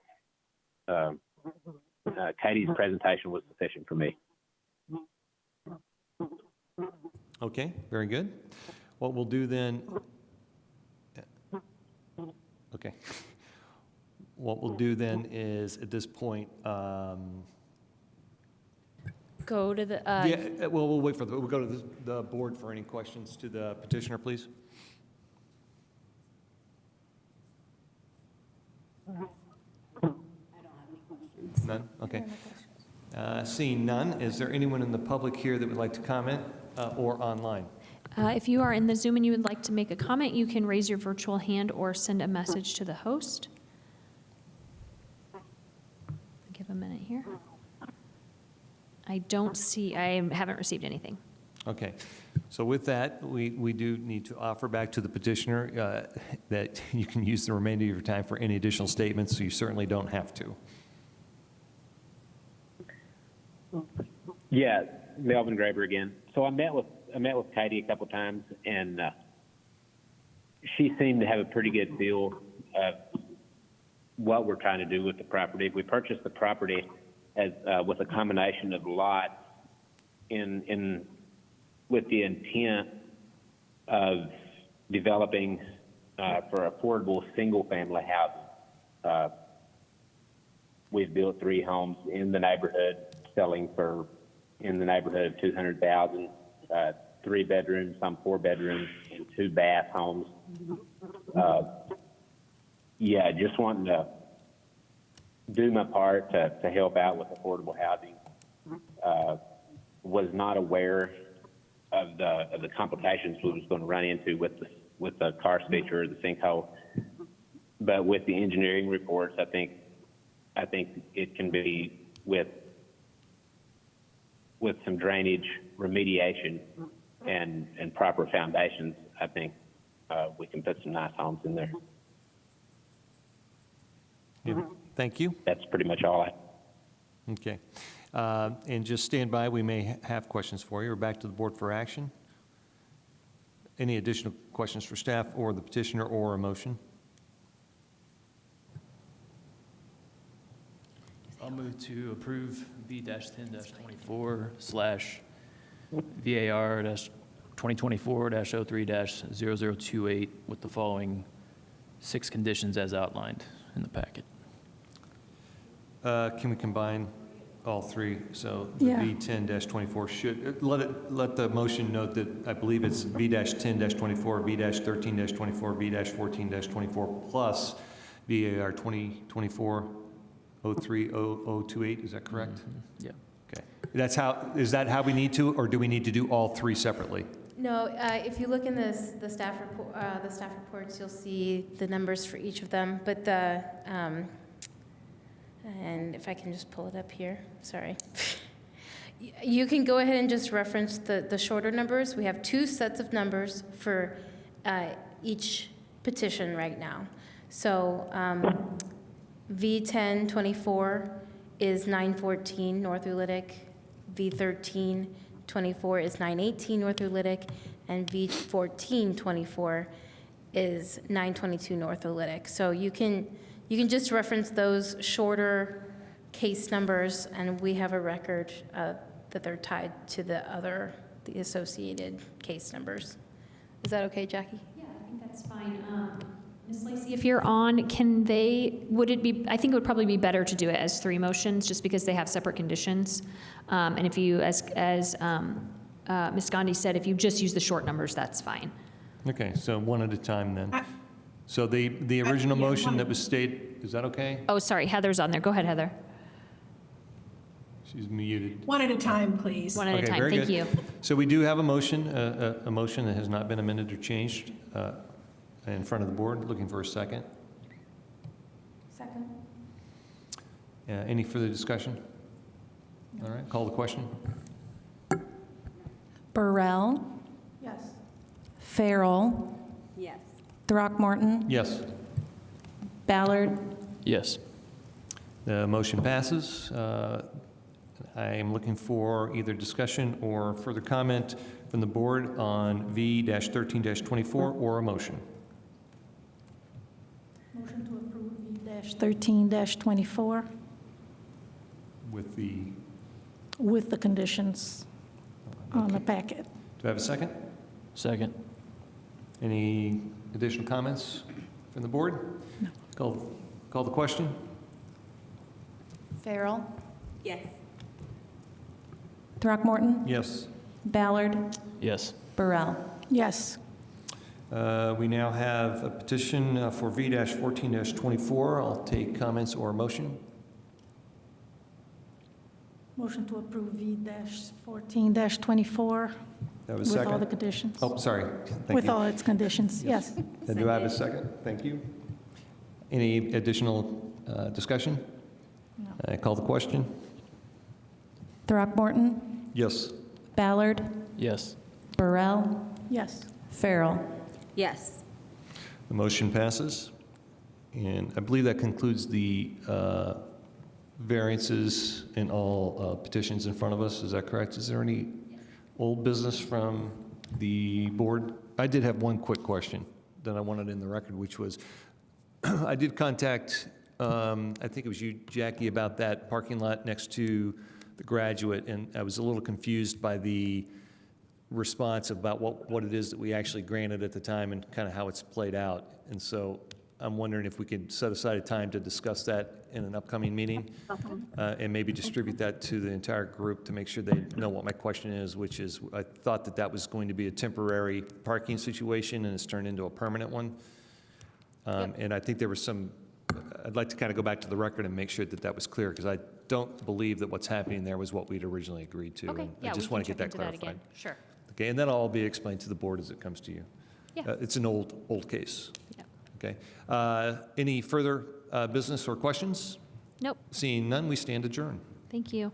Katie's presentation was sufficient for me. Okay, very good. What we'll do then, okay. What we'll do then is, at this point, Go to the... yeah, well, we'll wait for we'll go to the board for any questions to the petitioner, please. None? Okay. Seeing none, is there anyone in the public here that would like to comment or online? If you are in the Zoom and you would like to make a comment, you can raise your virtual hand or send a message to the host. Give a minute here. I haven't received anything. Okay. So with that, we do need to offer back to the petitioner that you can use the remainder of your time for any additional statements, so you certainly don't have to. Yeah, Melvin Graber again. So I met with Katie a couple times, and she seemed to have a pretty good feel of what we're trying to do with the property. We purchased the property as with a combination of lots with the intent of developing for affordable single-family housing. We've built 3 homes in the neighborhood, selling for in the neighborhood of $200,000, 3 bedrooms, some 4 bedrooms, and 2 bath homes. Yeah, just wanting to do my part to help out with affordable housing. Was not aware of the complications we was going to run into with the karst feature or the sinkhole, but with the engineering reports, I think it can be with some drainage remediation and proper foundations. I think we can put some nice homes in there. Yeah. Thank you. That's pretty much all I. Okay. And just stand by. We may have questions for you. We're back to the board for action. Any additional questions for staff or the petitioner or a motion? I'll move to approve V-10-24/VAR-2024-03-0028 with the following 6 conditions as outlined in the packet. Can we combine all 3? So the Yeah. V10-24 should, let the motion note that I believe it's V-10-24, V-13-24, V-14-24 plus VAR 2024-03-0028, is that correct? Yeah. Okay. Is that how we need to, or do we need to do all 3 separately? No, if you look in the staff reports, you'll see the numbers for each of them, but and if I can just pull it up here, sorry. You can go ahead and just reference the shorter numbers. We have 2 sets of numbers for each petition right now. So V1024 is 914 North Ulitic, V1324 is 918 North Ulitic, and V1424 is 922 North Olytic. So you can just reference those shorter case numbers, and we have a record that they're tied to the associated case numbers. Is that okay, Jackie? Yeah, I think that's fine. Ms. Lacey, if you're on, I think it would probably be better to do it as 3 motions, just because they have separate conditions. And if you, as Ms. Gandhi said, if you just use the short numbers, that's fine. Okay, so one at a time then. So the original motion that was stated, is that okay? Oh, sorry, Heather's on there. Go ahead, Heather. She's muted. One at a time, please. One at a Okay, time, very thank good. you. So we do have a motion that has not been amended or changed in front of the board. Looking for a second. Second. Any further discussion? All right, call the question. Burrell, Yes. Farrell, Yes. Throckmorton, Yes. Ballard, Yes. The motion passes. I am looking for either discussion or further comment from the board on V-13-24 or a motion. Motion to approve V-13-24 With the, with the conditions on the packet. do I have a second? Second. Any additional comments from the board? No. Call the question. Farrell, Yes. Throckmorton, Yes. Ballard, Yes. Burrell. Yes. We now have a petition for V-14-24. I'll take comments or a motion. Motion to approve V-14-24 That was with second. all the conditions. Oh, sorry. Thank With you. all its conditions, yes. Then do I have a second? Thank you. Any additional discussion? I call the question. Throckmorton, Yes. Ballard, Yes. Burrell, Yes. Farrell. Yes. The motion passes. And I believe that concludes the variances in all petitions in front of us. Is that correct? Is there any old business from the board? I did have one quick question that I wanted in the record, which was, I did contact, I think it was you, Jackie, about that parking lot next to the Graduate, and I was a little confused by the response about what it is that we actually granted at the time and kind of how it's played out. And so I'm wondering if we could set aside a time to discuss that in an upcoming meeting and maybe distribute that to the entire group to make sure they know what my question is, which is, I thought that was going to be a temporary parking situation and it's turned into a permanent one. And I think there was I'd like to kind of go back to the record and make sure that was clear, because I don't believe that what's happening there was what we'd originally agreed to. Okay, and yeah, I we just can want to check get that into that clarified. again. Sure. Okay, and that'll all be explained to the board as it comes to you. Yeah. It's an old case. Yeah. Okay. Any further business or questions? Nope. Seeing none, we stand adjourned. Thank you.